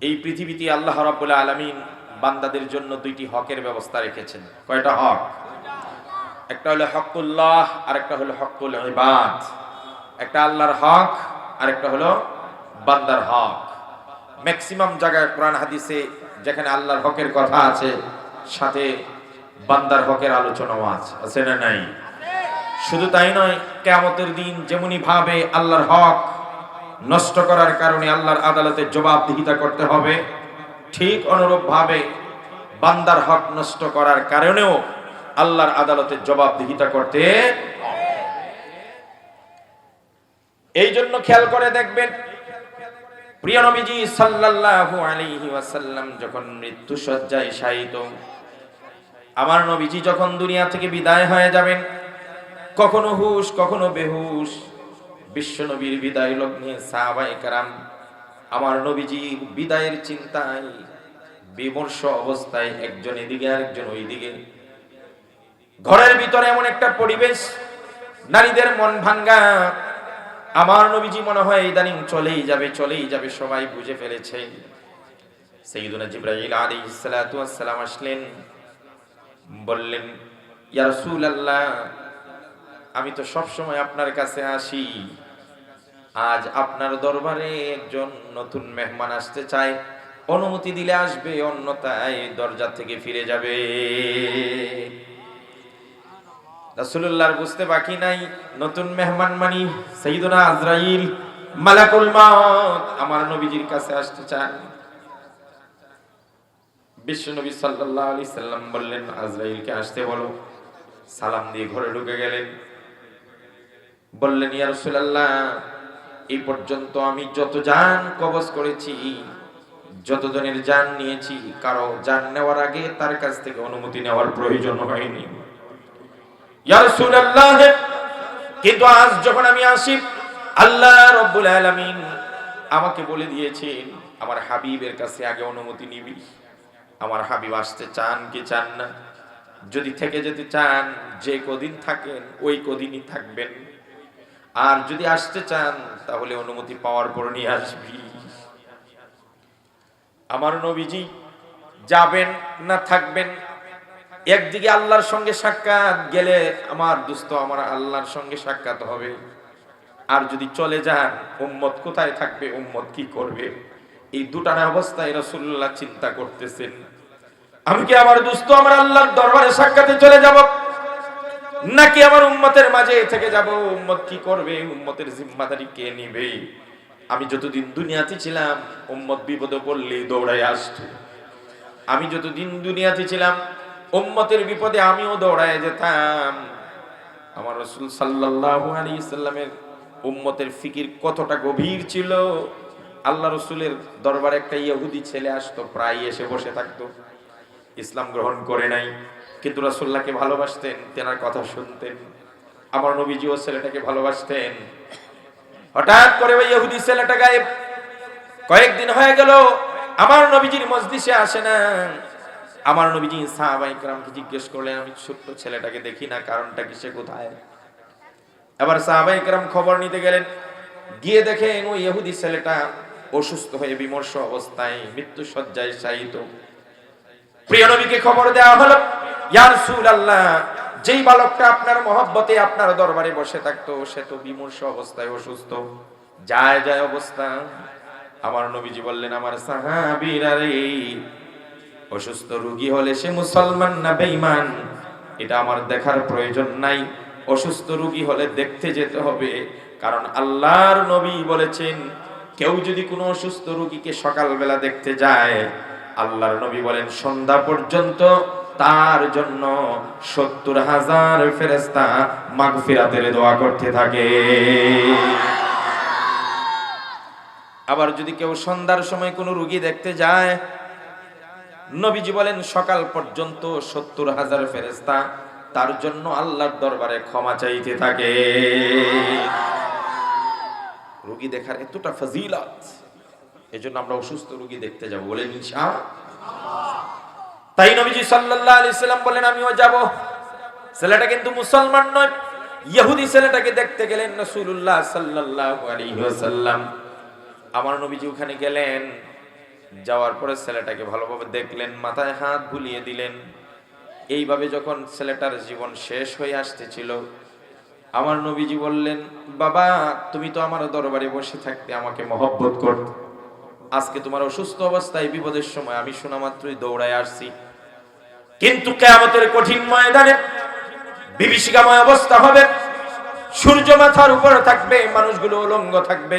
এই পৃথিবীতে আল্লাহ রাব্বুল আলামিন বান্দাদের জন্য দুইটি হকের ব্যবস্থা রেখেছেন। কয়টা হক? একটা হলো হকুল্লাহ আর একটা হলো হকুল ইবাদ। একটা আল্লাহর হক আর একটা হলো বান্দার হক। ম্যাক্সিমাম জায়গায় কোরআন হাদিসে যেখানে আল্লাহর হকের কথা আছে সাথে বান্দার হকের আলোচনাও আছে না নাই? শুধু তাই নয়, কিয়ামতের দিন যেমনি ভাবে আল্লাহর হক নষ্ট করার কারণে আল্লাহর আদালতে জবাবদিহিতা করতে হবে, ঠিক অনুরূপ ভাবে বান্দার হক নষ্ট করার কারণেও আল্লাহর আদালতে জবাবদিহিতা করতে। এই জন্য খেয়াল করে দেখবেন, প্রিয় নবীজি সাল্লাল্লাহু আলাইহি ওয়াসাল্লাম যখন মৃত্যু শয্যায় শায়িত, আমার নবীজি যখন দুনিয়া থেকে বিদায় হয়ে যাবেন, কখনো হুশ কখনো বেহুশ, বিশ্ব নবীর বিদায় লগ্নে সাহাবায়ে কেরাম আমার নবীজি বিদায়ের চিন্তায় বিমর্ষ অবস্থায় একজন এদিকে আরেকজন ওইদিকে। ঘরের ভিতরে এমন একটা পরিবেশ, নারীদের মন ভাঙ্গা। আমার নবীজি মনে হয় ইদানিং চলেই যাবে, সবাই বুঝে ফেলেছে। সাইয়্যিদুনা জিবরাইল আলাইহিস সালাতু ওয়াস সালাম আসলেন, বললেন, ইয়া রাসূলুল্লাহ, আমি তো সব সময় আপনার কাছে আসি, আজ আপনার দরবারে একজন নতুন মেহমান আসতে চায়, অনুমতি দিলে আসবে, অন্যথায় দরজা থেকে ফিরে যাবে। রাসূলুল্লাহর বুঝতে বাকি নাই, নতুন মেহমান মানি সাইয়্যিদুনা আজরাইল মালাকুল মাউত আমার নবীজির কাছে আসতে চান। বিশ্বনবী সাল্লাল্লাহু আলাইহি সাল্লাম বললেন, আজরাইলকে আসতে বলো। সালাম দিয়ে ঘরে ঢুকে গেলেন, বললেন, ইয়া রাসূলুল্লাহ, এই পর্যন্ত আমি যত জান কবজ করেছি, যতজনের জান নিয়েছি, কারো জান নেওয়ার আগে তার কাছ থেকে অনুমতি নেওয়ার প্রয়োজন হয়নি। ইয়া রাসূলুল্লাহ, কিন্তু আজ যখন আমি আসি, আল্লাহ রাব্বুল আলামিন আমাকে বলে দিয়েছেন আমার হাবিবের কাছে আগে অনুমতি নিবি। আমার হাবিব আসতে চান কি চান না? যদি থেকে যেতে চান, যে কদিন থাকেন ওই কদিনই থাকবেন, আর যদি আসতে চান তাহলে অনুমতি পাওয়ার পর নিয়ে আসবি। আমার নবীজি যাবেন না থাকবেন, একদিকে আল্লাহর সঙ্গে সাক্ষাৎ গেলে আমার দোস্ত আমার আল্লাহর সঙ্গে সাক্ষাৎ হবে, আর যদি চলে যান উম্মত কোথায় থাকবে, উম্মত কি করবে? এই দুটানা অবস্থায় রাসূলুল্লাহ চিন্তা করতেছেন, আমি কি আমার দোস্ত আমার আল্লাহর দরবারে সাক্ষাতে চলে যাব, নাকি আমার উম্মতের মাঝে থেকে যাব? উম্মত কি করবে? উম্মতের জিম্মাদারি কে নিবে? আমি যতদিন দুনিয়াতে ছিলাম উম্মত বিপদে পড়লে দৌড়ায় আসতো। আমি যতদিন দুনিয়াতে ছিলাম উম্মতের বিপদে আমিও দৌড়ায় যেতাম। আমার রাসূল সাল্লাল্লাহু আলাইহি সাল্লামের উম্মতের ফিকির কতটা গভীর ছিল। আল্লাহ রাসূলের দরবারে একটা ইহুদি ছেলে আসতো, প্রায় এসে বসে থাকতো। ইসলাম গ্রহণ করে নাই, কিন্তু রাসূলুল্লাহকে ভালোবাসতেন, তেনার কথা শুনতেন। আমার নবীজিও ছেলেটাকে ভালোবাসতেন। হঠাৎ করে ওই ইহুদি ছেলেটা গায়েব। কয়েকদিন হয়ে গেল আমার নবীজির মজলিসে আসে না। আমার নবীজি সাহাবায়ে কেরামকে জিজ্ঞেস করলেন, আমি ছোট্ট ছেলেটাকে দেখি না, কারণটা কি, সে কোথায়? এবার সাহাবায়ে কেরাম খবর নিতে গেলেন, গিয়ে দেখেন ওই ইহুদি ছেলেটা অসুস্থ হয়ে বিমর্ষ অবস্থায় মৃত্যু শয্যায় শায়িত। প্রিয় নবীকে খবর দেওয়া হলো, ইয়া রাসূলুল্লাহ, যেই বালকটা আপনার মহব্বতে আপনার দরবারে বসে থাকতো সে তো বিমর্ষ অবস্থায় অসুস্থ, যায় অবস্থা। আমার নবীজি বললেন, আমার সাহাবীরা রে, অসুস্থ রোগী হলে সে মুসলমান না বেঈমান এটা আমার দেখার প্রয়োজন নাই। অসুস্থ রোগী হলে দেখতে যেতে হবে, কারণ আল্লাহর নবী বলেছেন, কেউ যদি কোনো অসুস্থ রোগীকে সকালবেলা দেখতে যায়, আল্লাহর নবী বলেন সন্ধ্যা পর্যন্ত তার জন্য ৭০,০০০ ফেরেশতা মাগফিরাতের দোয়া করতে থাকে। আবার যদি কেউ সন্ধ্যার সময় কোনো রোগী দেখতে যায়, নবীজি বলেন সকাল পর্যন্ত ৭০,০০০ ফেরেশতা তার জন্য আল্লাহর দরবারে ক্ষমা চাইতে থাকে। রোগী দেখার এতটা ফজিলত, এজন্য আমরা অসুস্থ রোগী দেখতে যাব, বলেন ইনশাআল্লাহ। তাই নবীজি সাল্লাল্লাহু আলাইহি সাল্লাম বলেন, আমিও যাব। ছেলেটা কিন্তু মুসলমান নয়, ইহুদি ছেলেটাকে দেখতে গেলেন রাসূলুল্লাহ সাল্লাল্লাহু আলাইহি ওয়াসাল্লাম। আমার নবীজি ওখানে গেলেন, যাওয়ার পরে ছেলেটাকে ভালোভাবে দেখলেন, মাথায় হাত বুলিয়ে দিলেন। এইভাবে যখন ছেলেটার জীবন শেষ হয়ে আসতেছিল, আমার নবীজি বললেন, বাবা তুমি তো আমার দরবারে বসে থাকতে, আমাকে মহব্বত করতে, আজকে তোমার অসুস্থ অবস্থায় বিপদের সময় আমি শোনা মাত্রই দৌড়ায় আসছি, কিন্তু কিয়ামতের কঠিন ময়দানে বিভীষিকাময় অবস্থা হবে, সূর্য মাথার উপর থাকবে, মানুষগুলো উলঙ্গ থাকবে,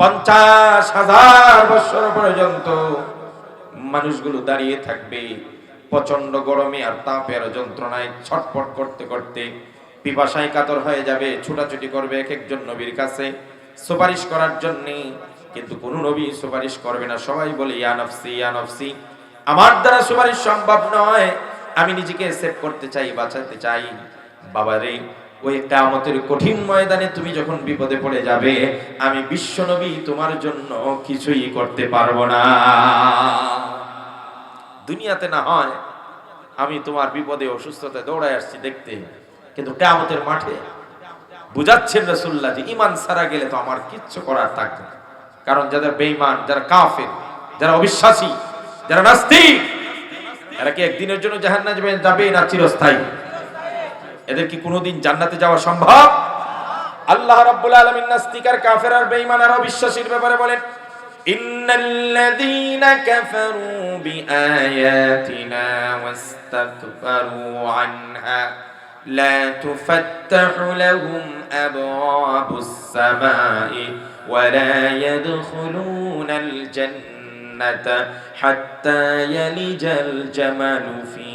50,000 বছর পর্যন্ত মানুষগুলো দাঁড়িয়ে থাকবে, প্রচন্ড গরমে আর তাপের যন্ত্রণায় ছটফট করতে করতে পিপাসায় কাতর হয়ে যাবে, ছুটাছুটি করবে এক একজন নবীর কাছে সুপারিশ করার জন্য, কিন্তু কোন নবী সুপারিশ করবে না। সবাই বলে ইয়া নফসি ইয়া নফসি, আমার দ্বারা সুপারিশ সম্ভব নয়, আমি নিজেকে সেভ করতে চাই, বাঁচাতে চাই। বাবারে, ওই কিয়ামতের কঠিন ময়দানে তুমি যখন বিপদে পড়ে যাবে, আমি বিশ্ব নবী তোমার জন্য কিছুই করতে পারবো না। দুনিয়াতে না হয় আমি তোমার বিপদে অসুস্থতায় দৌড়ায় আসছি দেখতে, কিন্তু কিয়ামতের মাঠে বুঝাচ্ছেন রাসূলুল্লাহ যে ঈমান ছাড়া গেলে তো আমার কিচ্ছু করার থাকবে না। কারণ যাদের বেঈমান, যারা কাফের, যারা অবিশ্বাসী, যারা নাস্তিক, এরা কি একদিনের জন্য জাহান্নামে যাবে না চিরস্থায়ী? এদের কি কোনোদিন জান্নাতে যাওয়া সম্ভব? আল্লাহ রাব্বুল আলামিন নাস্তিক আর কাফের আর বেঈমান আর অবিশ্বাসীর ব্যাপারে বলেন, ইন্নাল্লাযীনা কাফারু বিআয়াতিনা ওয়াস্তাকবারু আনহা লা তুফাত্তাহু লাহুম আবওয়াবুস সামাই ওয়া লা ইয়াদখুলুনাল জান্নাতা হাত্তা ইয়ালিজাল জামালু ফি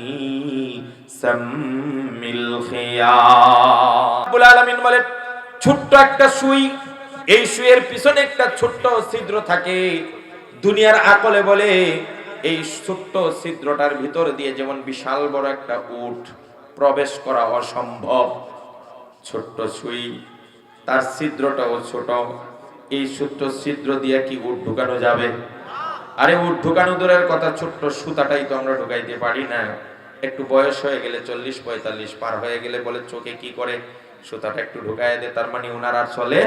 সাম্মিল খিয়াম। রাব্বুল আলামিন বলেন, ছোট্ট একটা সুই, এই সুইয়ের পিছনে একটা ছোট্ট ছিদ্র থাকে। দুনিয়ার আকলে বলে এই ছোট্ট ছিদ্রটার ভিতর দিয়ে যেমন বিশাল বড় একটা উট প্রবেশ করা অসম্ভব, ছোট্ট সুই, তার ছিদ্রটাও ছোট, এই ছোট্ট ছিদ্র দিয়ে কি উট ঢুকানো যাবে? আরে উট ঢুকানো দূরের কথা, ছোট্ট সুতাটাই তো আমরা ঢুকাইতে পারি না। একটু বয়স হয়ে গেলে, 40-45 পার হয়ে গেলে বলে চোখে কি করে, সুতাটা একটু ঢুকায় দে, তার মানে ওনার আর চলে।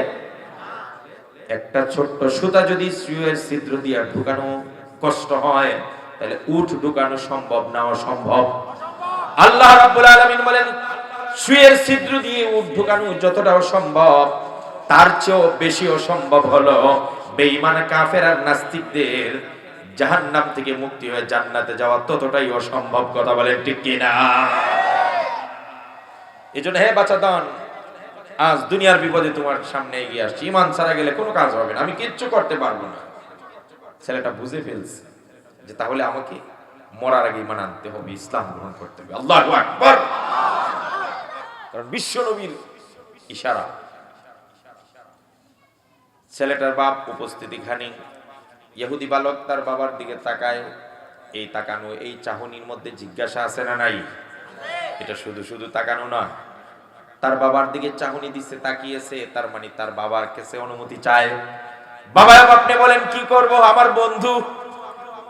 একটা ছোট্ট সুতা যদি সুইয়ের ছিদ্র দিয়ে ঢুকানো কষ্ট হয়, তাহলে উট ঢুকানো সম্ভব না অসম্ভব? আল্লাহ রাব্বুল আলামিন বলেন, সুইয়ের ছিদ্র দিয়ে উট ঢুকানো যতটা অসম্ভব, তার চেয়েও বেশি অসম্ভব হলো বেঈমান কাফের আর নাস্তিকদের জাহান্নাম থেকে মুক্তি হয়ে জান্নাতে যাওয়া ততটাই অসম্ভব। কথা বলেন ঠিক কিনা? এজন্য হে বাচ্চাদান, আজ দুনিয়ার বিপদে তোমার সামনে এগিয়ে আসছি, ঈমান ছাড়া গেলে কোনো কাজ হবে না, আমি কিচ্ছু করতে পারবো না। ছেলেটা বুঝে ফেলছে যে তাহলে আমাকে মরার আগে ঈমান আনতে হবে, ইসলাম গ্রহণ করতে হবে। আল্লাহু আকবার। কারণ বিশ্ব নবীর ইশারা। ছেলেটার বাপ উপস্থিতি খানি, ইহুদি বালক তার বাবার দিকে তাকায়, এই তাকানো, এই চাহনির মধ্যে জিজ্ঞাসা আছে না নাই? এটা শুধু শুধু তাকানো নয়, তার বাবার দিকে চাহনি দিচ্ছে, তাকিয়েছে, তার মানে তার বাবার কাছে অনুমতি চায়। বাবা আপনি বলেন কি করব, আমার বন্ধু,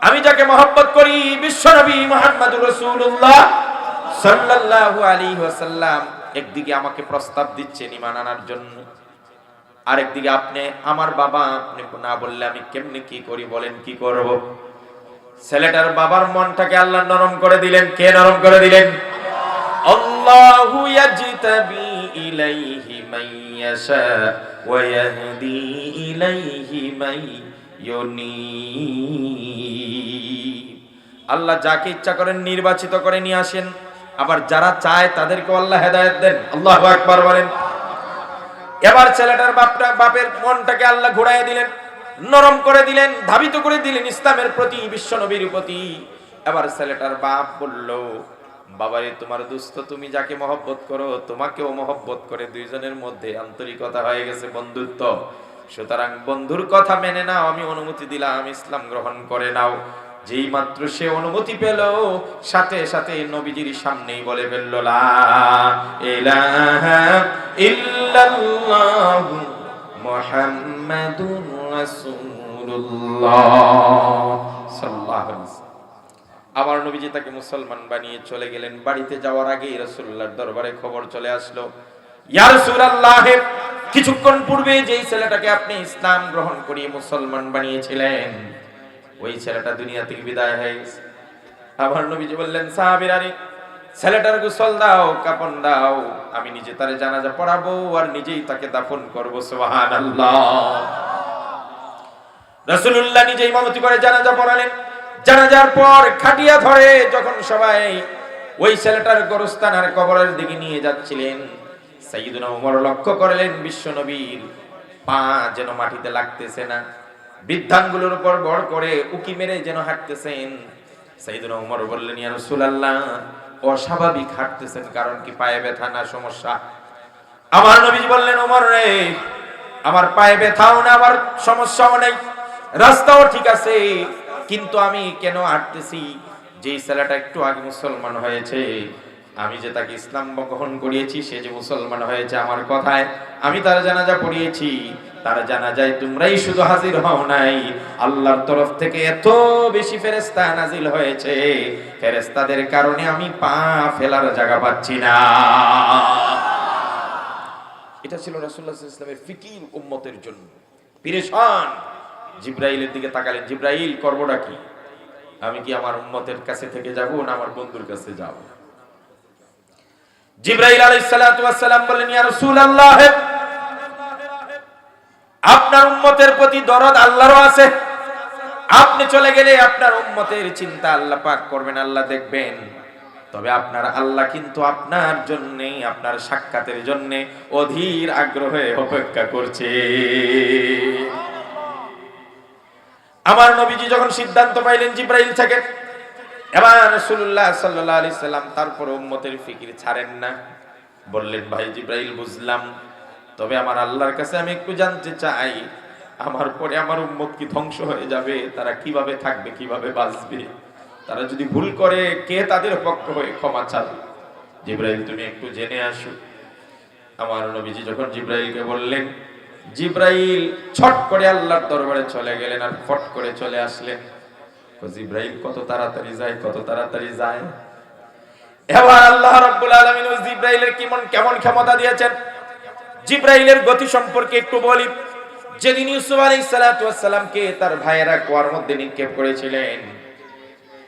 আমি যাকে মহব্বত করি, বিশ্বনবী মুহাম্মদুর রাসূলুল্লাহ সাল্লাল্লাহু আলাইহি ওয়াসাল্লাম, একদিকে আমাকে প্রস্তাব দিচ্ছেন ঈমান আনার জন্য, আরেকদিকে আপনি আমার বাবা, আপনি না বললে আমি কেমনে কি করি, বলেন কি করব? ছেলেটার বাবার মনটাকে আল্লাহ নরম করে দিলেন। কে নরম করে দিলেন? আল্লাহু ইয়াজতাবি ইলাইহি মান ইয়াশা ওয়া ইয়াহদি ইলাইহি মান ইউনীব। আল্লাহ যাকে ইচ্ছা করেন নির্বাচিত করে নিয়ে আসেন, আবার যারা চায় তাদেরকে আল্লাহ হেদায়েত দেন। আল্লাহু আকবার বলেন। এবার ছেলেটার বাপের মনটাকে আল্লাহ ঘোরায় দিলেন, নরম করে দিলেন, ধাবিত করে দিলেন ইসলামের প্রতি, বিশ্ব নবীর প্রতি। এবার ছেলেটার বাপ বলল, বাবারে তোমার দুস্থ, তুমি যাকে মহব্বত করো তোমাকেও মহব্বত করে, দুইজনের মধ্যে আন্তরিকতা হয়ে গেছে, বন্ধুত্ব। সুতরাং বন্ধুর কথা মেনে নাও, আমি অনুমতি দিলাম, ইসলাম গ্রহণ করে নাও। যেই মাত্র সে অনুমতি পেল, সাথে সাথে নবীজির সামনেই বলে ফেলল, লা ইলাহা ইল্লাল্লাহু মুহাম্মাদুর রাসূলুল্লাহ সাল্লাল্লাহু আলাইহি ওয়াসাল্লাম। আমার নবীজি তাকে মুসলমান বানিয়ে চলে গেলেন। বাড়িতে যাওয়ার আগে রাসূলুল্লাহর দরবারে খবর চলে আসলো, ইয়া রাসূলুল্লাহ, কিছুক্ষণ পূর্বে যেই ছেলেটাকে আপনি ইসলাম গ্রহণ করিয়ে মুসলমান বানিয়েছিলেন, ওই ছেলেটা দুনিয়া থেকে বিদায় হয়ে গেছে। আমার নবীজি বললেন, সাহাবীরা রে, ছেলেটার গোসল দাও, কাফন দাও, আমি নিজে তারে জানাজা পড়াবো আর নিজেই তাকে দাফন করব। সুবহানাল্লাহ। রাসূলুল্লাহ নিজে ইমামতি করে জানাজা পড়ালেন। জানাজার পর খাটিয়া ধরে যখন সবাই ওই ছেলেটার গোরস্থান আর কবরের দিকে নিয়ে যাচ্ছিলেন, সাইয়্যিদুনা ওমর লক্ষ্য করলেন বিশ্বনবীর পা যেন মাটিতে লাগতেছে না, বৃদ্ধাঙ্গুলোর উপর ভর করে উকি মেরে যেন হাঁটতেছেন। সাইয়্যিদুনা ওমর বললেন, ইয়া রাসূলুল্লাহ, অস্বাভাবিক হাঁটতেছেন, কারণ কি পায়ে ব্যথা না সমস্যা? আমার নবীজি বললেন, ওমর রে, আমার পায়ে ব্যথাও না, আমার সমস্যাও নেই, রাস্তাও ঠিক আছে, কিন্তু আমি কেন হাঁটতেছি? যেই ছেলেটা একটু আগে মুসলমান হয়েছে, আমি যে তাকে ইসলাম গ্রহণ করিয়েছি, সে যে মুসলমান হয়েছে আমার কথায়, আমি তার জানাজা পড়িয়েছি, তার জানাজায় তোমরাই শুধু হাজির হও নাই, আল্লাহর তরফ থেকে এত বেশি ফেরেশতা নাজিল হয়েছে, ফেরেশতাদের কারণে আমি পা ফেলার জায়গা পাচ্ছি না। এটা ছিল রাসূলুল্লাহ সাল্লাল্লাহু আলাইহি ওয়াসাল্লামের ফিকির উম্মতের জন্য। পেরেশান জিবরাইলের দিকে তাকালেন, জিবরাইল, করবটা কি? আমি কি আমার উম্মতের কাছে থেকে যাব না আমার বন্ধুর কাছে যাব? জিবরাইল আলাইহিস সালাতু ওয়াস সালাম বললেন, ইয়া রাসূলুল্লাহ, আপনার উম্মতের প্রতি দরদ আল্লাহরও আছে, আপনি চলে গেলে আপনার উম্মতের চিন্তা আল্লাহ পাক করবেন, আল্লাহ দেখবেন, তবে আপনার আল্লাহ কিন্তু আপনার জন্য, আপনার সাক্ষাতের জন্য অধীর আগ্রহে অপেক্ষা করছে। আমার নবীজি যখন সিদ্ধান্ত পাইলেন জিবরাইল থেকে, এবার রাসূলুল্লাহ সাল্লাল্লাহু আলাইহি সাল্লাম তারপর উম্মতের ফিকির ছাড়েন না, বললেন, ভাই জিবরাইল, বুঝলাম, তবে আমার আল্লাহর কাছে আমি একটু জানতে চাই, আমার পরে আমার উম্মত কি ধ্বংস হয়ে যাবে? তারা কিভাবে থাকবে, কিভাবে বাঁচবে? তারা যদি ভুল করে, কে তাদের পক্ষ হয়ে ক্ষমা চাবে? জিবরাইল, তুমি একটু জেনে আসো। আমার নবীজি যখন জিবরাইলকে বললেন, জিবরাইল ছট করে আল্লাহর দরবারে চলে গেলেন আর ফট করে চলে আসলেন। জিবরাইল কত তাড়াতাড়ি যায়, কত তাড়াতাড়ি যায়। এবার আল্লাহ রাব্বুল আলামিন ওই জিবরাইলের কেমন ক্ষমতা দিয়েছেন। জিবরাইলের গতি সম্পর্কে একটু বলি। যেদিন ইউসুফ আলাইহিস সালাতু ওয়াস সালামকে তার ভাইয়েরা কুয়ার মধ্যে নিক্ষেপ করেছিলেন,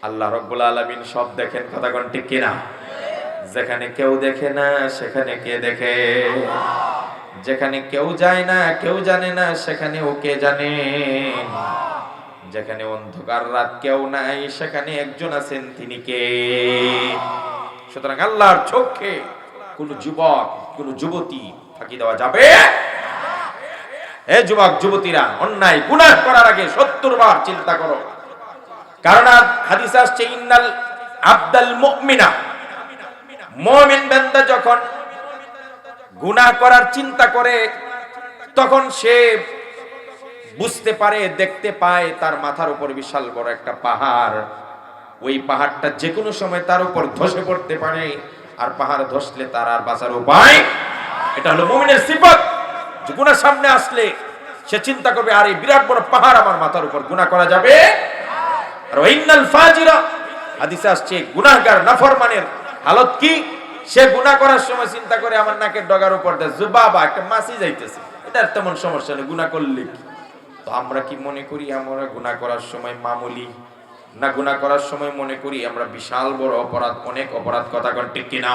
আল্লাহ রাব্বুল আলামিন সব দেখেন, কথা কোন ঠিক কিনা? যেখানে কেউ দেখে না সেখানে কে দেখে, যেখানে কেউ যায় না, কেউ জানে না, সেখানে ওকে জানে, যেখানে অন্ধকার রাত কেউ নাই, সেখানে একজন আছেন, তিনি কে? সুতরাং আল্লাহর চোখে কোন যুবক, কোন যুবতী ফাঁকি দেওয়া যাবে? হে যুবক যুবতীরা, অন্যায় গুনাহ করার আগে ৭০ বার চিন্তা করো, কারণ হাদিসে আসছে, ইন্নাল আবদাল মুমিনা, মুমিন বান্দা যখন গুনাহ করার চিন্তা করে, তখন সে বুঝতে পারে, দেখতে পায়, তার মাথার উপর বিশাল বড় একটা পাহাড়, ওই পাহাড়টা যে কোনো সময় তার উপর ধসে পড়তে পারে, আর পাহাড় ধসলে তার আর বাঁচার উপায়। এটা হলো মুমিনের সিফাত। যে গুনাহ সামনে আসলে সে চিন্তা করবে, আরে বিরাট বড় পাহাড় আমার মাথার উপর, গুনাহ করা যাবে। আর ইন্নাল ফাজিরা, হাদিসে আসছে, গুনাহগার নাফরমানের হালত কি? সে গুনাহ করার সময় চিন্তা করে, আমার নাকের ডগার উপর দিয়ে জুবাবা একটা মাছি যাইতেছে, এটার তেমন সমস্যা নেই, গুনাহ করলে কি? তো আমরা কি মনে করি আমরা গুনাহ করার সময় মামুলি, না গুনাহ করার সময় মনে করি আমরা বিশাল বড় অপরাধ, অনেক অপরাধ, কথা কোন ঠিক কিনা?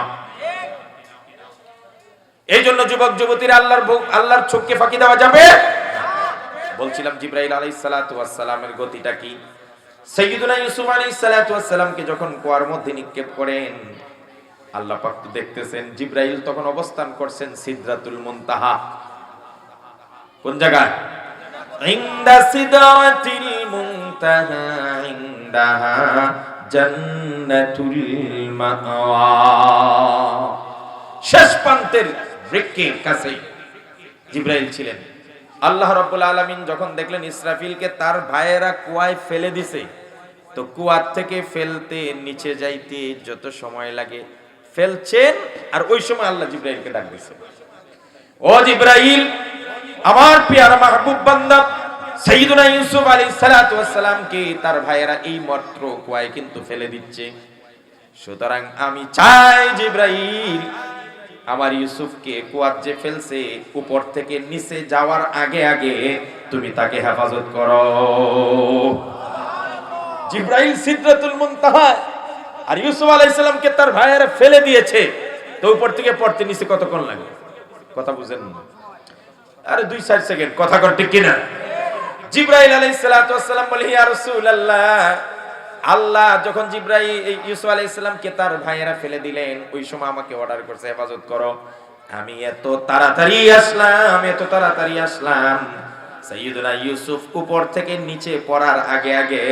এই জন্য যুবক যুবতীরা, আল্লাহর চোখকে ফাঁকি দেওয়া যাবে? বলছিলাম জিবরাইল আলাইহিস সালাতু ওয়াস সালামের গতিটা কি। সাইয়্যিদুনা ইউসুফ আলাইহিস সালাতু ওয়াস সালামকে যখন কুয়ার মধ্যে নিক্ষেপ করেন, আল্লাহ পাক তো দেখতেছেন। জিবরাইল তখন অবস্থান করছেন সিদরাতুল মুনতাহা। কোন জায়গায়? ইনদা সিদরাতিল মুনতাহা, ইনদাহা জান্নাতুল মাওয়া। শেষ প্রান্তের বৃক্ষের কাছে জিবরাইল ছিলেন। আল্লাহ রাব্বুল আলামিন যখন দেখলেন ইসরাফিলকে তার ভাইয়েরা কুয়ায় ফেলে দিছে, তো কুয়ার থেকে ফেলতে, নিচে যাইতে যত সময় লাগে ফেলছেন, আর ওই সময় আল্লাহ জিবরাইলকে ডাক দিছে, ও জিবরাইল, আমার পেয়ারা মাহবুব বান্দা সাইয়্যিদুনা ইউসুফ আলাইহিস সালাতু ওয়াস সালামকে তার ভাইয়েরা এই মাত্র কুয়ায় কিন্তু ফেলে দিচ্ছে। সুতরাং আমি চাই জিবরাইল, আমার ইউসুফকে কুয়ার যে ফেলছে, উপর থেকে নিচে যাওয়ার আগে আগে তুমি তাকে হেফাজত করো। জিব্রাইল সিদরাতুল মুনতাহা আর ইউসুফ আলাইহিস সালামকে তার ভাইয়েরা ফেলে দিয়েছে, তো উপর থেকে পড়তে নিচে কতক্ষণ লাগে? কথা বুঝেন না? আরে 2-4 সেকেন্ড। কথা কর ঠিক কিনা? জিব্রাইল আলাইহিস সালাতু ওয়াস সালাম বলে, ইয়া রাসূলুল্লাহ, আল্লাহ যখন জিব্রাইল ইউসুফ আলাইহিস সালামকে তার ভাইয়েরা ফেলে দিলেন, ওই সময় আমাকে অর্ডার করছে হেফাজত করো। আমি এত তাড়াতাড়ি আসলাম, সাইয়্যিদুনা ইউসুফ উপর থেকে নিচে পড়ার আগে আগে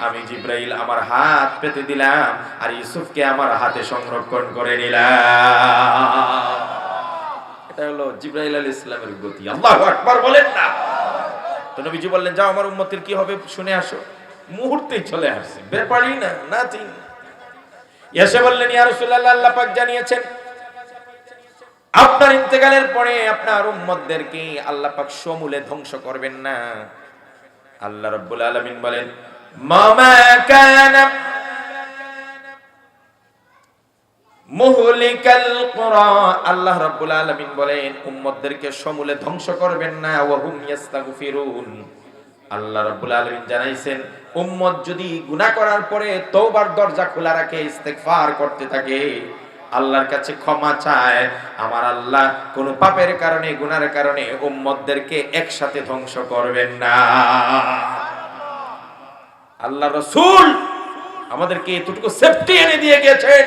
আমি জিব্রাইল আমার হাত পেতে দিলাম আর ইউসুফকে আমার হাতে সংরক্ষণ করে নিলাম। এটা হলো জিব্রাইল আলাইহিস সালামের গতি। আল্লাহু আকবার বলেন না? তো নবীজি বললেন, যাও আমার উম্মতের কি হবে শুনে আসো। মুহূর্তেই চলে আসছে, ব্যাপারই না, নাথিং। এসে বললেন, ইয়া রাসূলুল্লাহ, আল্লাহ পাক জানিয়েছেন আপনার ইন্তেকালের পরে আপনার উম্মতদেরকে আল্লাহ পাক সমূলে ধ্বংস করবেন না। আল্লাহ রাব্বুল আলামিন বলেন, মামা কানা মুহলিকাল কুরা, আল্লাহ রাব্বুল আলামিন বলেন উম্মতদেরকে সমূলে ধ্বংস করবেন না। ওয়া হুম ইস্তাগফিরুন, আল্লাহ রাব্বুল আলামিন জানাইছেন উম্মত যদি গুনাহ করার পরে তওবার দরজা খোলা রাখে, ইস্তিগফার করতে থাকে, আল্লাহর কাছে ক্ষমা চায়, আমার আল্লাহ কোন পাপের কারণে গুনার কারণে উম্মতদেরকে একসাথে ধ্বংস করবেন না। আল্লাহ রাসূল আমাদেরকে এতটুকু সেফটি এনে দিয়ে গেছেন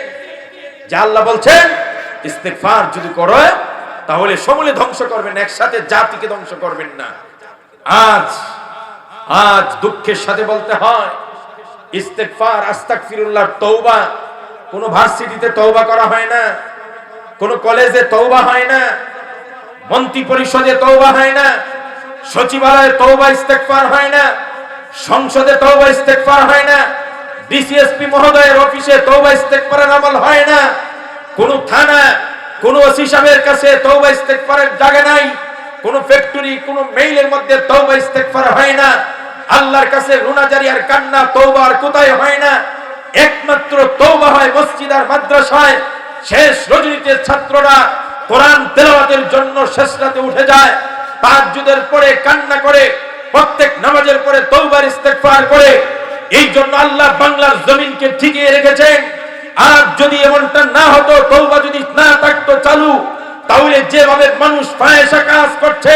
যে আল্লাহ বলছেন ইস্তিগফার যদি করো তাহলে সমূলে ধ্বংস করবেন, একসাথে জাতিকে ধ্বংস করবেন না। আজ দুঃখের সাথে বলতে হয় ইস্তিগফার আস্তাগফিরুল্লাহ তওবা কোন ভার্সিটিতে তওবা করা হয় না, কোন কলেজে তওবা হয় না, মন্ত্রী পরিষদে তওবা হয় না, সচিবালয়ে তওবা ইস্তিগফার হয় না, সংসদে তওবা ইস্তিগফার হয় না, ডিসিএসপি মহোদয়ের অফিসে তওবা ইস্তিগফারের আমল হয় না, কোন থানা কোন ওসি সাহেবের কাছে তওবা ইস্তিগফারের জায়গা নাই, কোন ফ্যাক্টরি কোন মেইলের মধ্যে তওবা ইস্তিগফার হয় না, আল্লাহর কাছে রুনাজারি আর কান্না তওবা আর কোথায় হয় না। একমাত্র তওবা হয় মসজিদ আর মাদ্রাসায়। শেষ রজনীতে ছাত্ররা কোরআন তেলাওয়াতের জন্য শেষ রাতে উঠে যায়, তাহাজ্জুদের পরে কান্না করে, প্রত্যেক নামাজের পরে তওবার ইস্তিগফার করে। এই জন্য আল্লাহ বাংলার জমিনকে ঠিকিয়ে রেখেছেন। আর যদি এমনটা না হতো, তওবা যদি না থাকতো চালু, তাহলে যেভাবে মানুষ ফাহিশা কাজ করছে,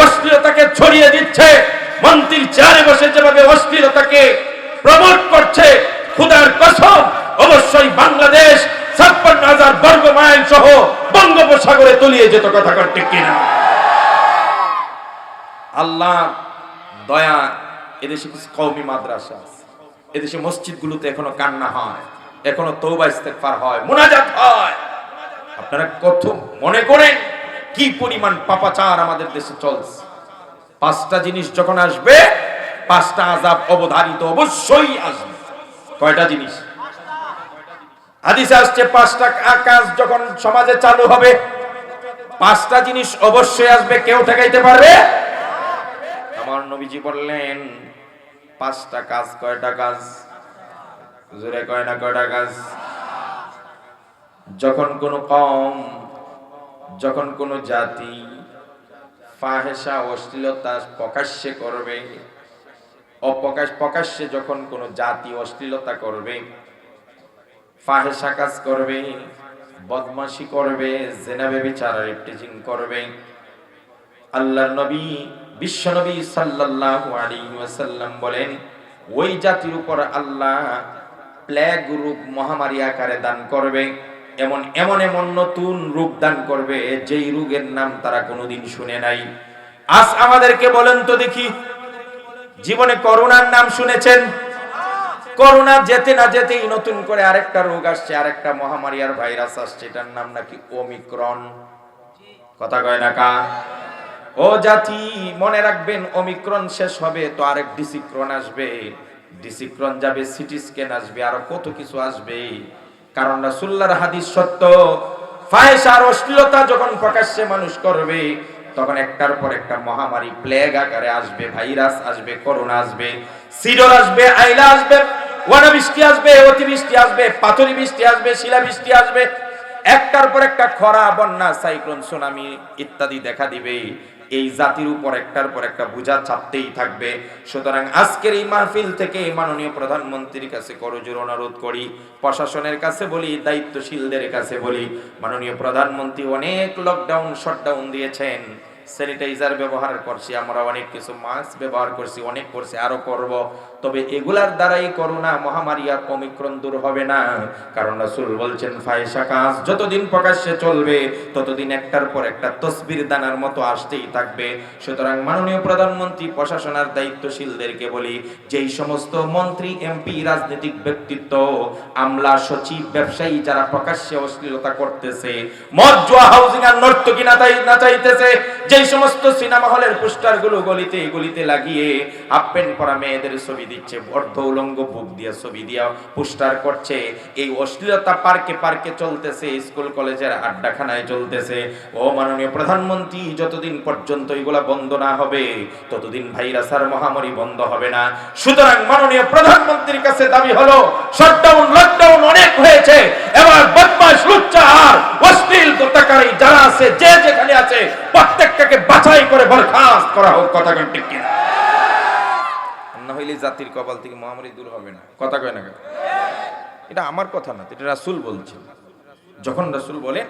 অশ্লীলতাকে ছড়িয়ে দিচ্ছে, মন্ত্রীর চেয়ারে বসে যেভাবে অশ্লীলতাকে প্রমোট করছে, খোদার কসম অবশ্যই বাংলাদেশ 56,000 বর্গ মাইল সহ বঙ্গোপসাগরে তলিয়ে যেত। কথা ঠিক কিনা? আল্লাহ দয়া, এদেশে কিছু কওমি মাদ্রাসা আছে, এদেশে মসজিদগুলোতে এখনো কান্না হয়, এখনো তওবা ইস্তিগফার হয়, মুনাজাত হয়। আপনারা কত মনে করেন কি পরিমাণ পাপাচার আমাদের দেশে চলছে? 5টা জিনিস যখন আসবে, 5টা আযাব অবধারিত অবশ্যই আসবে। কয়টা জিনিস? হাদিসে আসছে 5টা কাজ যখন সমাজে চালু হবে, 5টা জিনিস অবশ্যই আসবে, কেউ ঠেকাইতে পারবে? আমার নবীজি বললেন 5টা কাজ। কয়টা কাজ? জোরে কয় না কয়টা কাজ? যখন কোন কওম, যখন কোন জাতি ফাহিশা অশ্লীলতা প্রকাশ্যে করবে, প্রকাশ্যে যখন কোন জাতি অশ্লীলতা করবে, ফাহিশা কাজ করবে, বদমাশি করবে, জিনা ব্যভিচার রেপটিজিং করবে, আল্লাহর নবী বিশ্ব নবী সাল্লাল্লাহু আলাইহি ওয়াসাল্লাম বলেন ওই জাতির উপর আল্লাহ প্লেগ রোগ মহামারী আকারে দান করবে, এমন এমন এমন নতুন রোগ দান করবে যেই রোগের নাম তারা কোনোদিন শুনে নাই। আজ আমাদেরকে বলেন তো দেখি, জীবনে করোনার নাম শুনেছেন? করোনা যেতে না যেতেই নতুন করে আরেকটা রোগ আসছে, আরেকটা মহামারী আর ভাইরাস আসছে, এটার নাম নাকি ওমিক্রন। কথা কয় না কা? ও জাতি মনে রাখবেন, ওমিক্রন শেষ হবে তো আরেক ডিসিক্রন আসবে, ডিসিক্রন যাবে, সিটি স্ক্যান আসবে, আরো কত কিছু আসবে। কারণ রাসূলুল্লাহর হাদিস সত্য, ফাহিশা আর অশ্লীলতা যখন প্রকাশ্যে মানুষ করবে, তখন একটার পর একটা মহামারী প্লেগ আকারে আসবে, ভাইরাস আসবে, করোনা আসবে, সিডর আসবে, আইলা আসবে, ওয়ানাবৃষ্টি আসবে, অতিবৃষ্টি আসবে, পাথরি বৃষ্টি আসবে, শিলাবৃষ্টি আসবে, একটার পর একটা খরা, বন্যা, সাইক্লোন, সুনামি ইত্যাদি দেখা দিবে। এই জাতির উপর একটার পর একটা বোঝা চাপতেই থাকবে। সুতরাং আজকের এই মাহফিল থেকে মাননীয় প্রধানমন্ত্রীর কাছে করজোড়ে অনুরোধ করি, প্রশাসনের কাছে বলি, দায়িত্বশীলদের কাছে বলি, মাননীয় প্রধানমন্ত্রী অনেক লকডাউন শটডাউন দিয়েছেন, স্যানিটাইজার ব্যবহার করছি, আমরা অনেক কিছু মাস্ক ব্যবহার করছি, অনেক করছি, আরো করব। তবে এগুলার দ্বারাই করোনা মহামারী আর ওমিক্রন দূর হবে না। কারণ রাসূল বলছেন ফাহিশা কাজ যতদিন প্রকাশ্যে চলবে ততদিন একটার পর একটা তসবির দানার মতো আসতেই থাকবে। সুতরাং মাননীয় প্রধানমন্ত্রী, প্রশাসনের দায়িত্বশীলদেরকে বলি, যেই সমস্ত মন্ত্রী, এমপি, রাজনৈতিক ব্যক্তিত্ব, আমলা, সচিব, ব্যবসায়ী যারা প্রকাশ্যে অশ্লীলতা করতেছে, মদ, জুয়া, হাউজিং আর নর্তকী নাচাইতেছে, যেই সমস্ত সিনেমা হলের পোস্টার গুলো গলিতে গলিতে লাগিয়ে হাফ প্যান্ট পরা মেয়েদের ছবি দিচ্ছে, অর্ধ উলঙ্গ বুক দিয়ে ছবি দিয়া পোস্টার করছে, এই অশ্লীলতা পার্কে পার্কে চলতেছে, স্কুল কলেজের আড্ডাখানায় চলতেছে। ও মাননীয় প্রধানমন্ত্রী, যতদিন পর্যন্ত এগুলা বন্ধ না হবে ততদিন ভাইরাস আর মহামারী বন্ধ হবে না। সুতরাং মাননীয় প্রধানমন্ত্রীর কাছে দাবি হলো, শটডাউন লকডাউন অনেক হয়েছে, এবার বদমাশ, লুচ্চা আর অশ্লীল দত্তাকারী যারা আছে, যে যেখানে আছে, প্রত্যেকটাকে বাছাই করে বরখাস্ত করা হোক। কথা কন ঠিক কিনা? না হইলে জাতির কপাল থেকে মহামারী দূর হবে না। কথা কয় না? এটা আমার কথা না, এটা রাসূল বলছেন। যখন রাসূল বলে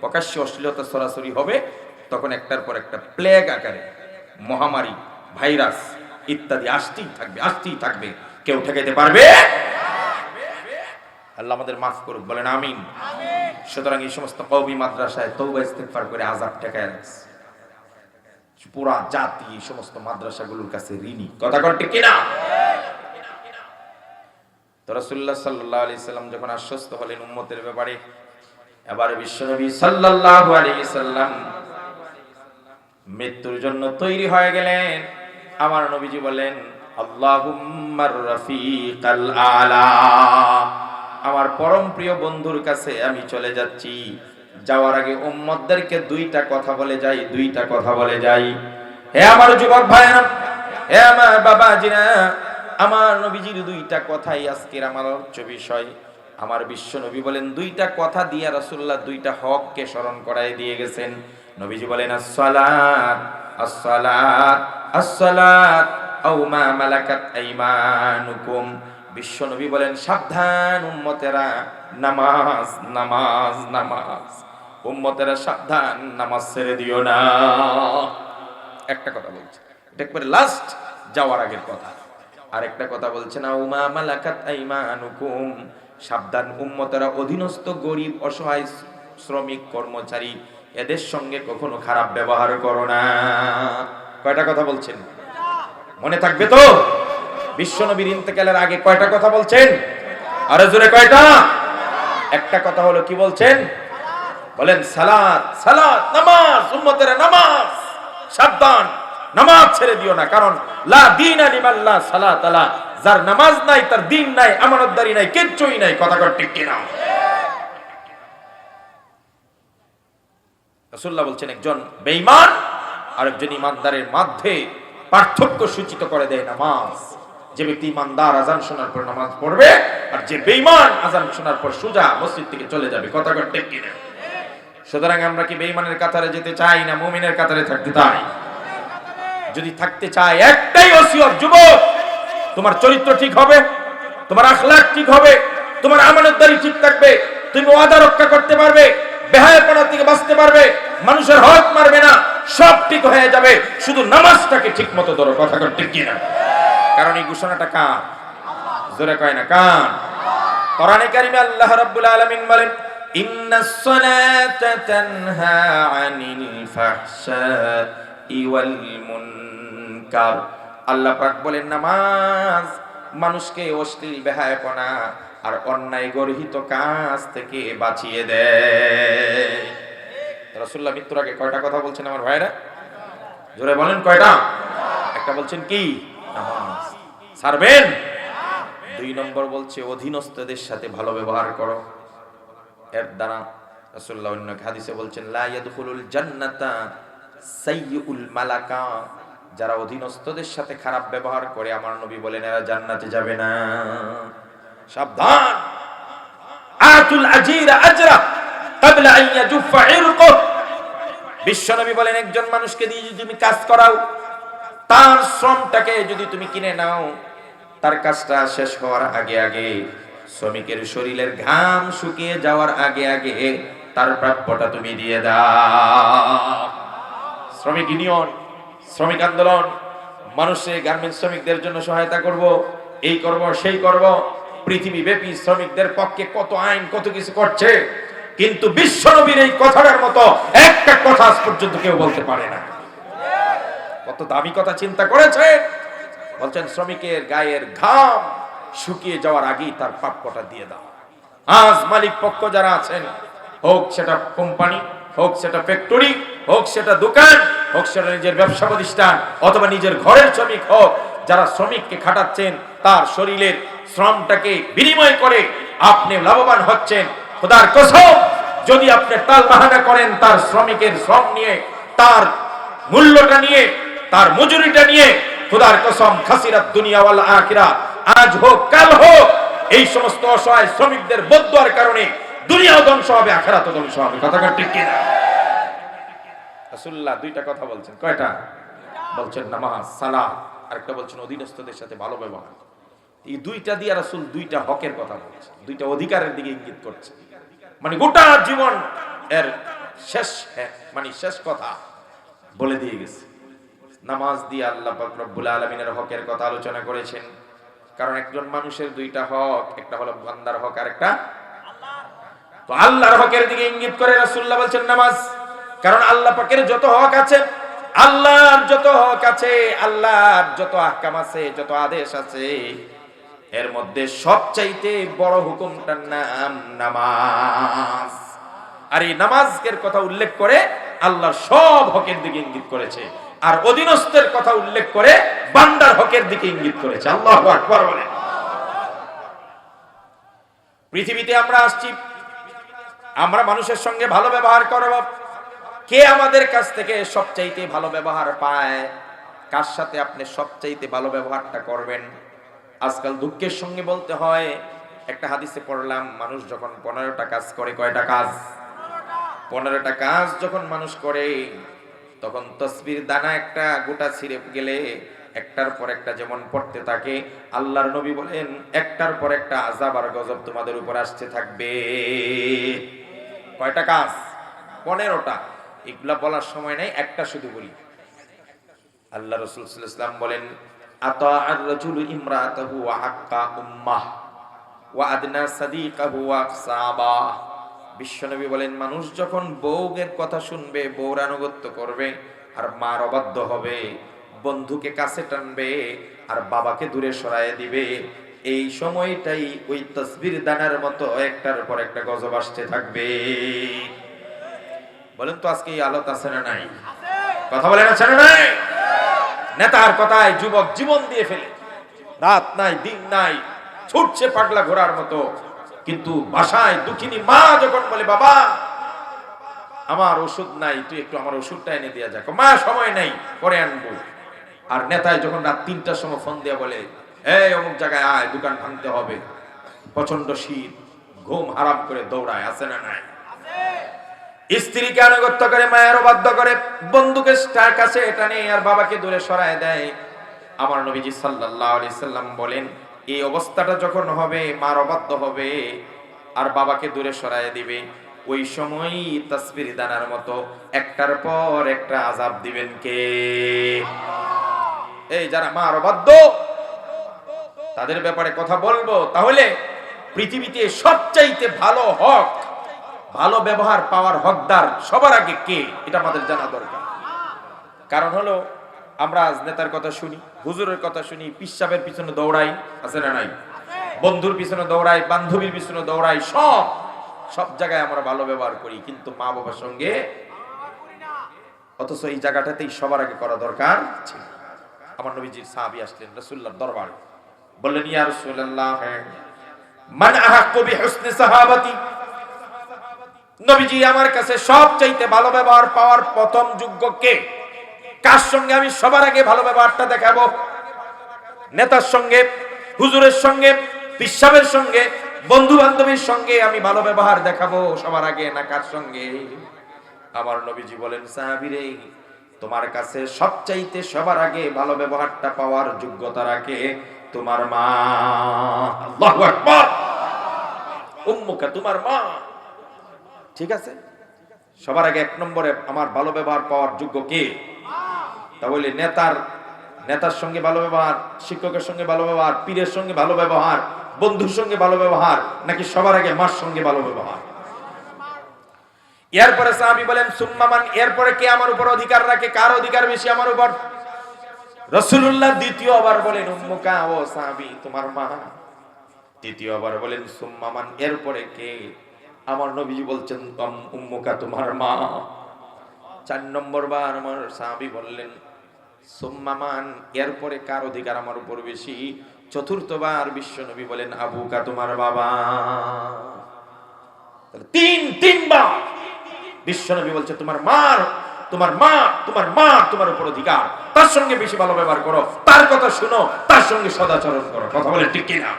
প্রকাশ্যে অশ্লীলতা সরাসরি হবে, তখন একটার পর একটা প্লেগ আকারে মহামারী, ভাইরাস ইত্যাদি আসতেই থাকবে, আসতেই থাকবে। কেউ ঠেকাইতে পারবে? আল্লাহ আমাদের মাফ করুক, বলেন আমিন। সুতরাং এই সমস্ত কওমি মাদ্রাসায় তওবা ইস্তিগফার করে আযাব ঠেকায় রাখছে। পুরা জাতি এই সমস্ত মাদ্রাসাগুলোর কাছে ঋণী। কথা কন ঠিক কিনা? তো রাসূলুল্লাহ সাল্লাল্লাহু আলাইহি সাল্লাম যখন আশ্বস্ত হলেন উম্মতের ব্যাপারে, এবার বিশ্বনবী সাল্লাল্লাহু আলাইহি সাল্লাম মৃত্যুর জন্য তৈরি হয়ে গেলেন। আমার নবীজি বলেন, আল্লাহুম্মার রাফিকাল আলা, আমার পরম প্রিয় বন্ধুর কাছে আমি চলে যাচ্ছি। যাওয়ার আগে উম্মতদেরকে দুইটা কথা বলে যাই, দুইটা কথা বলে যাই। হে আমার যুবক ভাইরা, হে আমার বাবাজিরা, আমার নবীজির দুইটা কথাই আজকের আমার আলোচ্য বিষয়। আমার বিশ্ব নবী বলেন, দুইটা কথা দিয়ে রাসূলুল্লাহ দুইটা হককে স্মরণ করায় দিয়ে গেছেন। নবীজি বলেন, আসসালাত আসসালাত আসসালাত আও মা মালাকাত আইমানুকুম। বিশ্ব নবী বলেন, সাবধান উম্মতেরা, নামাজ নামাজ নামাজ। উম্মতেরা সাবধান, নামাজ ছেড়ে দিও না। একটা কথা বলছে, এটা একবারে লাস্ট যাওয়ার আগের কথা। আর একটা কথা বলছেন, আও মা মালাকাত আইমানুকুম, সাবধান উম্মতেরা, অধীনস্থ গরিব, অসহায়, শ্রমিক, কর্মচারী, এদের সঙ্গে কখনো খারাপ ব্যবহার করো না। কয়টা কথা বলছেন? মনে থাকবে তো? বিশ্বনবীর ইন্তেকালের আগে কয়টা কথা বলছেন? আরো জোরে কয়টা? একটা কথা হলো, কি বলছেন? বলেন সালাত সালাত, নামাজ, উম্মতেরা নামাজ, সাবধান, নামাজ ছেড়ে দিও না। কারণ লা দীনা লিমান লা সালাত আলা, যার নামাজ নাই তার দিন নাই, আমানতদারি নাই, কিচ্ছুই নাই। কথা কর ঠিক কিনা? রাসূলুল্লাহ বলছেন, একজন বেঈমান আর একজন ইমানদারের মধ্যে পার্থক্য সূচিত করে দেয় নামাজ। যে ব্যক্তি ইমানদার আযান শোনার পর নামাজ পড়বে, আর যে বেঈমান আযান শোনার পর সোজা মসজিদ থেকে চলে যাবে। কথা কর ঠিক কিনা? সুতরাং আমরা কি বেঈমানের কাতারে যেতে চাই না মুমিনের কাতারে থাকতে চাই? যদি থাকতে চাই, একটাই ওসিয়ত, যুবক, তোমার চরিত্র ঠিক হবে, তোমার আখলাক ঠিক হবে, তোমার আমানতদারি ঠিক থাকবে, তুমি ওয়াদা রক্ষা করতে পারবে, বেহায়াপনা থেকে বাঁচতে পারবে, মানুষের হক মারবে না, সব ঠিক হয়ে যাবে। শুধু নামাজটাকে ঠিক মতো ধরো। কথা কর ঠিক কিনা? কারণ এই ঘোষণাটা কার? জোরে কয় না কার? কোরআনে কারিমে আল্লাহ রাব্বুল আলামিন বলেন, ইন্নাস সালাতা তানহা আনিল ফাহশাই ওয়াল মুনকার। আল্লাহ পাক বলেন, নামাজ মানুষকে অশ্লীল, বেহায়াপনা আর অন্যায় গর্হিত কাজ থেকে বাঁচিয়ে দেয়। রাসূলুল্লাহ মৃত্যুর আগে কয়টা কথা বলছেন আমার ভাইরা? জোরে বলেন কয়টা? একটা বলছেন কি? নামাজ ছাড়বেন। 2 নম্বর বলছে অধীনস্থদের সাথে ভালো ব্যবহার করো। এর দ্বারা রাসূলুল্লাহ অন্য হাদিসে বলছেন, লা ইয়াদখুলুল জান্নাতা সাইয়্যুল মালাকা, যারা অধীনস্থদের সাথে খারাপ ব্যবহার করে, আমার নবী বলেন এরা জান্নাতে যাবে না। সাবধান, আতুল আজিরা আজরা ক্বাবলা আন ইয়াজুফা ইরকু। বিশ্বনবী বলেন একজন মানুষকে দিয়ে যদি তুমি কাজ করাও, তার শ্রমটাকে যদি তুমি কিনে নাও, তার কাজটা শেষ হওয়ার আগে আগে, শ্রমিকের শরীরের ঘাম শুকিয়ে যাওয়ার আগে আগে তার প্রাপ্যটা তুমি দিয়ে দাও। শ্রমিক ইউনিয়ন, শ্রমিক আন্দোলন, মানুষের গার্মেন্টস শ্রমিকদের জন্য সহায়তা করব, এই করব সেই করব, পৃথিবী ব্যাপী শ্রমিকদের পক্ষে কত আইন কত কিছু করছে, কিন্তু বিশ্বনবীর এই কথাটার মতো একটা কথা আজ পর্যন্ত কেউ বলতে পারে না। কত দামি কথা চিন্তা করেছে। বলছেন শ্রমিকের গায়ের ঘাম শুকিয়ে যাওয়ার আগেই তার প্রাপ্যটা দিয়ে দাও। আজ মালিক পক্ষ যারা আছেন, হোক সেটা কোম্পানি, হোক সেটা ফ্যাক্টরি, হোক সেটা দোকান, হোক সেটা নিজের ব্যবসা প্রতিষ্ঠান, অথবা নিজের ঘরের শ্রমিক হোক, যারা শ্রমিককে খাটাচ্ছেন তার শরীরের শ্রমটাকে বিনিময় করে আপনি লাভবান হচ্ছেন, খোদার কসম যদি আপনি টাল বাহানা করেন তার শ্রমিকের শ্রম নিয়ে, তার মূল্যটা নিয়ে, তার মজুরিটা নিয়ে, খোদার কসম খাসিরাত দুনিয়া ওয়াল আখিরাত, আজ হোক কাল হোক, এই সমস্ত অসহায় শ্রমিকদের বদদুয়ার কারণে দুনিয়াও ধ্বংস হবে, আখিরাতও ধ্বংস হবে। কথাটা ঠিক কি না? রাসূলুল্লাহ দুইটা কথা বলছেন। কয়টা বলছেন? নামাজ, সালাত, আরেকটা বলছেন অধীনস্থদের সাথে ভালো ব্যবহার। এই দুইটা দিয়ে রাসূল দুইটা হকের কথা বলছেন, দুইটা অধিকারের দিকে ইঙ্গিত করছে। মানে গোটা জীবন এর শেষ, মানে শেষ কথা বলে দিয়ে গেছে। নামাজ দিয়ে আল্লাহ পাক রব্বুল আলামিনের হকের কথা আলোচনা করেছেন। কারণ একজন মানুষের দুইটা হক, একটা হলো বান্দার হক আর একটা তো আল্লাহর হকের দিকে ইঙ্গিত করে রাসূলুল্লাহ বলছেন নামাজ। কারণ আল্লাহ পাকের যত হক আছে, আল্লাহর যত হক আছে, আল্লাহর যত আহকাম আছে, যত আদেশ আছে, এর মধ্যে সবচাইতে বড় হুকুমটার নাম নামাজ। আর এই নামাজের কথা উল্লেখ করে আল্লাহর সব হকের দিকে ইঙ্গিত করেছে, আর অধীনস্থের কথা উল্লেখ করে বান্দার হকের দিকে ইঙ্গিত করেছে। আল্লাহু আকবার বলেন। পৃথিবীতে আমরা আসছি, আমরা মানুষের সঙ্গে ভালো ব্যবহার করব। কে আমাদের কাছ থেকে সবচাইতে ভালো ব্যবহার পায়, কার সাথে আপনি সবচাইতে ভালো ব্যবহারটা করবেন? আজকাল দুঃখের সঙ্গে বলতে হয়, একটা হাদিসে পড়লাম, মানুষ যখন 15টা কাজ করে, কয়টা কাজ? 15টা কাজ যখন মানুষ করে, তখন তসবির দানা একটা গোটা ছিঁড়ে গেলে একটার পর একটা যেমন পড়তে থাকে, আল্লাহর নবী বলেন একটার পর একটা আযাব আর গজব তোমাদের উপর আসতে থাকবে। কয়টা কাজ? 15টা। এগুলা বলার সময় নাই, একটা শুধু বলি। আল্লাহ রাসূল সাল্লাল্লাহু আলাইহি ওয়াসাল্লাম বলেন আতাআর রাজুলু ইমরাতাহু ওয়া হাক্কা উম্মাহ ওয়া আদনা সাদিকাহু ওয়া আকসাবা। বিশ্বনবী বলেন মানুষ যখন বউয়ের কথা শুনবে, বউর আনুগত্য করবে, আর মার অবাধ্য হবে, বন্ধুকে কাছে টানবে আর বাবাকে দূরে সরায় দিবে, এই সময়টাই ওই তাসবির দানার মতো একটার পর একটা গজব আসতে থাকবে। বলেন তো আজকে এই আলোত আছে না নাই? কথা বলেন আছে না নাই? নেতার কথায় যুবক জীবন দিয়ে ফেলে, রাত নাই দিন নাই, ছুটছে পাগলা ঘোড়ার মতো, কিন্তু বাসায় দুঃখিনী মা যখন বলে বাবা আমার ওষুধ নাই, তুই একটু আমার ওষুধটা এনে দিয়ে যা, মা সময় নাই পরে আনবো। আর নেতায় যখন রাত 3টার সময় ফোন দিয়ে বলে এই অমুক জায়গায় আয়, দোকান ভাঙতে হবে, প্রচন্ড শীত, ঘুম হারাম করে দৌড়ায়, আছে না নাই? স্ত্রীকে আনুগত্য করে, মায়ের অবাধ্য করে, বন্ধুকে কাছে টানে আর বাবাকে দূরে সরায় দেয়। আমার নবীজি সাল্লাল্লাহু আলাইহি সাল্লাম বলেন এই অবস্থাটা যখন হবে, মার অবাধ্য হবে আর বাবাকে দূরে সরায় দিবে, ওই সময়ই তাসবির দানার মতো একটার পর একটা আযাব দিবেন কে? এই যারা মার অবাধ্য তাদের ব্যাপারে কথা বলবো। তাহলে পৃথিবীতে সবচাইতে ভালো হক, ভালো ব্যবহার পাওয়ার হকদার সবার আগে কে, এটা আমাদের জানা দরকার। কারণ হলো আমরা আজ নেতার কথা শুনি, হুজুরের কথা শুনি, পিসাবের পিছনে দৌড়াই, আছে না নাই? বন্ধুর পিছনে দৌড়াই, বান্ধবীর পিছনে দৌড়াই, সব জায়গায় আমরা ভালো ব্যবহার করি, কিন্তু মা বাবার সঙ্গে, অথচ এই জায়গাটাতেই সবার আগে করা দরকার ছিল। আমার নবীজির সাহাবী আসলেন রাসূলুল্লাহর দরবারে, বললেন ইয়া রাসূলুল্লাহ মান আহাক্কু বিহুসনি সাহাবাতি, নবীজি আমার কাছে সবচাইতে ভালো ব্যবহার পাওয়ার প্রথম যোগ্য কে? কার সঙ্গে আমি সবার আগে ভালো ব্যবহারটা দেখাবো? নেতার সঙ্গে, হুজুরের সঙ্গে, পিসাবের সঙ্গে, বন্ধু বান্ধবীর সঙ্গে আমি ভালো ব্যবহার দেখাবো সবার আগে, না কার সঙ্গে? আমার নবীজি বলেন, সাহাবীরে, তোমার কাছে সবচাইতে সবার আগে ভালো ব্যবহারটা পাওয়ার যোগ্যতা রাখে তোমার মা। আল্লাহু আকবার। উম্মুকা, তোমার মা। ঠিক আছে, সবার আগে এক নম্বরে আমার ভালো ব্যবহার পাওয়ার যোগ্য কে? তাহলে নেতার সঙ্গে ভালো ব্যবহার, শিক্ষকের সঙ্গে ভালো ব্যবহার, পীরের সঙ্গে ভালো ব্যবহার, বন্ধুর সঙ্গে ভালো ব্যবহার, নাকি সবার আগে মার সঙ্গে ভালো ব্যবহার? এরপরে সাহাবী বলেন, সুম্মা মান, এরপরে কে আমার উপর অধিকার রাখে? কার অধিকার বেশি আমার উপর? রাসূলুল্লাহ দ্বিতীয়বার বলেন, উম্মুকা, ও সাহাবী, তোমার মা। তৃতীয়বার বলেন, সুম্মা মান, এরপরে কে? আমার নবীজি বলছেন, উম্মুকা, তোমার মা। 4 নম্বর বার আমার সাহাবী বললেন, সুম্মা মান, এরপরে কার অধিকার আমার উপর বেশি? চতুর্থবার বিশ্ব নবী বলেন, আবুকা, তোমার বাবা। তিনবার বিশ্ব নবী বলছে, তোমার মা তোমার উপর অধিকার, তার সঙ্গে বেশি ভালো ব্যবহার করো, তার কথা শুনো, তার সঙ্গে সদাচরণ করো। কথা বলে ঠিক কিনা?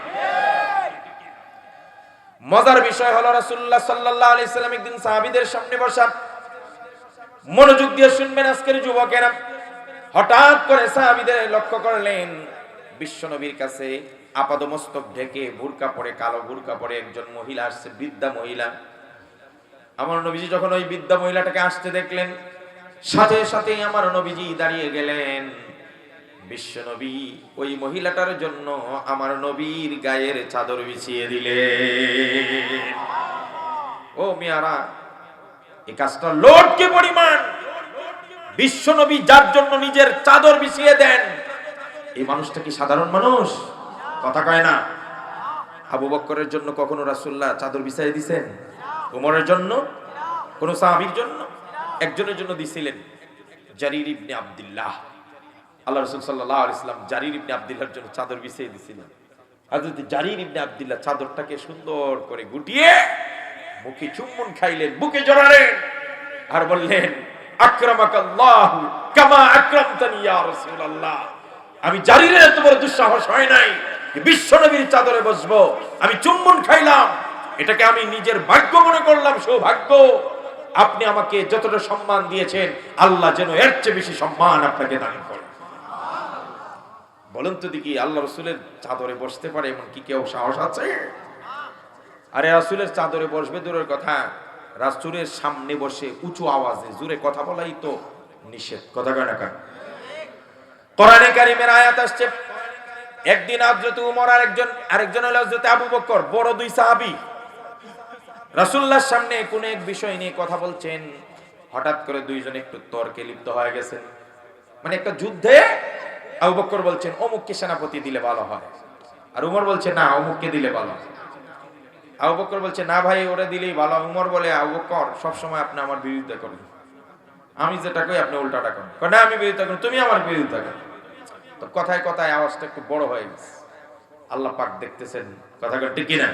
মজার বিষয় হলো, রাসূলুল্লাহ সাল্লাল্লাহু আলাইহি সাল্লাম একদিন সাহাবীদের সামনে বসা, মনোযোগ দিয়ে শুনবেন আজকের যুবকেরা, হঠাৎ করে সাহাবীদের লক্ষ্য করলেন, বিশ্ব নবীর কাছে আপাদমস্তক ঢেকে বুরকা পরে, কালো বুরকা পরে একজন মহিলা আসছে, বৃদ্ধা মহিলা। আমার নবীজি যখন ওই বৃদ্ধা মহিলাটাকে আসতে দেখলেন, সাথে সাথেই আমার নবীজি দাঁড়িয়ে গেলেন। বিশ্ব নবী ওই মহিলাটার জন্য আমার নবীর গায়ের চাদর বিছিয়ে দিলেন। ও মিয়ারা, এই কাজটা লোড কে পরিমাণ! বিশ্ব নবী যার জন্য নিজের চাদর বিছিয়ে দেন, এই মানুষটা কি সাধারণ মানুষ? কথা কয় না। আবু বকরের জন্য কখনো রাসূলুল্লাহ চাদর বিছিয়ে দিয়েছেন? ওমরের জন্য? কোন সাহাবীর জন্য? একজনের জন্য দিছিলেন, জারির ইবনে আব্দুল্লাহ। আল্লাহ রাসূল সাল্লাল্লাহু আলাইহি ওয়াসাল্লাম জারির ইবনে আব্দুল্লাহর জন্য চাদর বিছিয়ে দিয়েছিলেন। হযরত জারির ইবনে আব্দুল্লাহ চাদরটাকে সুন্দর করে গুটিয়ে মুখে চুম্বন খাইলেন, বুকে জড়ালেন, আর বললেন, আকরামাকাল্লাহু কামা আকরামতানি ইয়া রাসূলুল্লাহ। আমি জারিরের এত বড় দুঃসাহস হয় নাই যে বিশ্ব নবীর চাদরে বসবো। আমি চুম্বন খাইলাম, এটাকে আমি নিজের ভাগ্য মনে করলাম, সৌভাগ্য। আপনি আমাকে যতটা সম্মান দিয়েছেন, আল্লাহ যেন এর চেয়ে বেশি সম্মান আপনাকে দান করে। বলেন তো দেখি, আল্লাহ রাসূলের চাদরে বসতে পারে এমন কি কেউ সাহস আছে? আরে রাসূলের চাদরে বসবে দূরের কথা, রাসূলের সামনে বসে উঁচু আওয়াজে জোরে কথা বলাই তো নিষেধ। কথা কয় না কেন? কোরআনে কারীমের আয়াত আসছে, একদিন হযরত ওমর আরেকজন হলো হযরত আবু বকর, বড় দুই সাহাবী রাসূলুল্লাহর সামনে কোন এক বিষয় নিয়ে কথা বলছেন। হঠাৎ করে দুইজন একটু তর্কে লিপ্ত হয়ে গেছেন, মানে একটা যুদ্ধে। আবু বকর বলছেন, অমুককে সেনাপতি দিলে ভালো হয়, আর উমর বলছে, না, অমুককে দিলে ভালো। আবু বকর বলছে, না ভাই, ওরে দিলেই ভালো। উমর বলে, আবু বকর, সবসময় আপনি আমার বিরুদ্ধে করেন, আমি যেটা কই আপনি উল্টাটা করেন। না, আমি বিরুদ্ধে করি, তুমি আমার বিরুদ্ধে করেন। তো কথায় কথায় আওয়াজটা একটু বড় হয়ে গেছে। আল্লাহ পাক দেখতেছেন, কথা কন ঠিক কিনা?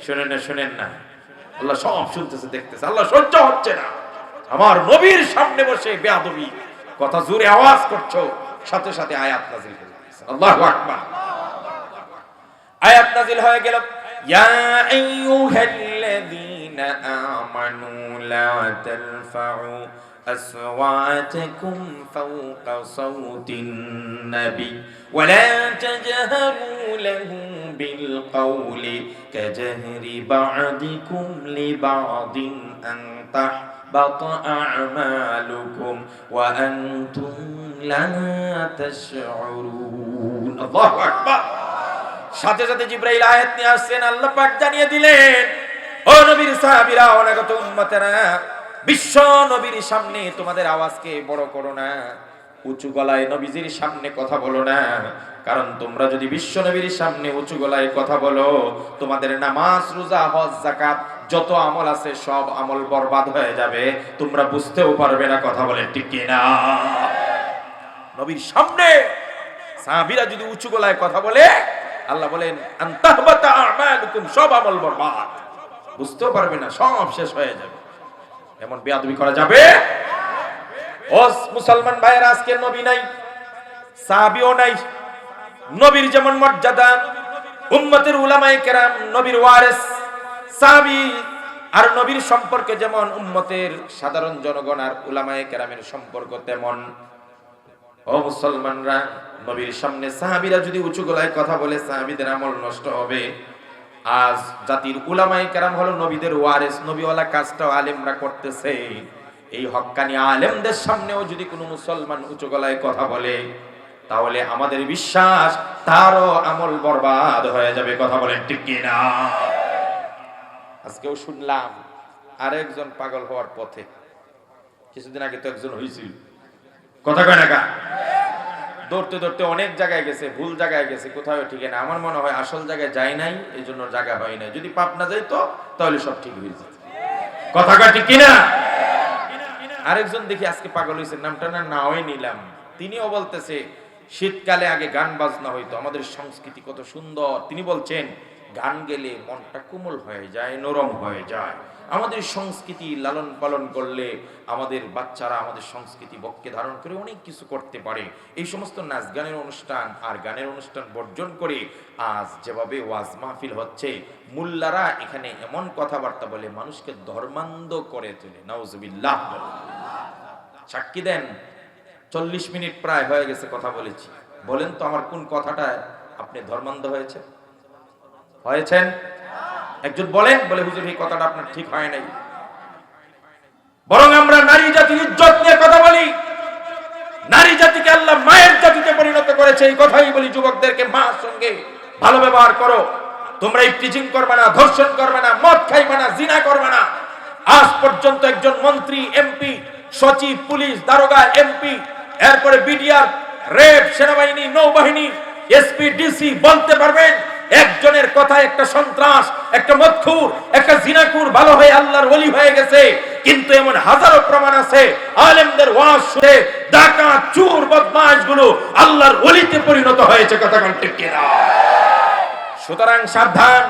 শুনেন না, আল্লাহ সব শুনতেছে, দেখতেছে। আল্লাহ সহ্য হচ্ছে না, আমার নবীর সামনে বসে বেয়াদবি কথা জোরে আওয়াজ করছো। সাথে সাথে আয়াত নাযিল হয়ে গেছে। আল্লাহু আকবার। আয়াত নাযিল হয়ে গেল, ইয়া আইয়ুহাল্লাযীনা আমানু লা তারফাউ أصواتكم فوق صوت النبي ولا تجهروا له بالقول كجهر بعضكم لبعض أن تحبط أعمالكم وأنتم لا تشعرون الله أكبر সাথে সাথে জিবরাইল আয়াত নিয়ে আসছেন। আল্লাহ পাক জানিয়ে দিলেন, ও নবীর সাহাবীরা, অনাগত উম্মতেরা, বিশ্ব নবীর সামনে তোমাদের আওয়াজকে বড় করো না, উঁচু গলায় নবীজির সামনে কথা বলো না। কারণ তোমরা যদি বিশ্ব নবীর সামনে উঁচু গলায় কথা বলো, তোমাদের নামাজ, রোজা, হজ, যাকাত যত আমল আছে সব আমল বরবাদ হয়ে যাবে, তোমরা বুঝতেও পারবে না। কথা বলে ঠিক কিনা? নবীর সামনে সাহাবীরা যদি উঁচু গলায় কথা বলে, আল্লাহ বলেন, আনতাহবাতা আমালুকুম, সব আমল বরবাদ, বুঝতেও পারবে না, সব শেষ হয়ে যাবে। এমন বেয়াদবি করা যাবে? ও মুসলমান ভাইয়েরা, আজকে নবী নাই, সাহাবীও নাই। নবীর যেমন মর্যাদা, উম্মতের উলামায়ে কেরাম নবীর ওয়ারিস, সাহাবী আর নবীর সম্পর্কে যেমন উম্মতের সাধারণ জনগণ আর উলামায়ে কেরামের সম্পর্ক তেমন। ও মুসলমানরা, নবীর সামনে সাহাবীরা যদি উঁচু গলায় কথা বলে সাহাবীদের আমল নষ্ট হবে। আজ জাতির উলামায়ে কেরাম হলো নবীদের ওয়ারিস, নবীওয়ালা কাজটাও আলেমরা করতেছে। এই হক্কানি আলেমদের সামনেও যদি কোনো মুসলমান উঁচু গলায় কথা বলে, তাহলে আমাদের বিশ্বাস তারও আমল বরবাদ হয়ে যাবে। কথা বলেন ঠিক কিনা? আজকেও শুনলাম আরেকজন পাগল হওয়ার পথে। কিছুদিন আগে তো একজন হয়েছিল, কথা কয় না কা, দৌড়তে দৌড়তে অনেক জায়গায় গেছে, ভুল জায়গায় গেছে, কোথাও ঠিক না। আমার মনে হয় আসল জায়গায় যায় নাই, এই জন্য জায়গা হয় নাই। যদি পাপ না যাইতো তাহলে সব ঠিক হয়ে যেত। কথা কয় ঠিক কিনা? আরেকজন দেখি আজকে পাগল হয়েছে, নামটা না নাওই নিলাম। তিনিও বলতেছে শীতকালে আগে গান বাজনা হইতো, আমাদের সংস্কৃতি কত সুন্দর। তিনি বলছেন গান গেলে মনটা কোমল হয়ে যায়, নরম হয়ে যায়। আমাদের সংস্কৃতি লালন পালন করলে আমাদের বাচ্চারা আমাদের সংস্কৃতি বক্ষে ধারণ করে অনেক কিছু করতে পারে। এই সমস্ত নাচ গানের অনুষ্ঠান আর গানের অনুষ্ঠান বর্জন করে আজ যেভাবে ওয়াজ মাহফিল হচ্ছে, মুল্লারা এখানে এমন কথাবার্তা বলে মানুষকে ধর্মান্ধ করে তোলে। নাউজুবিল্লাহ। সাক্ষী দেন 40 মিনিট প্রায় হয়ে গেছে কথা বলেছি। বলেন তো আমার কোন কথাটা আপনি ধর্মান্ধ হয়েছে হয়েছেন? একজন বলেন, বলে হুজুর এই কথাটা আপনার ঠিক হয় নাই। বরং আমরা নারী জাতির ইজ্জত নিয়ে কথা বলি। নারী জাতিকে আল্লাহ মায়ের জাতিতে পরিণত করেছে, এই কথাই বলি যুবকদেরকে, মার সঙ্গে ভালো ব্যবহার করো। তোমরা ইফটিজিং করবে না, ধর্ষণ করবে না, মদ খাইবে না, জিনা করবে না। আজ পর্যন্ত একজন মন্ত্রী, এমপি, সচিব, পুলিশ, দারোগা, এমপি, এরপরে বিডিআর, রেড, সেনাবাহিনী, নৌবাহিনী, এসপি, ডিসি বলতে পারবেন একজনের কথা একটা সন্ত্রাস, একটা মদখুর, একটা জিনাকুর ভালো হয়ে আল্লাহর ওলি হয়ে গেছে? কিন্তু এমন হাজারো প্রমাণ আছে আলেমদের ওয়াজ শুনে ডাকাত, চোর, বদমাশ গুলো আল্লাহর ওলিতে পরিণত হয়েছে। কথা ঠিক কিনা? সুতরাং সাবধান,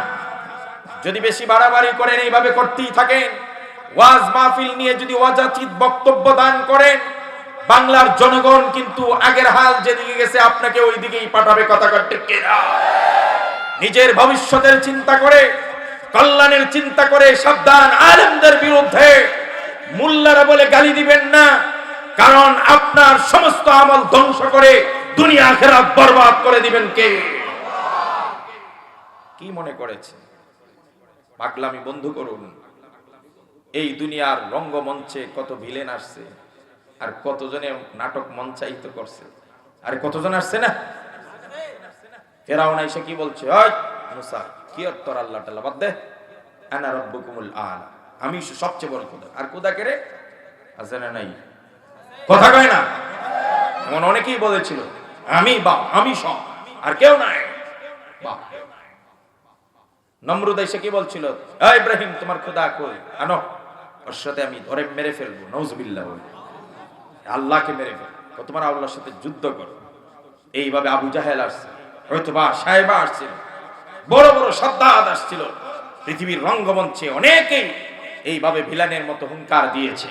যদি বেশি বাড়াবাড়ি করেন, এইভাবে করতেই থাকেন, ওয়াজ মাহফিল নিয়ে যদি অযাচিত বক্তব্য দান করেন, বাংলার জনগণ কিন্তু আগের হাল যেদিকে গেছে আপনাকে ওই দিকেই পাঠাবে। কথা ঠিক কিনা? নিজের ভবিষ্যতের চিন্তা করে, কল্যাণের চিন্তা করে সাবধান। আলেমদের বিরুদ্ধে মুল্লারা বলে গালি দিবেন না, কারণ আপনার সমস্ত আমল ধ্বংস করে দুনিয়া আখিরাত বরবাদ করে দিবেন কে? কি মনে করেছেন? পাগলামি বন্ধ করুন। এই দুনিয়ার রঙ্গমঞ্চে কত ভিলেন আসছে, আর কতজনে নাটক মঞ্চায়িত করছে, আর কতজন আসছে না? ফেরাউন এসে কি বলছে? ওই মুসা, কি আর তোর আল্লাহ তাআলা বাদ দে, আনা রাব্বুকুমুল আলা, আমি সবচেয়ে বড় খোদা। আর খোদা কে রে? আছে না নাই? কথা কয় না? এমন অনেকেই বলেছিল আমি বাপ, আমি সব, আর কেউ নাই। বাপ নমরুদ এসে কি বলছিল? ইব্রাহিম তোমার খোদা কই, আনো, ওর সাথে আমি ধরে মেরে ফেলবো। নাউজুবিল্লাহ। আল্লাহকে মেরে ফেলবো, তোমার আল্লাহর সাথে যুদ্ধ করো। এইভাবে আবু জাহেল আসছে, হয়তোবা সাহেবা আসছিল, বড় বড় সাদ্দাত আসছিল। পৃথিবীর রঙ্গমঞ্চে অনেকেই এইভাবে ভিলানের মতো হুঙ্কার দিয়েছে,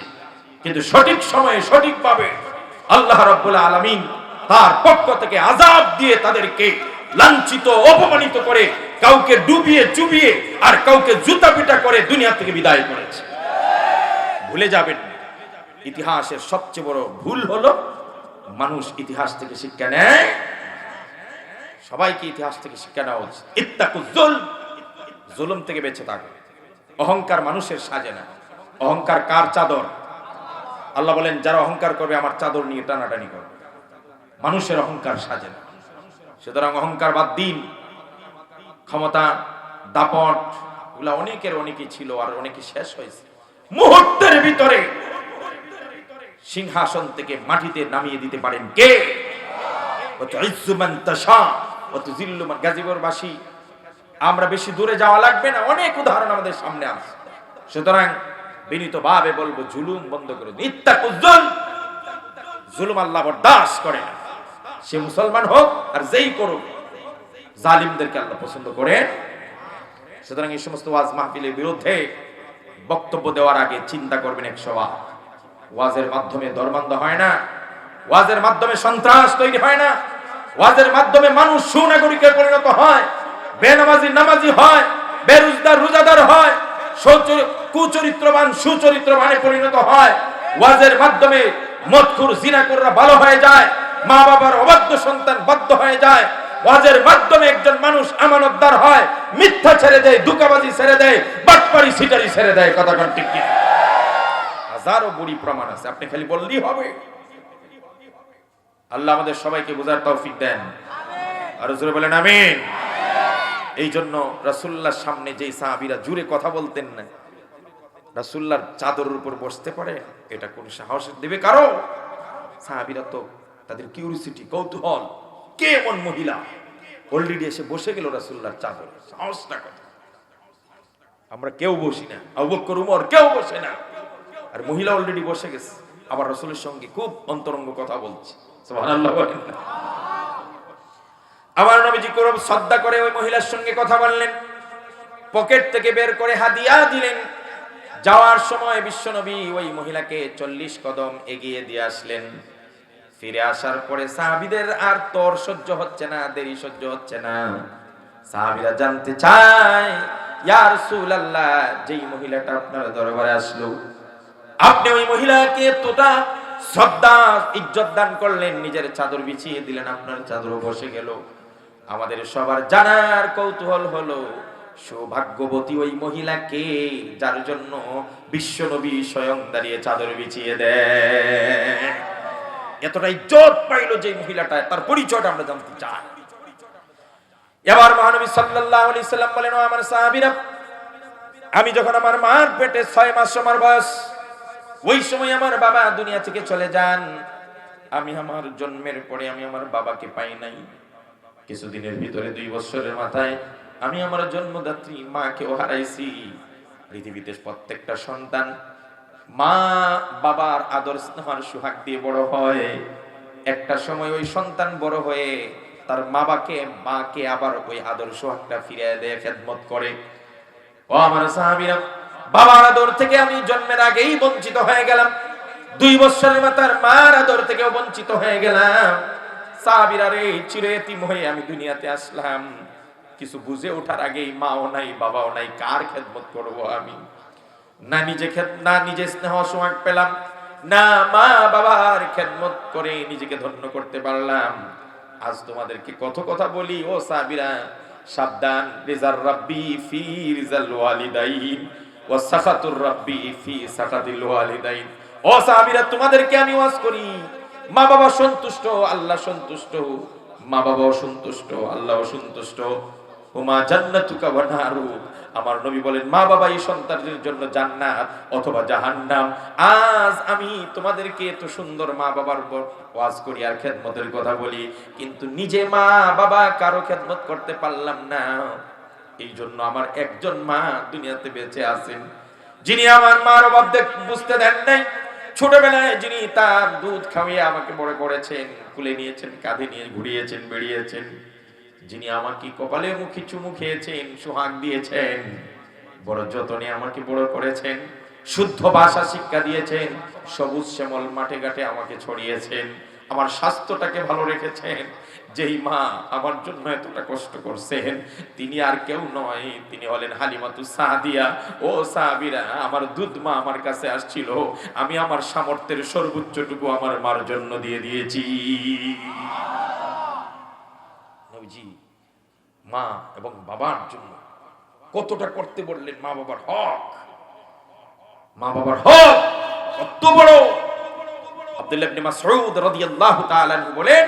কিন্তু সঠিক সময়ে সঠিকভাবে আল্লাহ রাব্বুল আলামিন তার পক্ষ থেকে আযাব দিয়ে তাদেরকে লাঞ্ছিত, অপমানিত করে, কাউকে ডুবিয়ে চুবিয়ে আর কাউকে জুতা পিটা করে দুনিয়া থেকে বিদায় করেছে। ভুলে যাবেন না, ইতিহাসের সবচেয়ে বড় ভুল হলো মানুষ ইতিহাস থেকে শিক্ষা নেয়। সবাইকে ইতিহাস থেকে শিক্ষা নেওয়া উচিত। ইত্তাকুজ যুলম, জুলুম থেকে বেঁচে থাকো। অহংকার মানুষের সাজে না। অহংকার কার চাদর? আল্লাহ বলেন যারা অহংকার করবে আমার চাদর নিয়ে টানাটানি করবে। মানুষের অহংকার সাজে না। সুতরাং অহংকার বাদ দিন। ক্ষমতা, দাপট এগুলা অনেকের অনেকই ছিল, আর অনেকে শেষ হয়েছে। মুহূর্তের ভিতরে সিংহাসন থেকে মাটিতে নামিয়ে দিতে পারেন কে? গাজীপুরবাসী, আমরা বেশি দূরে যাওয়া লাগবে না, অনেক উদাহরণ আমাদের সামনে আছে। সুতরাং বিনীত ভাবে বলবো, জুলুম বন্ধ করে দিন। ইত্তাকুজ যুলম, জুলুম আল্লাহ বরদাস্ত করে না। সে মুসলমান হোক আর যেই করুক, জালিমদেরকে আল্লাহ পছন্দ করেন। সুতরাং এই সমস্ত ওয়াজ মাহফিলের বিরুদ্ধে বক্তব্য দেওয়ার আগে চিন্তা করবেন 100 বার। ওয়াজের মাধ্যমে ধর্মান্ধ হয় না, ওয়াজের মাধ্যমে সন্ত্রাস তৈরি হয় না, ওয়াজের মাধ্যমে মানুষ সুনাগরিকে পরিণত হয়, বেনামাজি নামাজি হয়, বেরোজগার রোজাদার হয়, কুচরিত্রবান সুচরিত্রবানে পরিণত হয়, ওয়াজের মাধ্যমে মদখুর জিনাকুররা ভালো হয়ে যায়, মা বাবার অবাধ্য সন্তান বাধ্য হয়ে যায়, ওয়াজের মাধ্যমে একজন মানুষ আমানতদার হয়, মিথ্যা ছেড়ে দেয়, ধোঁকাবাজি ছেড়ে দেয়, বাটপারি সিটারি ছেড়ে দেয়। কথা কোন ঠিক কি? হাজারো বুড়ি প্রমাণ আছে, আপনি খালি বললেই হবে। আল্লাহ আমাদের সবাইকে বোঝার তৌফিক দেন, আর জোরে বলেন আমিন। এই জন্য রাসূলুল্লাহর সামনে যেই সাহাবীরা জুড়ে কথা বলতেন না, রাসূলুল্লাহর চাদরের উপর বসতে পারে, এটা কোন সাহস দেবে কারো? সাহাবীরা তো তাদের কিউরিসিটি, কৌতূহল, কে এমন মহিলা অলরেডি এসে বসে গেল রাসূলুল্লাহর চাদরে, সাহসটা কত। আমরা কেউ বসি না, আবু বকর উমর কেউ বসে না, আর মহিলা অলরেডি বসে গেছে, আবার রাসূলের সঙ্গে খুব অন্তরঙ্গ কথা বলছে। সুবহানাল্লাহ। আমার নবীজি খুব শ্রদ্ধা করে ওই মহিলার সঙ্গে কথা বললেন, পকেট থেকে বের করে হাদিয়া দিলেন। যাওয়ার সময় বিশ্বনবী ওই মহিলাকে 40 কদম এগিয়ে দিয়ে আসলেন। ফিরে আসার পরে সাহাবীদের আর তোর সহ্য হচ্ছে না, দেরি সহ্য হচ্ছে না। সাহাবীরা জানতে চায়, ইয়া রাসূলুল্লাহ, যেই মহিলাটা আপনার দরবারে আসলো, আপনি ওই মহিলাকে এতটা শ্রদ্ধা ইজ্জত দান করলেন, নিজের চাদর বিছিয়ে দিলেন, আপনার চাদর বসে গেল। আমাদের সবার জানার কৌতূহল হলো, সৌভাগ্যবতী ওই মহিলাকে যার জন্য বিশ্বনবী স্বয়ং দাঁড়িয়ে চাদর বিছিয়ে দেয়। এতটা ইজ্জত পাইল যে মহিলাটা, তার পরিচয়টা আমরা জানতে চাই। এবার মহানবী সাল্লাল্লাহু আলাইহি সাল্লাম বলেন, ও আমার সাহাবীরা, আমি যখন আমার মার পেটে 6 মাস আমার বয়স, ওই সময় আমার বাবা দুনিয়া থেকে চলে যান। আমি আমার জন্মের পরে আমি আমার বাবাকে পাই নাই। কিছুদিনের ভিতরে 2 বছরের মাথায় আমি আমার জন্মদাত্রী মাকেও হারাইছি। পৃথিবীতে প্রত্যেকটা সন্তান মা বাবার আদর স্নেহ সুহাগ দিয়ে বড় হয়। একটা সময় ওই সন্তান বড় হয়ে তার মাকে আবার ওই আদর সুহাগটা ফিরিয়ে দেয়, খেদমত করে। ও আমার সাহাবীরা, বাবার আদর থেকে আমি জন্মের আগেই বঞ্চিত হয়ে গেলাম, 2 বছরের মাথার মার আদর থেকেও বঞ্চিত হয়ে গেলাম। সাহাবীরা রে, চিরয়তীম হয়ে আমি দুনিয়াতে আসলাম। কিছু বুঝে ওঠার আগেই মাও নাই, বাবাও নাই, কার খেদমত করব আমি? না নিজে স্নেহ সোহাগ পেলাম, না মা বাবার খেদমত করে নিজেকে ধন্য করতে পারলাম। আজ তোমাদেরকে কত কথা বলি ও সাহাবীরা, সাবধান। রিজার রাব্বি ফি রিজাল ওয়ালিদাইন ওয়া সাখাতুর রাব্বি ফি সাখাতিল ওয়ালিদাইন। ও সাহাবীরা, তোমাদেরকে আমি ওয়াজ করি, মা বাবা সন্তুষ্ট, আল্লাহ সন্তুষ্ট, মা বাবাও সন্তুষ্ট, আল্লাহও সন্তুষ্ট। ওমা জান্নাতুকা ওয়া নারু। আমার নবী বলেন, মা বাবা এই সন্তানদের জন্য জান্নাত অথবা জাহান্নাম। আজ আমি তোমাদেরকে এত সুন্দর মা বাবার ওয়াজ করি আর খেদমতের কথা বলি, কিন্তু নিজে মা বাবা কারো খেদমত করতে পারলাম না। এই জন্য আমার একজন মা দুনিয়াতে বেঁচে আছেন, যিনি আমার মার অভাব বুঝতে দেন নাই। ছোটবেলায় যিনি তার দুধ খাওয়িয়ে আমাকে বড় করেছেন, কুলে নিয়েছেন, কাঁধে নিয়ে ঘুরিয়েছেন, বেরিয়েছেন, যিনি আমাকে কপালে মুখে চুমু খেয়েছেন, সোহাগ দিয়েছেন, বড় যত্নে আমাকে বড় করেছেন, শুদ্ধ ভাষা শিক্ষা দিয়েছেন, সবুজ শ্যামল মাঠে ঘাটে আমাকে ছড়িয়েছেন, আমার স্বাস্থ্যটাকে ভালো রেখেছেন, যেই মা আমার জন্য এতটা কষ্ট করছেন, তিনি আর কেউ নয়, তিনি হলেন হালিমাতুস সাদিয়া। ও সাহাবীরা, আমার দুধ মা আমার কাছে আসছিল, আমি আমার সামর্থ্যের সর্বোচ্চটুকু আমার মার জন্য দিয়ে দিয়েছি। নবীজি মা এবং বাবার জন্য কতটা করতে বললেন। মা বাবার হক, মা বাবার হক কত বড়। আব্দুল্লাহ ইবনে মাসউদ রাদিয়াল্লাহু তাআলা আনহু বলেন,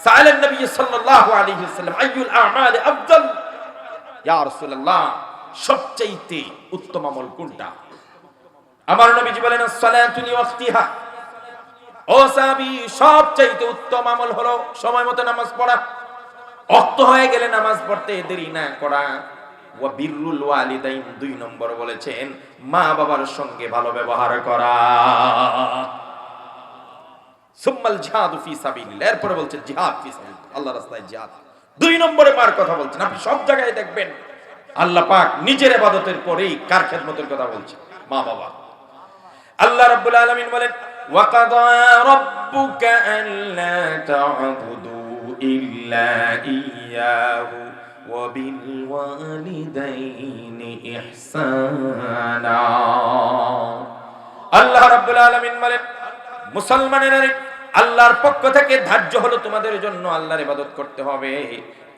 সাআলান নবী সাল্লাল্লাহু আলাইহি ওয়াসাল্লাম, আইয়ুল আ'মাল আফদাল? ইয়া রাসূলুল্লাহ, সবচেয়ে উত্তম আমল কোনটা? আমার নবীজি বলেন, as-সালাতু লিওয়াক্তিহা। ও সাহাবী, সবচেয়ে উত্তম আমল হলো সময় মতো নামাজ পড়া, ওয়াক্ত হয়ে গেলে নামাজ পড়তে দেরি না করা। ওয়া বিররুল ওয়ালিদাইন, 2 নম্বর বলেছেন মা বাবার সঙ্গে ভালো ব্যবহার করা। সুম্মাল জিহাদু ফি সাবিলিল্লাহ, এরপরে বলছেন জিহাদ ফি সাবিলিল্লাহ, আল্লাহর রাস্তায় জিহাদ। 2 নম্বরে মার কথা বলছেন। আপনি সব জায়গায় দেখবেন আল্লাহ পাক নিজের ইবাদতের পরেই কার খেদমতের কথা বলছেন? মা বাবা। আল্লাহ রাব্বুল আলামিন বলেন, ওয়া কাদা রাব্বুকা আল্লা তা'বুদু ইল্লা ইয়্যাহু وبالوالدين إحسانا আল্লাহ রাব্বুল আলামিন বলেন মুসলমানেরা আল্লাহর পক্ষ থেকে ধার্য হলো তোমাদের জন্য আল্লাহর ইবাদত করতে হবে।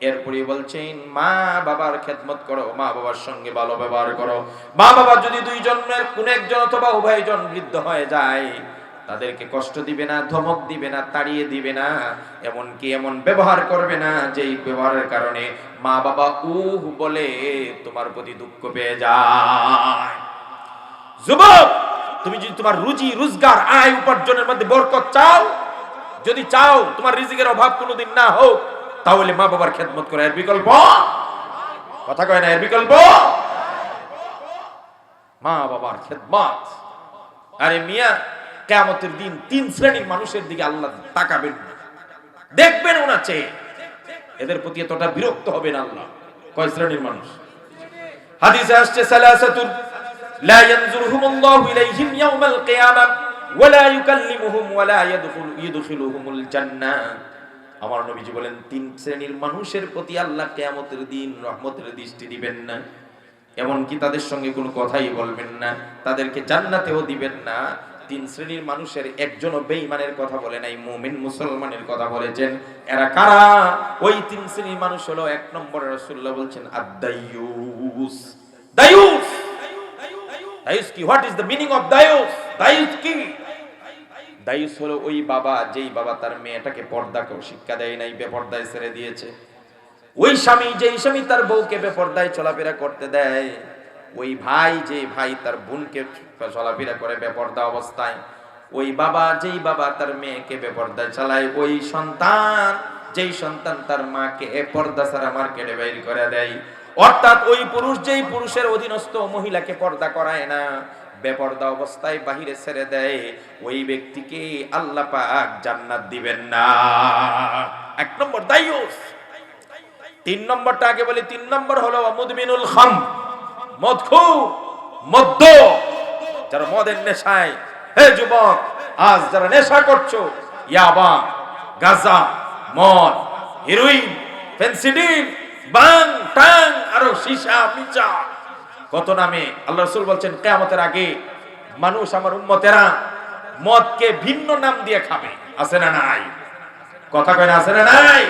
এরপরে বলছেন মা বাবার খেদমত করো, মা বাবার সঙ্গে ভালো ব্যবহার করো। মা বাবা যদি দুইজনের কোন একজন অথবা উভয়জন বৃদ্ধ হয়ে যায়, তাদেরকে কষ্ট দিবে না, ধমক দিবে না, তাড়িয়ে দিবে না, এমনকি এমন ব্যবহার করবে না যেই ব্যবহারের কারণে মা বাবা উহ বলে তোমার প্রতি দুঃখ পেয়ে যায়। যুবক, তুমি যদি তোমার রুজি রোজগার আয় উপার্জনের মধ্যে বরকত চাও, যদি চাও তোমার রিজিকের অভাব কোনোদিন না হোক, তাহলে মা বাবার খেদমত করা এর বিকল্প কথা কয় না, এর বিকল্প মা বাবার খেদমত। আরে মিয়া, কিয়ামতের দিন তিন শ্রেণীর মানুষের দিকে আল্লাহ তাকাবেন, দেখবেন ওনা চেয়ে, এদের প্রতি এতটা বিরক্ত হবেন আল্লাহ। কয় শ্রেণীর মানুষ? হাদিসে আসছে সালাসাতুন লা ইয়ানজুরুহুমুল্লাহু ইলাইহিম ইয়াওমাল কিয়ামাহ ওয়া লা ইউকাল্লিমুহুম ওয়া লা ইদখিলুহুমুল জান্নাহ। আমার নবীজি বলেন তিন শ্রেণীর মানুষের প্রতি আল্লাহ কিয়ামতের দিন রহমতের দৃষ্টি দিবেন না, এমনকি তাদের সঙ্গে কোনো কথাই বলবেন না, তাদেরকে জান্নাতেও দিবেন না। তিন শ্রেণীর মানুষের একজনও বেঈমানের কথা বলে নাই, মুমিন মুসলমানের কথা বলেছেন। এরা কারা? ওই তিন শ্রেণীর মানুষ হলো, এক নম্বরে রাসূলুল্লাহ বলছেন আদ-দায়ুস। দায়ুস, দায়ুস কি? What is the meaning of দায়ুস? দায়ুস কি? দায়ুস হলো ওই বাবা, যেই বাবা তার মেয়েটাকে পর্দা শিক্ষা দেয় নাই, বেপর্দায় ছেড়ে দিয়েছে। ওই স্বামী, যেই স্বামী তার বউকে বেপর্দায় চলাফেরা করতে দেয়। ওই ভাই, যে ভাই তার বোনকে চলাফেরা করে বেপর্দা অবস্থায়। ওই বাবা, যেই বাবা তার মেয়েকে বেপর্দায় চালায়। ওই সন্তান, যেই সন্তান তার মাকে পর্দা ছাড়া মার্কেটে বাইর করে দেয়। অর্থাৎ ওই পুরুষ, যেই পুরুষের অধীনস্থ মহিলাকে পর্দা করায় না, বেপর্দা অবস্থায় বাহিরে ছেড়ে দেয়, ওই ব্যক্তিকে আল্লাহ পাক জান্নাত দিবেন না। এক নম্বর দায়ুস। তিন নম্বরটা আগে বলি। তিন নম্বর হলো মুদমিনুল খাম, মদখোর, মদ্য, যারা মদের নেশায়। হে যুবক, আজ যারা নেশা করছো, ইয়াবা, গাঁজা, মদ, হেরোইন, ফেন্সিডিল, বাং টাং, আরো সীসা মিচা, কত নামে। আল্লাহ রাসূল বলছেন কিয়ামতের আগে মানুষ, আমার উম্মতেরা, মদকে ভিন্ন নাম দিয়ে খাবে। আছে না নাই? কথা কয় না, আছে না নাই?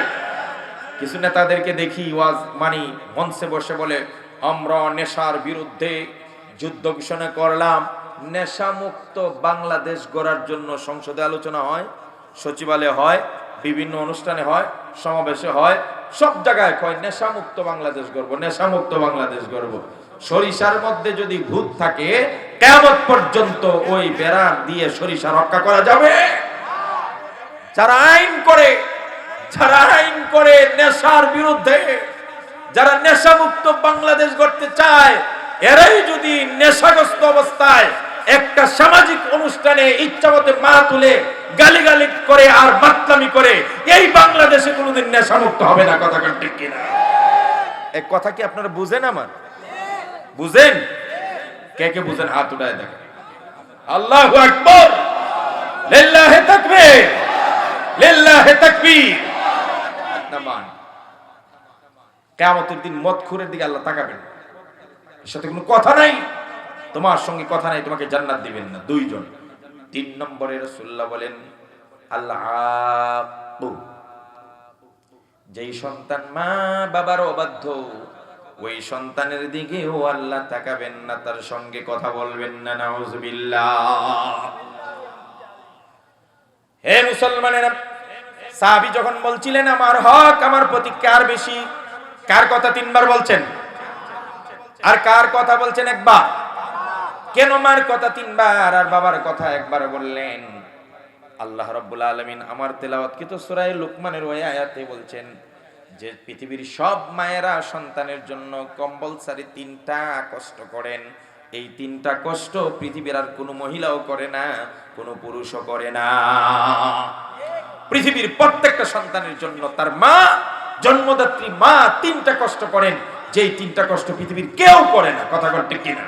কিছু নেতাদেরকে দেখি ওয়াজ মানি মঞ্চে বসে বলে আমরা নেশার বিরুদ্ধে যুদ্ধ ঘোষণা করলাম। নেশা মুক্ত বাংলাদেশ গড়ার জন্য সংসদে আলোচনা হয়, সচিবালয়ে হয়, বিভিন্ন অনুষ্ঠানে হয়, সমাবেশে হয়, সব জায়গায় কয় নেশা মুক্ত বাংলাদেশ গড়ব, নেশা মুক্ত বাংলাদেশ গড়ব। সরিষার মধ্যে যদি ভূত থাকে, কিয়ামত পর্যন্ত ওই বেড়া দিয়ে সরিষা রক্ষা করা যাবে? যারা আইন করে, যারা আইন করে নেশার বিরুদ্ধে, যারা নেশামুক্ত বাংলাদেশ গড়তে চায়, এরাই যদি নেশাগ্রস্ত অবস্থায় একটা সামাজিক অনুষ্ঠানে ইচ্ছামতে মা তুলে গালিগালি করে আর মাতলামি করে, এই বাংলাদেশে কোনোদিন নেশামুক্ত হবে না। কথা ঠিক কিনা? এক কথা কি আপনারা বুঝেন? আমার বুঝেন? কে কে বুঝেন হাত উঠায় দেখেন। আল্লাহু আকবার, লিল্লাহি তাকবীর, লিল্লাহি তাকবীর। নামান কিয়ামতের দিন মদখোরের দিকে আল্লাহ তাকাবেন, এর সাথে কোনো কথা নাই, তোমার সঙ্গে কথা নাই, তোমাকে জান্নাত দিবেন না। দুইজন। তিন নম্বরে রাসূলুল্লাহ বলেন আল্লাহ, যেই সন্তান মা বাবার অবাধ্য, ওই সন্তানের দিকেও আল্লাহ তাকাবেন না, তার সঙ্গে কথা বলবেন না। নাউজুবিল্লাহ। হে মুসলমানেরা, সাহাবী যখন বলছিলেন আমার হক, আমার প্রতি কার বেশি, কার কথা তিনবার বলছেন? আর কার কথা বলছেন একবার? কেন মার কথা তিনবার আর বাবার কথা একবার বললেন? আল্লাহ রাব্বুল আলামিন আমার তেলাওয়াতকৃত সূরা লুকমানের ওই আয়াতে বলছেন যে পৃথিবীর সব মায়েরা সন্তানের জন্য কম্পালসারি তিনটা কষ্ট করেন। এই তিনটা কষ্ট পৃথিবীর আর কোনো মহিলাও করে না, কোনো পুরুষও করে না। পৃথিবীর প্রত্যেকটা সন্তানের জন্য তার মা, জন্মদাত্রী মা তিনটা কষ্ট করেন, যেই তিনটা কষ্ট পৃথিবীর কেউ করে না। কথা ঠিক কিনা?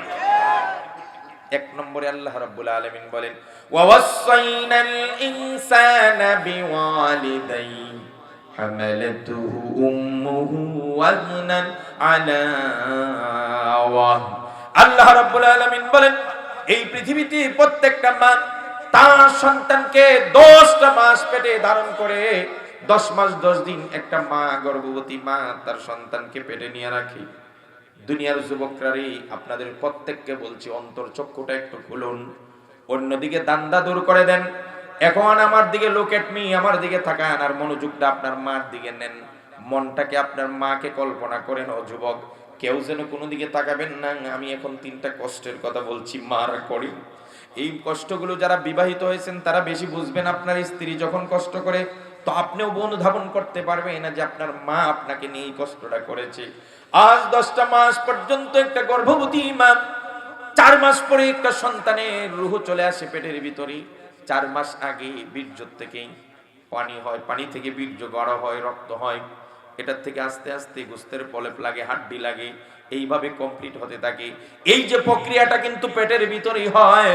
এক নম্বরে আল্লাহ রাব্বুল আলামিন বলেন ওয়াসাইনাল ইনসানা বিওয়ালিদাইহি হামালাতুহু উম্মুহু ওয়াজনান আলা ওয়াহন। আল্লাহ রাব্বুল আলামিন বলেন, এই পৃথিবীতে প্রত্যেকটা মা তার সন্তানকে 10টা মাস পেটে ধারণ করে, 10 মাস 10 দিন একটা মা, গর্ভবতী মা তার সন্তানকে পেটে নিয়ে রাখে। দুনিয়ার যুবকরাই, আপনাদের প্রত্যেককে বলছি, অন্তর চক্ষুটা একটু খুলুন, অন্যদিকে দান্দা দূর করে দেন। এখন আমার দিকে লুক এট মি, আমার দিকে তাকান, আর মনোযোগটা আপনার মার দিকে নেন। মনটাকে আপনার মাকে কল্পনা করেন। ও যুবক, কেউ যেন কোনো দিকে তাকাবেন না। আমি এখন 3টা কষ্টের কথা বলছি, মারা করি। এই কষ্টগুলো যারা বিবাহিত হয়েছেন তারা বেশি বুঝবেন। আপনার স্ত্রী যখন কষ্ট করে, তো আপনিও অনুধাবন করতে পারবেন না যে আপনার মা আপনাকে নিয়ে এই কষ্টটা করেছে। আজ 10টা মাস পর্যন্ত একটা গর্ভবতী মা, 4 মাস পরে একটা সন্তানের রূহ চলে আসে পেটের ভিতরে। 4 মাস আগে বীর্য থেকেই পানি হয়, পানি থেকে বীর্য গড়া হয়, রক্ত হয়, এটার থেকে আস্তে আস্তে গোস্তের পলেপ লাগে, হাড্ডি লাগে, এইভাবে কমপ্লিট হতে থাকে। এই যে প্রক্রিয়াটা কিন্তু পেটের ভিতরেই হয়।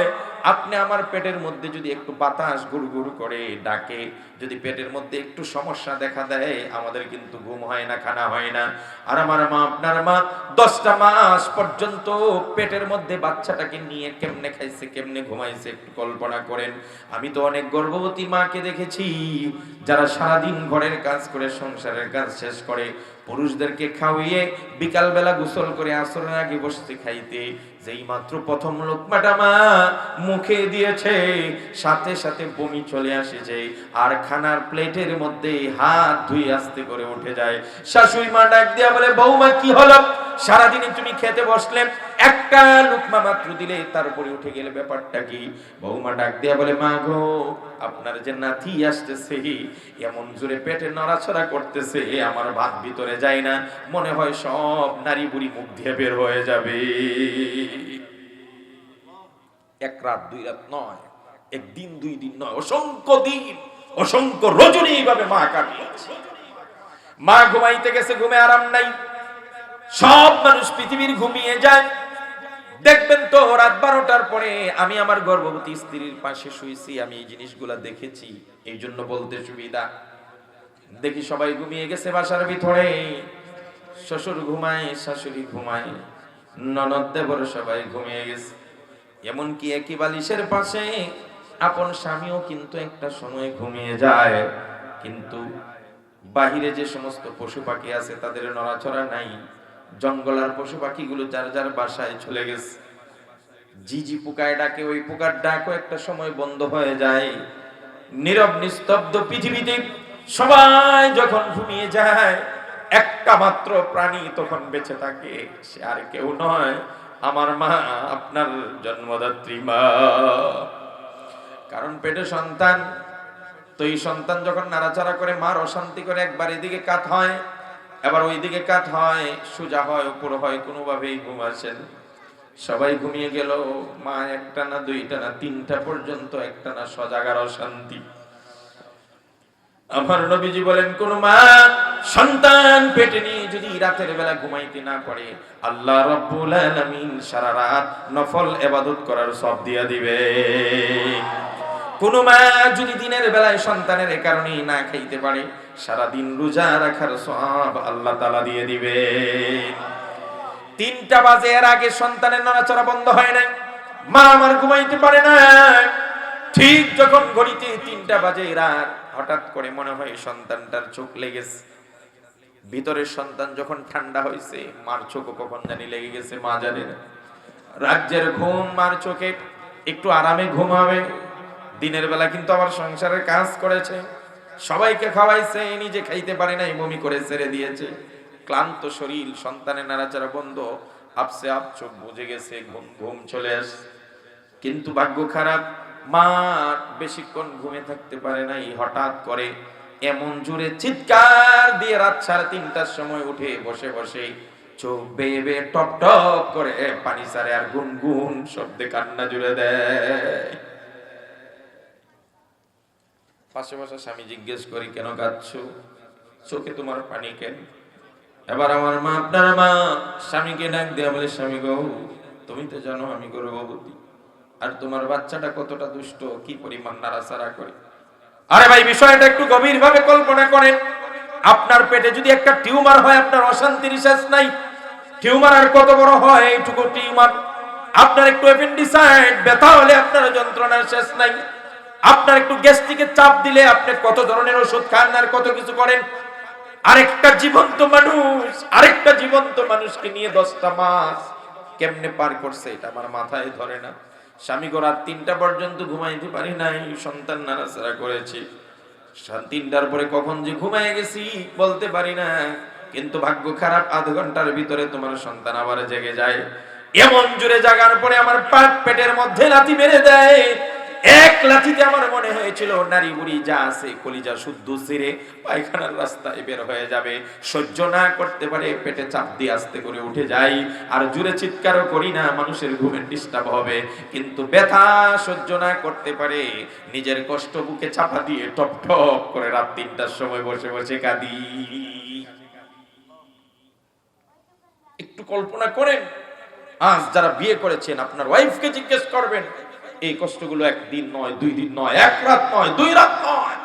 আপনি আমার পেটের মধ্যে যদি একটু বাতাস গুড়গুড় করে ডাকে, যদি পেটের মধ্যে একটু সমস্যা দেখা দেয়, আমাদের কিন্তু ঘুম হয় না, খানা হয় না। আর আমার মা, আপনার মা 10টা মাস পর্যন্ত পেটের মধ্যে বাচ্চাটাকে নিয়ে কেমনে খাইছে, কেমনে ঘুমাইছে, একটু কল্পনা করেন। আমি তো অনেক গর্ভবতী মাকে দেখেছি যারা সারাদিন ঘরের কাজ করে, সংসারের কাজ শেষ করে, পুরুষদেরকে খাওয়িয়ে বিকালবেলা গোসল করে আসরের আগে বসতে খাইতে, যেই মাত্র প্রথম লোকমাটা মা মুখে দিয়েছে, সাথে সাথে বমি চলে আসেছে, আর খানার প্লেটের মধ্যে হাত ধুয়ে আস্তে করে উঠে যায়। শাশুড়ি মা ডাক দিয়া বলে, বৌমা কি হলো? সারাদিনে তুমি খেতে বসলে, একটা লুকমা মাত্র দিলে তারপরে উঠে গেলে, ব্যাপারটা কি? বৌমা ডাক দিয়া বলে, মা গো, আপনার যে নাতি আসতেছে, এমন জোরে পেটে নড়াচড়া করতেছে, আমার ভাত ভিতরে যায় না, মনে হয় সব নারী বুড়ি মুখ দিয়ে বের হয়ে যাবে। 1 রাত 2 রাত নয়, 1 দিন 2 দিন নয়, অসংখ্য দিন, অসংখ্য রজনী এইভাবে মা কাটিয়েছে। মা ঘুমাইতে গেছে, ঘুমে আরাম নাই। সব মানুষ পৃথিবীর ঘুমিয়ে যায়। দেখবেন তো রাত 12টার পরে আমি আমার গর্ভবতী স্ত্রীর পাশে শুয়েছি, আমি এই জিনিসগুলা দেখেছি, এই জন্য বলতে সুবিধা। দেখি সবাই ঘুমিয়ে গেছে বাসার ভিতরে, শ্বশুর ঘুমায়, শাশুড়ি ঘুমায়, ননদ দেবর সবাই ঘুমিয়ে গেছে। এমনকি একই বালিশের পাশে আপন স্বামীও কিন্তু একটা সময় ঘুমিয়ে যায়। কিন্তু বাহিরে যে সমস্ত পশু পাখি আছে তাদের নড়াচড়া নাই। জঙ্গলার পশু পাখিগুলো যার যার বাসায় চলে গেছে। ঝিঝি পোকায় ডাকে, ওই পোকার ডাকও একটা সময় বন্ধ হয়ে যায়। নীরব নিস্তব্ধ পৃথিবীতে সবাই যখন ঘুমিয়ে যায়, একটা মাত্র প্রাণী তখন বেঁচে থাকে, সে আর কেউ নয়, আমার মা, আপনার জন্মদাত্রী মা। কারণ পেটে সন্তান, তো এই সন্তান যখন নাড়াচাড়া করে, মার অশান্তি করে, একবার এদিকে কাত হয়, এবার ওইদিকে কাত হয়, সোজা হয়, উপর হয়, কোনোভাবেই ঘুম আসেন। সবাই ঘুমিয়ে গেল, মা একটা না, 2টা না, 3টা পর্যন্ত একটা না সজাগার অশান্তি। আমার নবীজি বলেন, কোন মা সন্তান পেটে নিয়ে যদি রাতের বেলা ঘুমাইতে না পারে, আল্লাহ রাব্বুল আলামিন সারা রাত নফল ইবাদত করার সওয়াব দিয়া দিবে। কোন মা যদি দিনের বেলায় সন্তানের কারণে না খাইতে পারে, সারা দিন রোজা রাখার সওয়াব আল্লাহ তাআলা দিয়ে দিবে। 3টা বাজে, এর আগে সন্তানের নড়াচড়া বন্ধ হয় না, মা আমার ঘুমাইতে পারে না। ঠিক যখন ঘড়িতে 3টা বাজে রাত, হঠাৎ করে মনে হয় সন্তানটার চোখ লেগেছে। ভিতরের সন্তান যখন ঠান্ডা হয়েছে, মার চোখও কখন জানি লেগে গেছে, মা জানে না। রাজ্যের ঘুম, মার চোখে একটু আরামে ঘুমাবে। দিনের বেলা কিন্তু আবার সংসারের কাজ করেছে, সবাইকে খাওয়াইছে, নিজে খাইতে পারে নাই, বমি করে ছেড়ে দিয়েছে। ক্লান্ত শরীর, সন্তানের নাড়াচাড়া বন্ধ, আপসে আপ চোখ বুজে গেছে, ঘুম চলে আসে। কিন্তু ভাগ্য খারাপ, মা বেশিক্ষণ ঘুমে থাকতে পারে নাই। হঠাৎ করে এমন জোরে চিৎকার দিয়ে রাত 3:30টার সময় উঠে বসে বসে চোখ বেয়ে বেয়ে টপ টপ করে পানি ছাড়ে, আর গুনগুন শব্দে কান্না জুড়ে দেয়। পাশে বসে স্বামী জিজ্ঞেস করি, কেন কাঁদছো? চোখে তোমার পানি কেন? এবার আমার মা, আপনার মা স্বামীকে ডাক দেয়া বলে, স্বামী গো, তুমি তো জানো আমি গর্ভবতী, আর তোমার বাচ্চাটা কতটা দুষ্ট, কি পরিমাণ নাড়াচাড়া করে। আরে ভাই, বিষয়টা একটু গভীর ভাবে কল্পনা করেন। আপনার পেটে যদি একটা টিউমার হয়, আপনার অশান্তির শেষ নাই। টিউমার আর কত বড় হয়, এইটুকু টিউমার। আপনার একটু অ্যাপেন্ডিসাইট ব্যথা হলে আপনার যন্ত্রণার শেষ নাই। আপনার একটু গ্যাস্ট্রিকের চাপ দিলে আপনি কত ধরনের ওষুধ খান আর কত কিছু করেন। আরেকটা জীবন্ত মানুষকে নিয়ে 10টা মাস কেমনে পার করছে এটা আমার মাথায় ধরে না। স্বামী গো রাত 3টা পর্যন্ত ঘুমাইতে পারি নাই, সন্তান নাড়াচাড়া করেছি। 3টার পরে কখন যে ঘুমায় গেছি বলতে পারি না, কিন্তু ভাগ্য খারাপ, আধা ঘন্টার ভিতরে তোমার সন্তান আবার জেগে যায়। এমন জোরে জাগার পরে আমার পেটের মধ্যে লাথি মেরে দেয়। এক লাথিতে আমার মনে হয়েছিল নারী বুড়ি যা আছে কলিজা শুদ্ধ ছিঁড়ে পায়খানার রাস্তায় বের হয়ে যাবে। সহ্য না করতে পারে পেটে চাপ দিয়ে আস্তে করে উঠে যাই, আর জোরে চিৎকারও করি না, মানুষের ঘুমের ডিস্টার্ব হবে। কিন্তু ব্যথা সহ্য না করতে পারে নিজের কষ্ট বুকে চাপা দিয়ে টপ টপ করে রাত 3টার সময় বসে বসে কাঁদি। একটু কল্পনা করেন, আজ যারা বিয়ে করেছেন আপনার ওয়াইফকে জিজ্ঞেস করবেন, এই কষ্টগুলো একদিন নয়, 2 দিন নয়, 1 রাত নয়, 2 রাত নয়।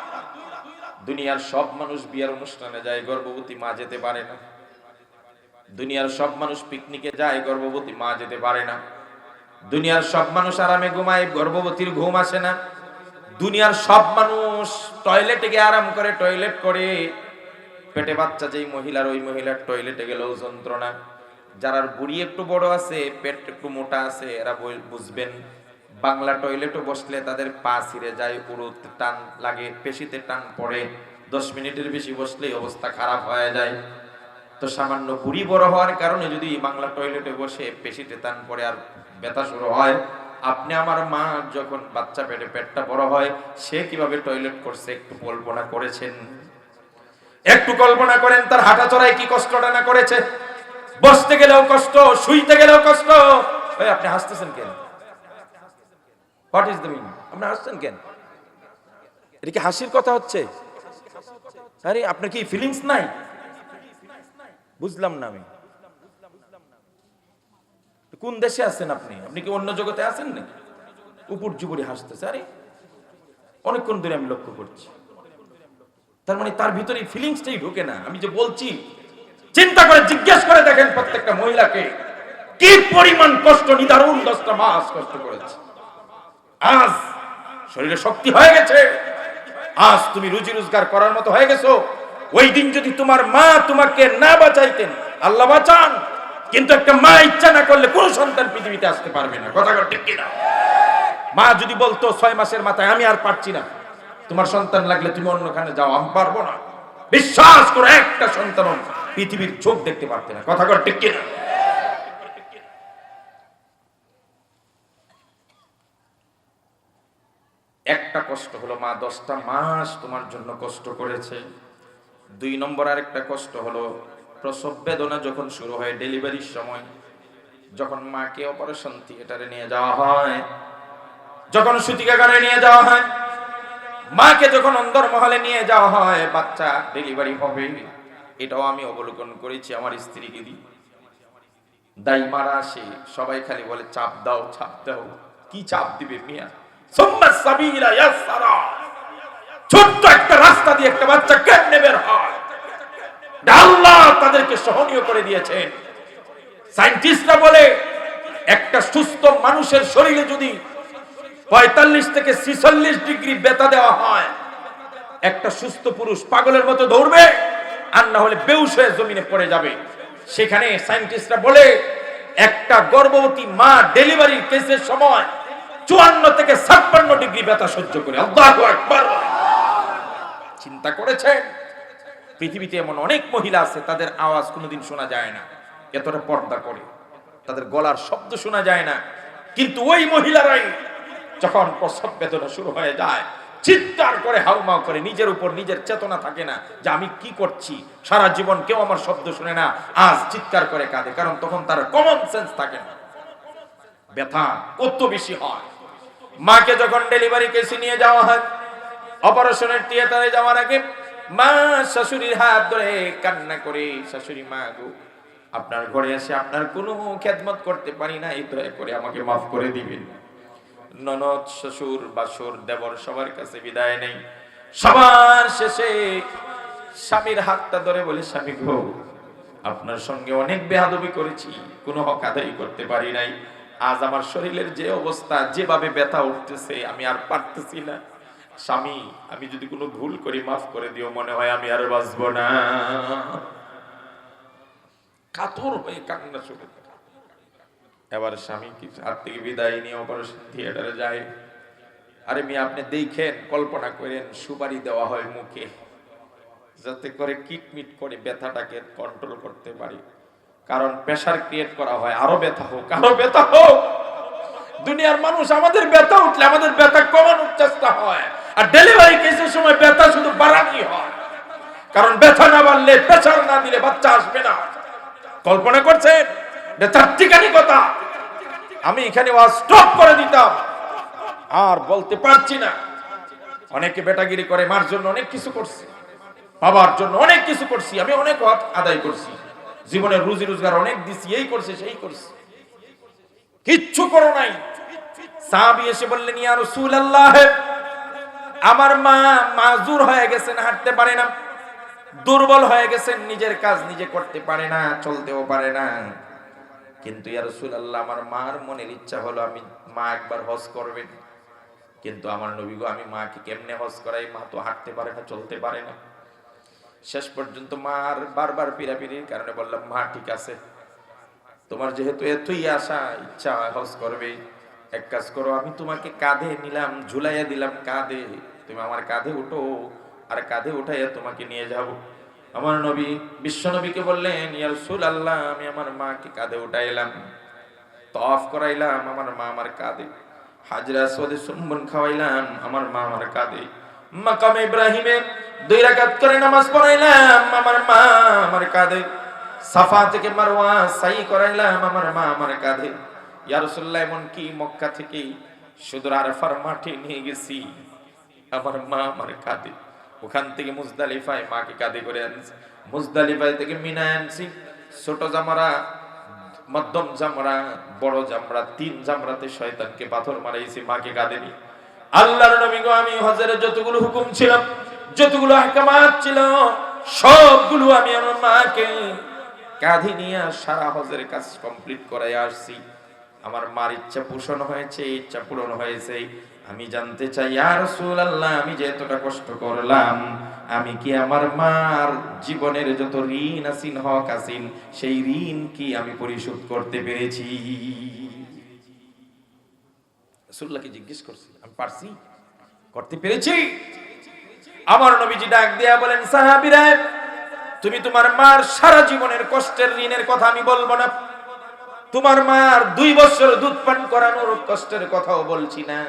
দুনিয়ার সব মানুষ বিয়ের অনুষ্ঠানে যায়, গর্ভবতী মা যেতে পারে না। দুনিয়ার সব মানুষ পিকনিকে যায়, গর্ভবতী মা যেতে পারে না। দুনিয়ার সব মানুষ আরামে ঘুমায়, গর্ভবতীর ঘুম আসে না। দুনিয়ার সব মানুষ টয়লেটে গিয়ে আরাম করে, টয়লেট করে। পেটে বাচ্চা যেই মহিলার, ওই মহিলার টয়লেটে গেলেও যন্ত্রণা। যারা বুড়ি একটু বড় আছে, পেট একটু মোটা আছে, এরা বুঝবেন বাংলা টয়লেটে বসলে তাদের পা ছিঁড়ে যায়, উড়োতে টান লাগে, পেশিতে টান পড়ে। 10 মিনিটের বেশি বসলেই অবস্থা খারাপ হয়ে যায়। তো সামান্য বুড়ি বড় হওয়ার কারণে যদি বাংলা টয়লেটে বসে পেশিতে টান পড়ে আর ব্যথা শুরু হয়, আপনি আমার মা যখন বাচ্চা পেটটা বড় হয় সে কিভাবে টয়লেট করছে একটু কল্পনা করেছেন? একটু কল্পনা করেন তার হাঁটা চড়ায় কি কষ্টটা না করেছে। বসতে গেলেও কষ্ট, শুইতে গেলেও কষ্ট। ভাই আপনি হাসতেছেন কেন? What is the meaning? আপনি হাসছেন কেন? এটা কি হাসির কথা হচ্ছে? আরে আপনার কি ফিলিংস নাই? বুঝলাম না আমি। কোন দেশে আছেন আপনি? আপনি কি অন্য জগতে আছেন নাকি? উপর জুবুরি হাসতেছে। আরে অনেকক্ষণ ধরে আমি লক্ষ্য করছি। তার মানে তার ভিতরে ফিলিংসটাই ঢোকে না। আমি যে বলছি, চিন্তা করে জিজ্ঞেস করে দেখেন প্রত্যেকটা মহিলাকে কি পরিমাণ কষ্ট, নিদারুণ 10টা মাস কষ্ট করেছে। আজ শরীরে শক্তি হয়ে গেছে, আজ তুমি রুজি রোজগার করার মতো হয়ে গেছো। ওই দিন যদি তোমার মা তোমাকে না বাঁচাইতেন, আল্লাহ বাঁচান, কিন্তু একটা মা ইচ্ছা না করলে কোনো সন্তান পৃথিবীতে আসতে পারবে না। কথা ঠিক কিনা? মা যদি বলতো 6 মাসের মাথায় আমি আর পারছি না, তোমার সন্তান লাগলে তুমি অন্যখানে যাও, আমি পারবো না, বিশ্বাস করে একটা সন্তান পৃথিবীর চোখ দেখতে পারতে না। কথা ঠিক কিনা? একটা কষ্ট হলো মা 10টা মাস তোমার জন্য কষ্ট করেছে। 2 নম্বর আরেকটা কষ্ট হলো প্রসব বেদনা যখন শুরু হয়, ডেলিভারির সময়, যখন মাকে অপারেশন থিয়েটারে নিয়ে যাওয়া হয়, যখন সূতিকাগারে নিয়ে যাওয়া হয়, মাকে যখন অন্দরমহলে নিয়ে যাওয়া হয়, বাচ্চা ডেলিভারি হবে, এটাও আমি অবলোকন করেছি। আমার স্ত্রীকে দিই দাইমারা আসে, সবাই খালি বলে চাপ দাও, চাপ দাও। কি চাপ দিবে মিয়া? ছোট্ট একটা রাস্তা দিয়ে একটা বাচ্চা কেমনে বের হয়? আল্লাহ তাদেরকে সহনীয় করে দিয়েছেন। সায়েন্টিস্টরা বলে একটা সুস্থ মানুষের শরীরে যদি 45 থেকে 46 ডিগ্রি ব্যথা দেওয়া হয়, একটা সুস্থ পুরুষ পাগলের মতো দৌড়বে, আর না হলে বেহুশ হয়ে জমিনে পড়ে যাবে। সেখানে সায়েন্টিস্টরা বলে একটা গর্ভবতী মা ডেলিভারি কেসের সময় 54 থেকে 56 ডিগ্রি ব্যথা সহ্য করে। আল্লাহু আকবার। চিন্তা করেছেন? পৃথিবীতে এমন অনেক মহিলা আছে তাদের আওয়াজ কোনোদিন শোনা যায় না, এতটা পর্দা করে, তাদের গলার শব্দ শোনা যায় না, কিন্তু ওই মহিলারাই যখন প্রসব বেদনা শুরু হয়ে যায় চিৎকার করে হাউমাউ করে, নিজের উপর নিজের চেতনা থাকে না যে আমি কি করছি, সারা জীবন কেউ আমার শব্দ শুনে না, আজ চিৎকার করে কাঁদে, কারণ তখন তার কমন সেন্স থাকে না। ব্যথা কত বেশি হয়। মাকে যখন ডেলিভারি কেসে নিয়ে যাওয়া হয়, অপারেশনের থিয়েটারে যাওয়ার আগে মা শাশুড়ির হাত ধরে কান্না করে, শাশুড়ি মা গো, আপনার ঘরে এসে আপনার কোনো খেদমত করতে পারি না, এই দয়া করে আমাকে মাফ করে দিবেন। ননদ, শ্বশুর, বাসুর, দেবর সবার কাছে বিদায় নেই। সবার শেষে স্বামীর হাতটা ধরে বলে, স্বামী গো, আপনার সঙ্গে অনেক বেয়াদবি করেছি, কোনো হক আদায় করতে পারি নাই। আজ আমার শরীরের যে অবস্থা, যেভাবে ব্যথা উঠতেছে, আমি আর পারতেছি না। স্বামী, আমি যদি কোনো ভুল করি মাফ করে দিও, মনে হয় আমি আর বাঁচবো না। কাতর হয়ে কান্না শুরু করে। এবার স্বামী কি হাত থেকে বিদায় নিয়ে অপারেশন থিয়েটারে যায়। আরে মেয়ে, আপনি দেখেন, কল্পনা করেন সুপারি দেওয়া হয় মুখে, যাতে করে কিটমিট করে ব্যথাটাকে কন্ট্রোল করতে পারি। কারণ প্রেসার ক্রিয়েট করা হয়, আরো ব্যথা হোক, আরো ব্যথা হোক। দুনিয়ার মানুষ আমাদের ব্যথা উঠলে আমাদের ব্যথা কমানোর চেষ্টা হয়, আর ডেলিভারি কেসের সময় ব্যথা শুধু বাড়ানি হয়। কারণ ব্যথা না বাড়লে, প্রেসার না দিলে বাচ্চা আসবে না। কল্পনা করছেন ব্যথার ঠিকানি কথা? আমি এখানে স্টপ করে দিতাম, আর বলতে পারছি না। অনেকে বেটাগিরি করে, মার জন্য অনেক কিছু করছি, বাবার জন্য অনেক কিছু করছি, আমি অনেক হক আদায় করছি, জীবনের রুজি রোজগার অনেক দিছি, এই করছে সেই করছে, কিচ্ছু করো নাই। সাহাবী এসে বললেন, ইয়া রাসূলুল্লাহ, আমার মা মাজুর হয়ে গেছেন, হাঁটতে পারে না, দুর্বল হয়ে গেছেন, নিজের কাজ নিজে করতে পারে না, চলতেও পারে না। কিন্তু ইয়া রাসূলুল্লাহ, আমার মার মনের ইচ্ছা হলো আমি মা একবার হজ করবেন। কিন্তু আমার নবী গো, আমি মাকে কেমনে হজ করাই? মা তো হাঁটতে পারে না, চলতে পারে না। শেষ পর্যন্ত মার বারবার পিরাপিরির কারণে বললাম, মা ঠিক আছে, তোমার যেহেতু এতই আশা, ইচ্ছা হজ করবে, এক কাজ করো, আমি তোমাকে কাঁধে নিলাম, ঝুলাইয়া দিলাম কাঁধে, তুমি আমার কাঁধে উঠো, আর কাঁধে উঠাইয়া তোমাকে নিয়ে যাব। আমার নবী বিশ্ব নবীকে বললেন, ইয়া রাসূলুল্লাহ, আমি আমার মাকে কাঁধে উঠাইলাম, তওয়াফ করাইলাম, আমার মা আমার কাঁধে, হাজরা আসওয়াদে চুম্বন খাওয়াইলাম, আমার মা আমার কাঁধে, মাকামে ইব্রাহিমে 2 রাকাত করে নামাজ পড়াইলাম, আমার মা আমার কাঁধে, সাফা থেকে মারওয়া সাই করাইলাম, আমার মা আমার কাঁধে। ইয়া রাসূলুল্লাহ, এমন কি মক্কা থেকে সুদূর আরাফার মাঠে নিয়ে গেছি, আমার মা আমার কাঁধে। ওখান থেকে মুজদালিফায় মাকে কাঁধে করে আনছি, মুজদালিফায় থেকে মিনায় আনছি। ছোট জামরা, মধ্যম জামরা, বড় জামরা, 3 জামরাতে শয়তানকে পাথর মারাইছি, মাকে কাঁধে নিয়ে। আল্লাহর নবী গো, আমি হজের যতগুলো হুকুম ছিল, যতগুলো আহকামাত ছিল, সবগুলো আমি আমার মাকে কাঁধে নিয়ে সারা হজের কাজ কমপ্লিট করাই আসছি। আমার মার ইচ্ছা পোষণ হয়েছে, ইচ্ছা পূরণ হয়েছে। আমি জানতে চাই, ইয়া রাসূলুল্লাহ, আমি যে এতটা কষ্ট করলাম, আমি কি আমার মার জীবনের যত ঋণ আসিন, হক আসিন, সেই ঋণ কি আমি পরিশোধ করতে পেরেছি? রাসূলুল্লাহকে জিজ্ঞেস করছি, আমি পারছি, করতে পেরেছি? আমার নবীজি ডাক দিয়া বলেন, সাহাবীরা, তুমি তোমার মার সারা জীবনের কষ্টের ঋণের কথা আমি বলবো না, তোমার মার 2 বছর দুধ পান করানোর কষ্টের কথাও বলছি না,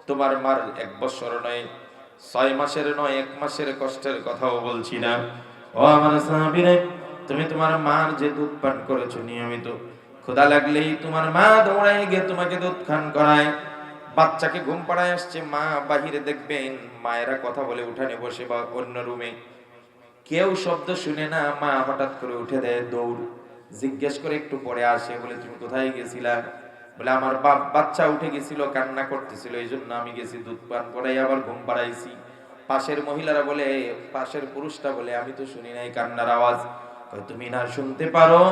তোমার মার 1 বছর নয়, 6 মাসের নয়, 1 মাসের কষ্টের কথাও বলছি না। ও আমার সাহাবীরা, তুমি তোমার মার যে দুধ পান করেছো নিয়মিত, ক্ষুধা লাগলেই তোমার মা দৌড়ায় গিয়ে তোমাকে দুধ খান করায়। বাচ্চাকে ঘুম পাড়ায় আসছে, মা বাহিরে দেখবেন মায়েরা কথা বলে উঠানে বসে বা অন্য রুমে, কেউ শব্দ শুনে না, মা হঠাৎ করে উঠে দেয় দৌড়, জিজ্ঞেস করে একটু পরে আসে, বলে তুমি কোথায় গেছিলা? বলে আমার বাচ্চা উঠে গেছিল, কান্না করতেছিল, এই জন্য আমি গেছি দুধ পান করাই, আবার ঘুম পাড়াইছি। পাশের মহিলারা বলে, পাশের পুরুষটা বলে, আমি তো শুনি নাই কান্নার আওয়াজ। তুমি না শুনতে পারো?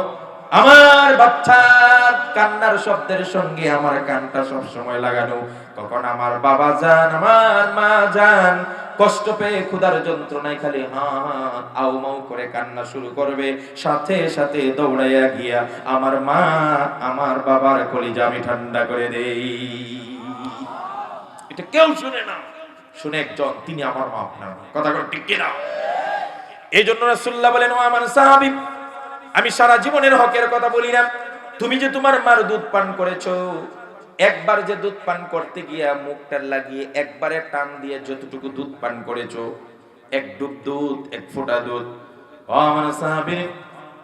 আমার বাচ্চার কান্নার শব্দের সঙ্গে আমার কানটা সব সময় লাগানো, কখন আমার বাবা জান, আমার মা জান কষ্ট পেয়ে ক্ষুধার যন্ত্রণায় খালি হা আউ মাউ করে কান্না শুরু করবে, সাথে সাথে দৌড়াইয়া গিয়া আমার মা আমার বাবার কলিজা আমি ঠান্ডা করে দেই। এটা কেউ শুনে না, শুনে একজন, তিনি আমার মা, আপনার কথা কোন ঠিক কিনা? এই জন্য রাসূলুল্লাহ বলেন, ও আমার সাহাবী, আমি সারা জীবনের হকের কথা বলি না। তুমি যে তোমার মার দুধ পান করেছো, একবার যে দুধ পান করতে গিয়া মুখটা লাগিয়ে একবারে টান দিয়ে যতটুকু দুধ পান করেছো, 1 ডুব দুধ, 1 ফোঁটা দুধ, ও আমার সাহাবী,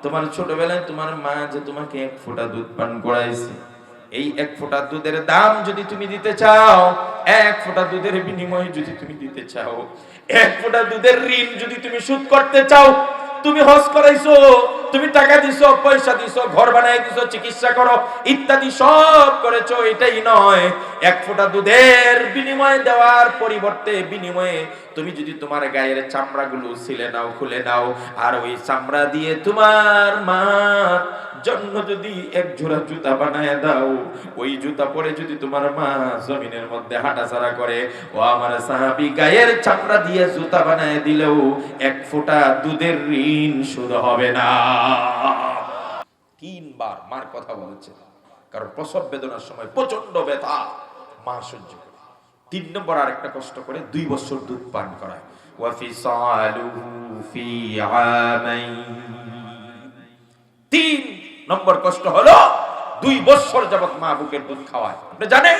তোমার ছোটবেলায় তোমার মা যে তোমাকে 1 ফোঁটা দুধ পান করাইছে, এই 1 ফোঁটা দুধের দাম যদি তুমি দিতে চাও, 1 ফোঁটা দুধের বিনিময়ে যদি তুমি দিতে চাও, 1 ফোঁটা দুধের ঋণ যদি তুমি শোধ করতে চাও, তুমি হজ করাইছো, তুমি টাকা দিছো, পয়সা দিছো, ঘর বানাই দিছো, চিকিৎসা করো ইত্যাদি সব করেছো, এটাই নয়। এক ফোঁটা দুধের বিনিময়ে দেওয়ার পরিবর্তে বিনিময়ে তুমি যদি তোমার গায়ের চামড়াগুলো ছিলে নাও, খুলে নাও, আর ওই চামড়া দিয়ে তোমার মার জন্য যদি এক জোড়া জুতা বানায় দাও, ওই জুতা পরে যদি তোমার মা জমিনের মধ্যে হাঁটাচলা করে, ও আমার সাহাবী, গায়ের চামড়া দিয়ে জুতা বানায় দিলেও এক ফোঁটা দুধের ঋণ শোধ হবে না। 3 বার মার কথা বলেছে, কারণ প্রসব বেদনার সময় প্রচন্ড ব্যথা মা সহ্য করে। 3 নম্বর আরেকটা কষ্ট করে 2 বছর দুধ পান করায়। ওয়া ফিসালুহু ফি আমাইন। 3 নম্বর কষ্ট হলো 2 বছর যাবত মা বুকের দুধ খাওয়ায়। আপনি জানেন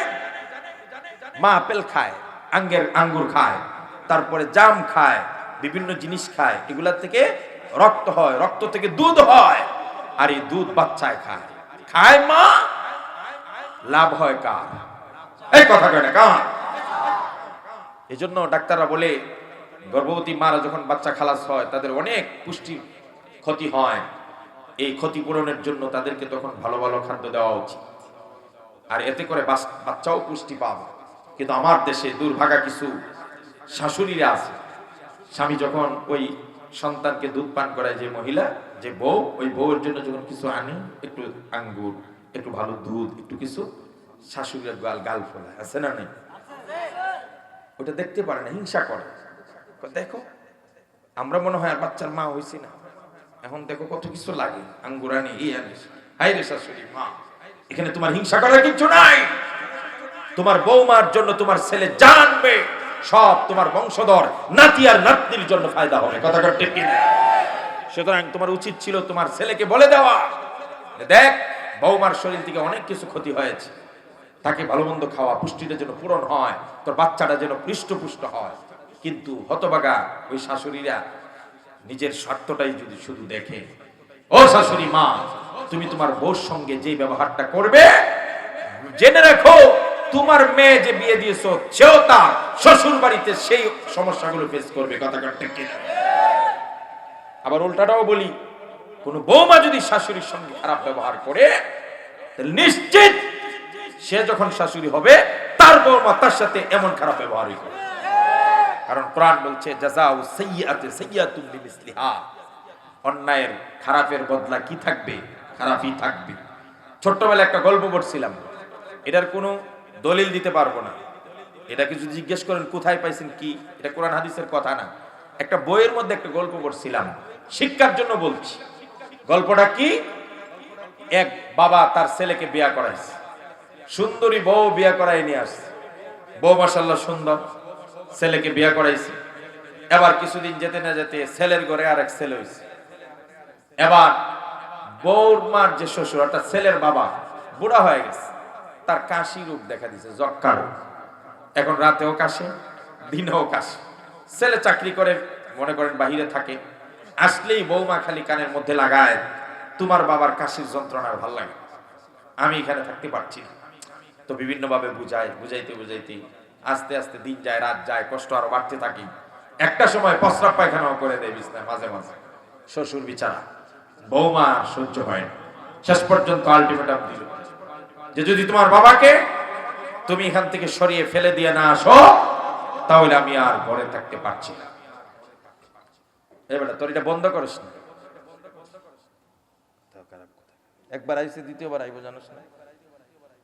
মা আপেল খায়, আঙ্গুর খায়, তারপরে জাম খায়, বিভিন্ন জিনিস খায়, এগুলা থেকে রক্ত হয়, রক্ত থেকে দুধ হয়, আর এই দুধ বাচ্চায় খায়। খায় মা, লাভ হয় কার? এই কথা কয় না কার? এজন্য ডাক্তাররা বলে গর্ভবতী মারা যখন বাচ্চা খালাস হয় তাদের অনেক পুষ্টি ক্ষতি হয়। এই ক্ষতিপূরণের জন্য তাদেরকে তখন ভালো ভালো খাদ্য দেওয়া উচিত, আর এতে করে বাচ্চাও পুষ্টি পাবে। কিন্তু আমার দেশে দুর্ভাগা কিছু শাশুড়িরা আছে, স্বামী যখন ওই সন্তানকে দুধ পান করায়, যে মহিলা, যে বউ, ওই বউয়ের জন্য যখন কিছু আনে, একটু আঙ্গুর, একটু ভালো দুধ, একটু কিছু, শাশুড়ির গাল ফোলায়, আছে না নেই? ওটা দেখতে পারে না, হিংসা করে। দেখো আমরা মনে হয় আর বাচ্চার মা হইছি না, এখন দেখো কত কিছু লাগে, আঙ্গুর আনি, এই আনিস। হাই রে শাশুড়ি মা, এখানে তোমার হিংসা করার কিছু নাই। তোমার বৌমার জন্য তোমার ছেলে জানবে, সব তোমার বংশধর নাতি আর নাতনির জন্য ফায়দা হবে। কথা ঠিক কিনা? সুতরাং তোমার উচিত ছিল তোমার ছেলেকে বলে দেওয়া, দেখ বৌমার শরীর থেকে অনেক কিছু ক্ষতি হয়েছে, তাকে ভালো মন্দ খাওয়া, পুষ্টিটা যেন পূরণ হয়, তোর বাচ্চাটা যেন পৃষ্ঠপুষ্ট হয়। কিন্তু হতভাগা ওই শাশুড়িরা নিজের স্বার্থটাই যদি শুধু দেখে। ও শাশুড়ি মা, তুমি তোমার বউর সঙ্গে যে ব্যবহারটা করবে, জেনে রাখো তোমার মেয়ে যে বিয়ে দিয়েছো, সেও তার শ্বশুর বাড়িতে সেই সমস্যাগুলো ফেস করবে। কথা ঠিক কিনা? আবার উল্টাটাও বলি, কোন বৌমা যদি শাশুড়ির সঙ্গে খারাপ ব্যবহার করে, তাহলে নিশ্চিত সে যখন শাশুড়ি হবে তার বৌমা তার সাথে এমন খারাপ ব্যবহারই করে। কারণ কোরআন বলছে জাযাউ সাইয়্যাতি সাইয়্যাতুম বিমিসলিহা, অন্যায়ের খারাপের বদলা কি থাকবে? খারাপই থাকবে। ছোট্টবেলায় একটা গল্প পড়ছিলাম, এটার কোনো দলিল দিতে পারবো না, এটা কিছু জিজ্ঞেস করেন কোথায় পাইছেন কি, এটা কোরআন হাদিসের কথা না, একটা বইয়ের মধ্যে একটা গল্প পড়ছিলাম, শিক্ষার জন্য বলছি। গল্পটা কি? এক বাবা তার ছেলেকে বিয়ে করাইছে, সুন্দরী বউ বিয়ে করাই নিয়ে আসছে, বউ মাশাআল্লাহ সুন্দর, ছেলেকে বিয়ে করাইছে। এবার কিছুদিন যেতে না যেতে ছেলের ঘরে আরেক ছেলে হইছে। এবার বউর মার যে শ্বশুর, অর্থাৎ ছেলের বাবা, বুড়া হয়ে গেছে, তার কাশি রোগ দেখা দিছে, যক্কা রোগ। এখন রাতেও কাশে, দিনেও কাশে। ছেলে চাকরি করে, মনে করেন বাহিরে থাকে, আসলেই বৌমা খালি কানের মধ্যে লাগায়, তোমার বাবার কাশির যন্ত্রণার ভাল লাগে, আমি এখানে থাকতে পারছি না। তো বিভিন্ন ভাবে বুঝাইতে আস্তে আস্তে দিন যায়, রাত যায়, কষ্ট আরো বাড়তে থাকি। একটা সময় প্রস্রাব পায়খানাও করে দেয় বিছনায় মাঝে মাঝে। শ্বশুর বিচারা, বৌমা সহ্য হয় না, শেষ পর্যন্ত আলটিমেটাম দিল যে যদি তোমার বাবাকে তুমি এখান থেকে সরিয়ে ফেলে দিয়ে না আসো, তাহলে আমি আর ঘরে থাকতে পারছি না। এবারে তোর এটা বন্ধ করিস না। একবার আইসে দ্বিতীয়বার আইবো, জানোস না?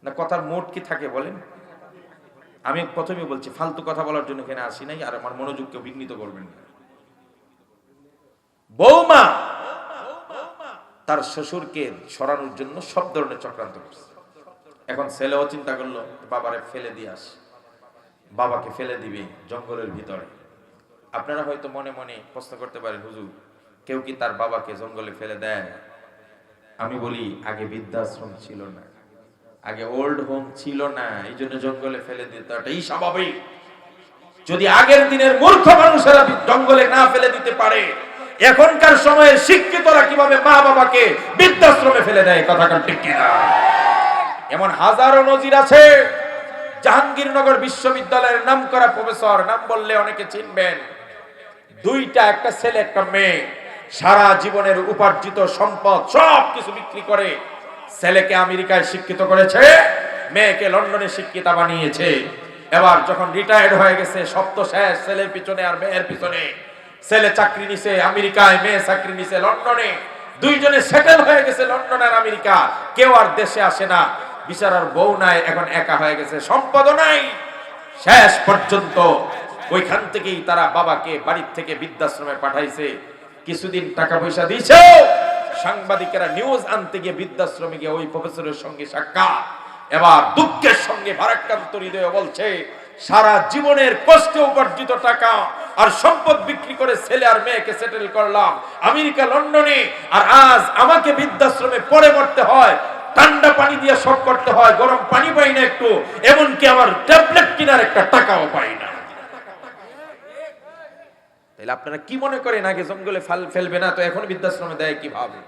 না কথার মোট কি থাকে বলেন? আমি প্রথমেই বলছি, ফালতু কথা বলার জন্য এখানে আসি নাই, আর আমার মনোযোগকে বিঘ্নিত করবেন না। বৌমা তার শ্বশুরকে সরানোর জন্য সব ধরনের চক্রান্ত করছে। এখন ছেলেও চিন্তা করলো বাবারে ফেলে দিয়ে আস, বাবাকে ফেলে দিবে জঙ্গলের ভিতরে। আপনারা হয়তো মনে মনে প্রশ্ন করতে পারেন, হুজুর কেউ কি তার বাবাকে জঙ্গলে ফেলে দেয়? আমি বলি, আগে বৃদ্ধাশ্রম ছিল না, আগে ওল্ড হোম ছিল না, এই জন্য জঙ্গলে ফেলে দিত, এটাই স্বাভাবিক। যদি আগের দিনের মূর্খ মানুষেরা জঙ্গলে না ফেলে দিতে পারে, এখনকার সময়ের শিক্ষিতরা কিভাবে মা বাবাকে বৃদ্ধাশ্রমে ফেলে দেয়? কথা ঠিক কিনা? এমন হাজারো নজির আছে। জাহাঙ্গীরনগর বিশ্ববিদ্যালয়ের নামকরা প্রফেসর, নাম বললে অনেকে চিনবেন, 2টা, একটা ছেলে একটা মেয়ে, সারা জীবনের উপার্জিত সম্পদ সব কিছু বিক্রি করে ছেলেকে আমেরিকায় শিক্ষিত করেছে, মেয়েকে লন্ডনে শিক্ষিতা বানিয়েছে। এবার যখন রিটায়ার্ড হয়ে গেছে, সব তো শেষ ছেলের পিছনে আর মেয়ের পিছনে। ছেলে চাকরি নিছে আমেরিকায়, মেয়ে চাকরি নিছে লন্ডনে, দুইজনে সেটেল হয়ে গেছে লন্ডন আর আমেরিকা। কেউ আর দেশে আসে না, বিচারার বউ নাই, এখন একা হয়ে গেছে, সম্পদও নাই। শেষ পর্যন্ত ওইখান থেকেই তারা বাবাকে বাড়ির থেকে বৃদ্ধাশ্রমে পাঠাইছে। কিছুদিন টাকা পয়সা দিয়েছে, সাংবাদিকেরা নিউজ আনতে গিয়ে বৃদ্ধাশ্রমে গিয়ে ওই প্রফেসরের সঙ্গে সাক্ষাৎ। এবার দুঃখের সঙ্গে ভারাক্রান্ত হৃদয়ে বলছে, সারা জীবনের কষ্টে উপার্জিত টাকা আর সম্পদ বিক্রি করে ছেলে আর মেয়েকে সেটেল করলাম আমেরিকা লন্ডনে, আর আজ আমাকে বৃদ্ধাশ্রমে পড়ে মরতে হয়, ঠান্ডা পানি দিয়ে সব করতে হয়, গরম পানি পাই না একটু, এমনকি আমার ট্যাবলেট কেনার একটা টাকাও পাই না। তাহলে আপনারা কি মনে করেন আগে জঙ্গলে ফেলবে না তো এখন বৃদ্ধাশ্রমে দেয় কিভাবে?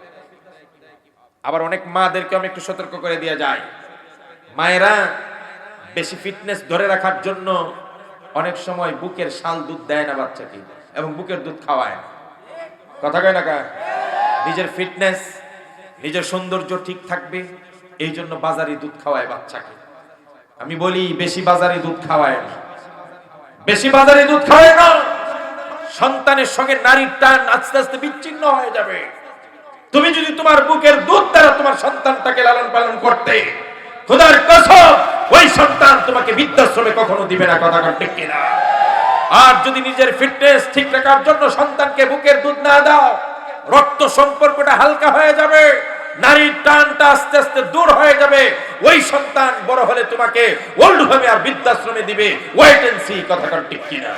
আবার অনেক মাদেরকে আমি একটু সতর্ক করে দিয়ে যায়, মায়েরা বেশি ফিটনেস ধরে রাখার জন্য অনেক সময় বুকের শাল দুধ দেয় না বাচ্চাকে, এবং বুকের দুধ খাওয়ায় না। কথা কয় না কা? নিজের ফিটনেস, নিজের সৌন্দর্য ঠিক থাকবে এই জন্য বাজারি দুধ খাওয়ায় বাচ্চাকে। আমি বলি বেশি বাজারি দুধ খাওয়ায় না, বেশি বাজারি দুধ খাওয়ায় না। সন্তানের সঙ্গে নারীর টান আস্তে আস্তে বিচ্ছিন্ন হয়ে যাবে। তুমি যদি তোমার বুকের দুধ দ্বারা তোমার সন্তানটাকে লালন পালন করতে, খোদার কসম ওই সন্তান তোমাকে বৃদ্ধাশ্রমে কখনো দিবে না। কথা ঠিক কিনা? আর যদি নিজের ফিটনেস ঠিক রাখার জন্য সন্তানকে বুকের দুধ না দাও, রক্ত সম্পর্কটা হালকা হয়ে যাবে, নারীর টানটা আস্তে আস্তে দূর হয়ে যাবে। ওই সন্তান বড় হলে তোমাকে ওল্ড হোমে আর বৃদ্ধাশ্রমে দিবে। Wait and see. কথা ঠিক কিনা?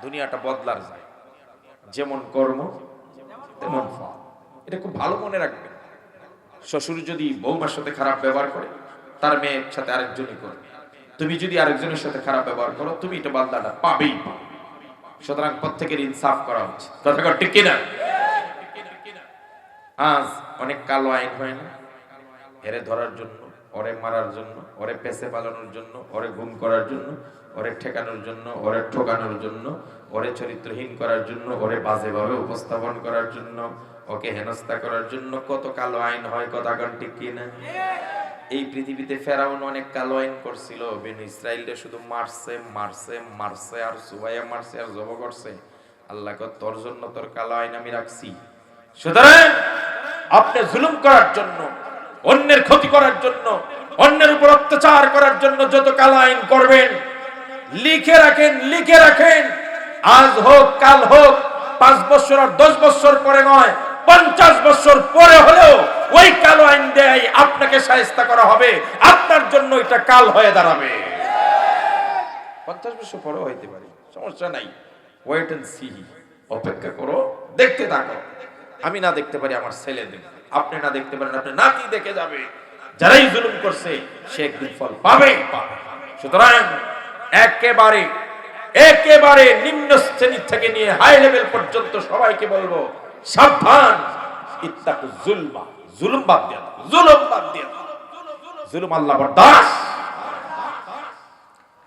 দুনিয়াটা বদলার যায়, যেমন কর্ম তেমন ফল। এটা খুব ভালো মনে রাখবেন। শ্বশুর যদি বৌমার সাথে খারাপ ব্যবহার করে, তার মেয়ের সাথে আরেকজনই করবে। তুমি যদি আরেকজনের সাথে খারাপ ব্যবহার করো, তুমি এটা বদলাটা পাবেই পাবে। সুতরাং প্রত্যেকের ইনসাফ করা উচিত। কথা ঠিক কিনা? আজ অনেক কালো আইন হয় না, এরে ধরার জন্য, ওরে মারার জন্য, ওরে পেছে পালানোর জন্য, ওরে গুম করার জন্য, ওরে ঠেকানোর জন্য, ওরে ঠকানোর জন্য, ওরে চরিত্রহীন করার জন্য, ওরে বাজেভাবে উপস্থাপন করার জন্য, ওকে হেনস্থা করার জন্য কত কালো আইন হয়। কথা ঠিক কিনা? এই পৃথিবীতে ফেরাউন অনেক কালো আইন করছিল, বেনু ইসরাইলকে শুধু মারছে মারছে মারছে আর সুবাইয়া মারছে আর জব করছে। আল্লাহ কয় তোর জন্য তোর কালো আইন আমি রাখছি। সুতরাং আপনি জুলুম করার জন্য, অন্যের ক্ষতি করার জন্য, অন্যের উপর অত্যাচার করার জন্য যত কালো আইন করবেন, লিখে রাখেন, লিখে রাখেন। আজ হোক কাল হোক, 5 বছর আর 10 বছর পরে নয়, 50 বছর পরে হলেও ওই কালো আইন দেয় আপনাকে শায়েস্তা করা হবে, আপনার জন্য এটা কাল হয়ে দাঁড়াবে। 50 বছর পরেও হইতে পারে, সমস্যা নাই। Wait and see. অপেক্ষা করো, দেখতে থাকো। আমি না দেখতে পারি, আমার ছেলে দেখবে। আপনি না দেখতে পারেন, আপনি নাতি দেখে যাবে। যারাই জুলুম করছে সে একদিন ফল পাবেই পাবে। সুতরাং একেবারে একেবারে নিম্ন শ্রেণী থেকে নিয়ে হাই লেভেল পর্যন্ত সবাইকে বলবো, সাবধান, ইত্তাকু যুলমা। জুলুম বাদ দিয়ে দাও, জুলুম বাদ দিয়ে দাও। জুলুম আল্লাহ বরদাস্ত।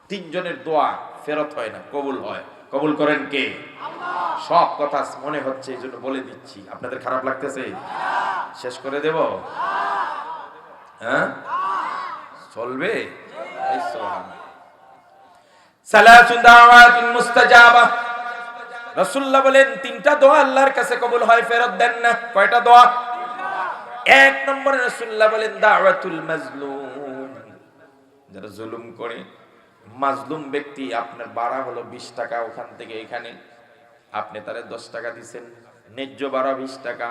3 জনের দোয়া ফেরত হয় না, কবুল হয়। কবুল করেন কে? আল্লাহ। সব কথা মনে হচ্ছে এই জন্য বলে দিচ্ছি, আপনাদের খারাপ লাগতেছে? শেষ করে দেব? হ্যাঁ, চলবে? সালাতুন দাওয়াতুন মুস্তাজাবা। রাসূলুল্লাহ বলেন 3টা দোয়া আল্লাহর কাছে কবুল হয়, ফেরত দেন না। কয়টা দোয়া? 1 নম্বরে রাসূলুল্লাহ বলেন দাওয়াতুল মাজলুম। যারা জুলুম করে, মাজলুম ব্যক্তি, আপনার ভাড়া হলো 20 টাকা, ওখান থেকে এখানে আপনি তারে 10 টাকা দিবেন, ন্যায্য ভাড়া 20 টাকা।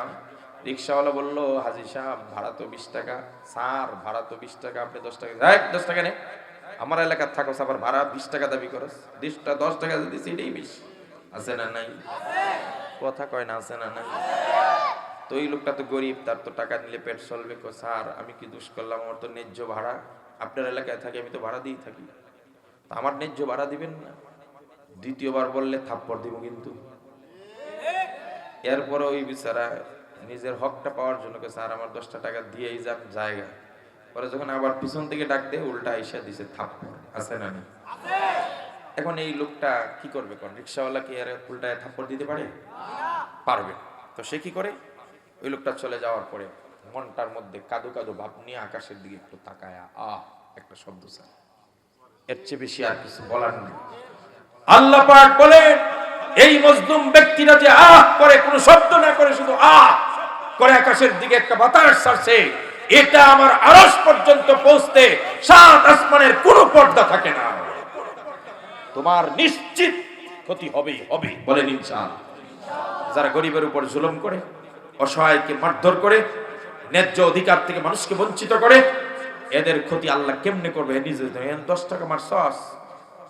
রিকশাওয়ালা বলল, হাজী সাহেব ভাড়া তো 20 টাকা। স্যার ভাড়া তো 20 টাকা, আপনি 10 টাকা। 10 টাকা নে, আমার এলাকার থাকো, আবার ভাড়া 20 টাকা দাবি করস। 10 টাকা দিছি, এটাই বেশি। আছে না নাই? কথা কয় না, আছে না নাই? তো এই লোকটা তো গরিব, তার তো টাকা নিলে পেট চলবে। স্যার আমি কি দোষ করলাম? আমার তো ন্যায্য ভাড়া, আপনার এলাকায় থাকি, আমি তো ভাড়া দিয়ে থাকি, আমার ন্যায্য ভাড়া দিবেন না? দ্বিতীয়বার বললে থাপ্পড় দিব কিন্তু। এরপরে ওই বিচারা নিজের হকটা পাওয়ার জন্য স্যার আমার 10টা টাকা দিয়েই যান জায়গা। পরে যখন আবার পিছন থেকে ডাক দেয়, উল্টা আইসা দিছে থাপ্পড়। আছে না নেই? এখন এই লোকটা কি করবে? কোন রিকশাওয়ালা কি আর উল্টায় থাপ্পড় দিতে পারে? পারবে। তো সে কি করে, ওই লোকটা চলে যাওয়ার পরে মনটার মধ্যে কাদো কাদো ভাব নিয়ে আকাশের দিকে একটু তাকায়া একটা শব্দ চায়, এর চেয়ে বেশি আর কিছু বলার নেই। আল্লাহ পাক বলেন, এই মজলুম ব্যক্তিরা যে করে, কোনো শব্দ না করে, শুধু করে আকাশের দিকে একটা বাতাস ছাড়ছে, এটা আমার আরশ পর্যন্ত পৌঁছতে 7 আসমানের কোনো পর্দা থাকে না। তোমার নিশ্চিত ক্ষতি হবেই হবে, বলেন ইনশাআল্লাহ। যারা গরিবের উপর জুলুম করে, অসহায়কে মারধর করে, ন্যায্য অধিকার থেকে মানুষকে বঞ্চিত করে, এদের ক্ষতি আল্লাহ কেমনে করবে? নিজে 10 টাকা মারছস,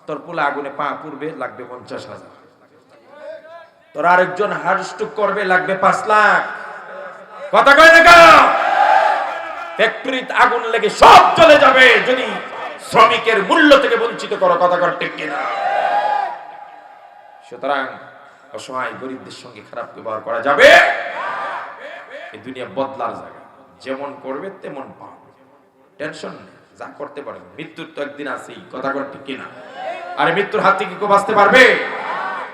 তোর পোলা আগুনে পা পুড়বে, লাগবে 50,000। তোর আরেকজন হার্ট স্ট্রোক করবে, লাগবে 5 লাখ। কথা কয় না কেন? ফ্যাক্টরিতে আগুন লেগে সব চলে যাবে যদি শ্রমিকের মূল্য থেকে বঞ্চিত করো। কথা কর ঠিক কিনা? সুতরাং অসহায় গরিবদের সঙ্গে খারাপ ব্যবহার করা যাবে। এই দুনিয়া বদলার জায়গা, যেমন করবে তেমন পাবে, টেনশন নেই, যা করতে পারবে। মৃত্যুর তো একদিন আছেই। কথা কর ঠিক কিনা? আরে মৃত্যুর হাত থেকে কেউ বাঁচতে পারবে?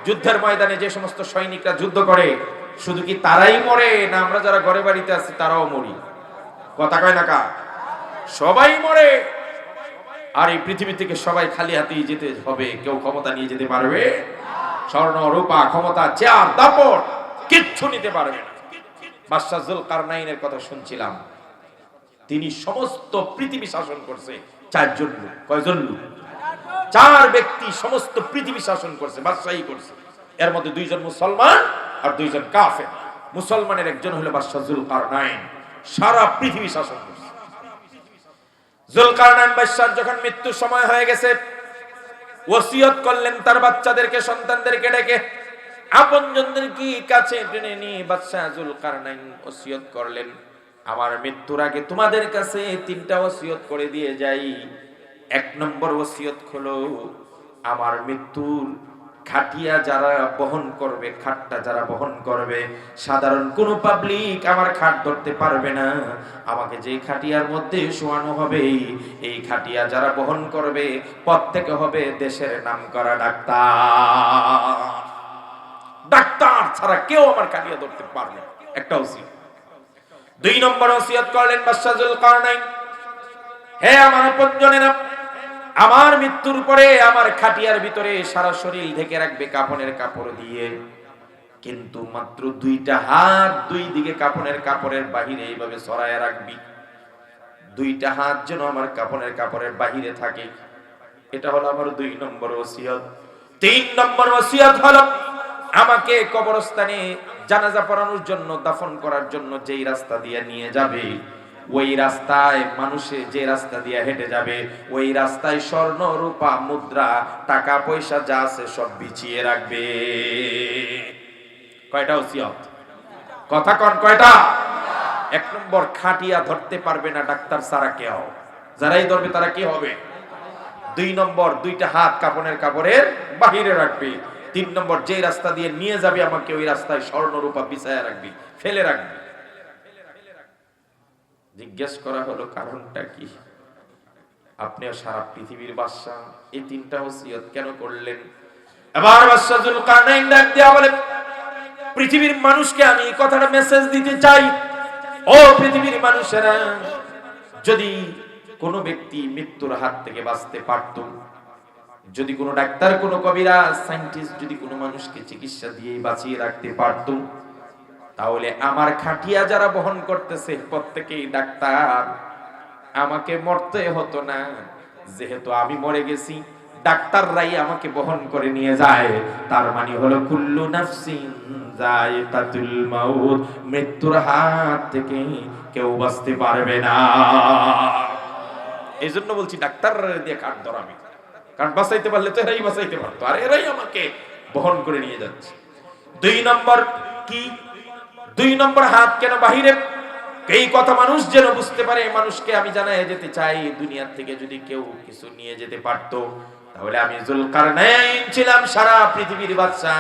যুদ্ধের ময়দানে যে সমস্ত সৈনিকরা যুদ্ধ করে, শুধু কি তারাই মরে, না আমরা যারা ঘরে বাড়িতে আছি তারাও মরি? কথা কয় না কা? সবাই মরে। আর এই পৃথিবী থেকে সবাই খালি হাতেই যেতে হবে। কেউ ক্ষমতা নিয়ে যেতে পারবে? স্বর্ণ, রূপা, ক্ষমতা, চেয়ার, দাপট কিচ্ছু নিতে পারবে না। বাদশাহ যুলকারনাইনের কথা শুনছিলাম, তিনি সমস্ত পৃথিবী শাসন করছে 4 জন লোক। কয়জন লোক? 4 ব্যক্তি সমস্ত পৃথিবী শাসন করছে, বাদশাহী করছে। এর মধ্যে 2 জন মুসলমান আর 2 জন কাফের। মুসলমানের একজন হলো বাদশাহ যুলকারনাইন, সারা পৃথিবী শাসন করছে। যুলকারনাইন বাদশার যখন মৃত্যুর সময় হয়ে গেছে, ওসিয়ত করলেন তার বাচ্চাদেরকে, সন্তানদেরকে ডেকে, আপনজনদেরকে কাছে টেনে নিয়ে বাদশাহ যুলকারনাইন ওসিয়ত করলেন, আমার মৃত্যুর আগে তোমাদের কাছে 3টা ওসিয়ত করে দিয়ে যাই। 1 নম্বর ওসিয়ত হলো, আমার মৃত্যুর খাটিয়া যারা বহন করবে, খাটটা যারা বহন করবে, সাধারণ কোন পাবলিক আমার খাট ধরতে পারবে না। আমাকে যে খাটিয়ার মধ্যে শোয়ানো হবে, এই খাটিয়া যারা বহন করবে প্রত্যেকে হবে দেশের নামকরা ডাক্তার। ডাক্তার ছাড়া কেউ আমার খাটিয়া ধরতে পারবে না। একটা ওসিয়ত। 2 নম্বর ওসিয়ত করলেন বাদশাহ যুলকারনাইন, হে আমার আপনজনেরা, আমার মৃত্যুর পরে আমার খাটিয়ার ভিতরে সারা শরীর ঢেকে রাখবে কাফনের কাপড় দিয়ে, কিন্তু মাত্র 2টা হাত 2 দিকে কাফনের কাপড়ের বাহিরে এইভাবে ছড়ায়া রাখবি। 2টা হাত যেন আমার কাফনের কাপড়ের বাহিরে থাকে। এটা হলো আমার 2 নম্বর ওসিয়ত। 3 নম্বর ওসিয়ত হলো, আমাকে কবরস্থানে জানাজা পড়ানোর জন্য, দাফন করার জন্য যেই রাস্তা দিয়ে নিয়ে যাবে, ওই রাস্তায় মানুষে যে রাস্তা দিয়ে হেঁটে যাবে, ওই রাস্তায় স্বর্ণ, রূপা, মুদ্রা, টাকা পয়সা যা আছে সব বিছিয়ে রাখবে। কয়টা ওসিয়ত? কথা কন কয়টা? 1 নম্বর, খাটিয়া ধরতে পারবে না ডাক্তার ছাড়া কেউ, যারাই ধরবে তারা কি হবে? 2 নম্বর, 2টা হাত কাফনের কাপড়ের বাহিরে রাখবে। 3 নম্বর, যে রাস্তা দিয়ে নিয়ে যাবে আমাকে, ওই রাস্তায় স্বর্ণ, রূপা বিছায়া রাখবি, ফেলে রাখবি। জিজ্ঞেস করা হলো কারণটা কি? আপনিও সারা পৃথিবীর বাদশা, এই 3টা ওসিয়ত কেন করলেন? এবার বাদশা যুলকারনাইন ডাক দিয়া বলে, পৃথিবীর মানুষকে আমি এই কথাটা মেসেজ দিতে চাই, ও পৃথিবীর মানুষেরা, যদি কোনো ব্যক্তি মৃত্যুর হাত থেকে বাঁচতে পারত, যদি কোনো ডাক্তার, কোনো কবিরাজ, সায়েন্টিস্ট যদি কোনো মানুষকে চিকিৎসা দিয়ে বাঁচিয়ে রাখতে পারত, তাহলে আমার খাটিয়া যারা বহন করতেছে প্রত্যেকেই ডাক্তার, আমাকে মরতে হতো না। যেহেতু আমি মরে গেছি, ডাক্তাররাই আমাকে বহন করে নিয়ে যায়। তার মানে হলো কুল্লু নাফসিন যায়িকাতুল মাউত, মৃত্যুর হাত থেকে কেউ বাঁচতে পারবে না। এই জন্য বলছি ডাক্তাররা দিয়ে কাট ধরামি, কারণ বাঁচাইতে পারলে তো এরাই বাঁচাইতে পারতো, আর এরাই আমাকে বহন করে নিয়ে যাচ্ছে। 2 নম্বর কি? 2 নম্বর হাত কেন বাহিরে? এই কথা মানুষ যেন বুঝতে পারে। মানুষকে আমি জানাই যেতে চাই, দুনিয়া থেকে যদি কেউ কিছু নিয়ে যেতে পারতো, তাহলে আমি যুলকারনাইন ছিলাম সারা পৃথিবীর বাদশা।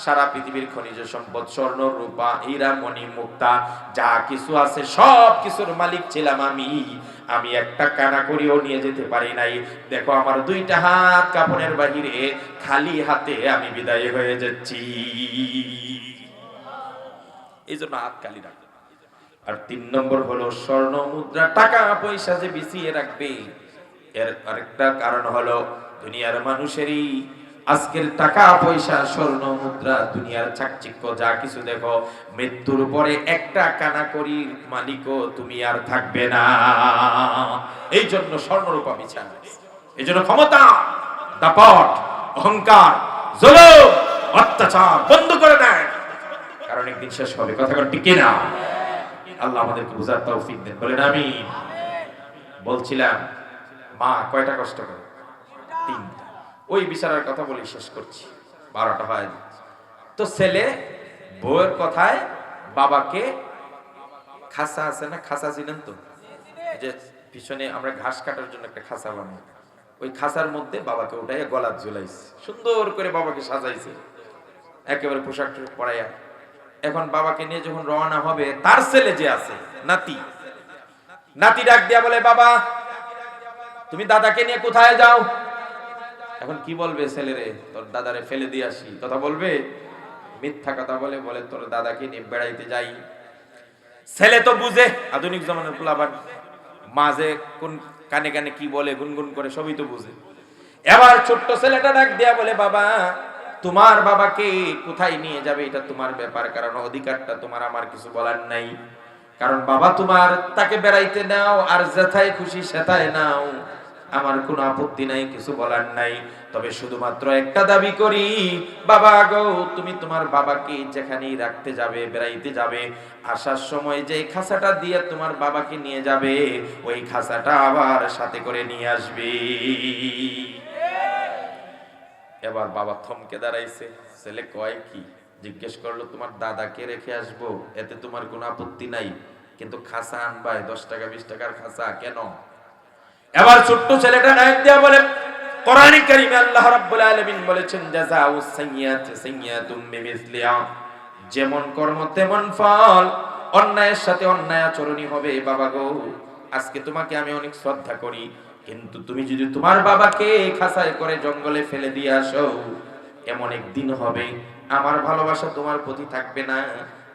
সারা পৃথিবীর খনিজ সম্পদ, স্বর্ণ, রূপা, হীরা, মণি, মুক্তা যা কিছু আছে সব কিছুর মালিক ছিলাম আমি। আমি একটা কানা করিও নিয়ে যেতে পারি নাই। দেখো আমার 2টা হাত কাফনের বাহিরে, খালি হাতে আমি বিদায় হয়ে যাচ্ছি। এই জন্য হাত খালি রাখবে। আর 3 নম্বর হলো স্বর্ণ মুদ্রা টাকা পয়সা যে বিছিয়ে রাখবে, এর আরেকটা কারণ হলো দুনিয়ার মানুষেরই আজকের টাকা পয়সা স্বর্ণ মুদ্রা দুনিয়ার চাকচিক্য যা কিছু দেখো, মৃত্যুর পরে একটা কানাকড়ির মালিকও তুমি আর থাকবে না। এই জন্য স্বর্ণরূপা বিছানো, এই জন্য ক্ষমতা, দাপট, অহংকার, জুলুম, অত্যাচার বন্ধ করে দেয়, কারণ একদিন শেষ হবে। কথা ঠিক কি না? আল্লাহ আমাদেরকে বুঝার তৌফিক দেন, বলেন আমিন। বলছিলাম মা কয়টা কষ্ট করে? 3টা। ওই বিচারের কথা বলি শেষ করছি, 12টা হয়ে যাচ্ছে। তো ছেলে বউয়ের কথায় বাবাকে খাসা আছে না, খাসা ছিলেন তো, যে পিছনে আমরা ঘাস কাটার জন্য একটা খাসা বানাই, ওই খাসার মধ্যে বাবাকে উঠাইয়া গলা ঝুলাইছে, সুন্দর করে বাবাকে সাজাইছে একেবারে পোশাক পরাইয়া। এখন বাবাকে নিয়ে যখন রওনা হবে, তার ছেলে যে আছে নাতি, নাতি ডাক দিয়া বলে বাবা তুমি দাদাকে নিয়ে কোথায় যাও? এখন কি বলবে ছেলেরে? তোর দাদারে ফেলে দিয়ে আসি, কথা বলবে? মিথ্যা কথা বলে, বলে তোর দাদাকে নিয়ে বেড়াইতে যাই। ছেলে তো বুঝে, আধুনিক জমানার পোলাপান, মাঝে কোন কানে কানে কি বলে গুনগুন করে সবই তো বুঝে। এবার ছোট্ট ছেলেটা ডাক দিয়া বলে বাবা তোমার বাবাকে কোথায় নিয়ে যাবে এটা তোমার ব্যাপার, কারণ অধিকারটা তোমার, আমার কিছু বলার নাই। কারণ বাবা তোমার তাকে বেড়াইতে নাও আর যেথায় খুশি সেথায় নাও, আমার কোনো আপত্তি নাই, কিছু বলার নাই। তবে শুধুমাত্র একটা দাবি করি, বাবা গো তুমি তোমার বাবাকে যেখানেই রাখতে যাবে, বেড়াইতে যাবে, আসার সময় যে খাসাটা দিয়ে তোমার বাবাকে নিয়ে যাবে, ওই খাসাটা আবার সাথে করে নিয়ে আসবে। এবার বাবা থমকে দাঁড়াইছে। ছেলে কয় কি? জিজ্ঞেস করলো তোমার দাদাকে রেখে আসবো, এতে তোমার কোনো আপত্তি নাই, কিন্তু খাসা আনবাই 10 টাকা 20 টাকার খাসা কেন? এবার ছোট্ট ছেলেটা ডাক দিয়া বলে কোরআনে কারীমে আল্লাহ রাব্বুল আলামিন বলেছেন জাযাউস সাইয়্যাতি সাইয়্যাতুম বিমিসলিহা, যেমন কর্ম তেমন ফল, অন্যায়ের সাথে অন্যায় আচরণই হবে। বাবা গো আজকে তোমাকে আমি অনেক শ্রদ্ধা করি, কিন্তু তুমি যদি তোমার বাবাকে খাসায় করে জঙ্গলে ফেলে দিয়ে আসো, এমন একদিন হবে আমার ভালোবাসা তোমার প্রতি থাকবে না।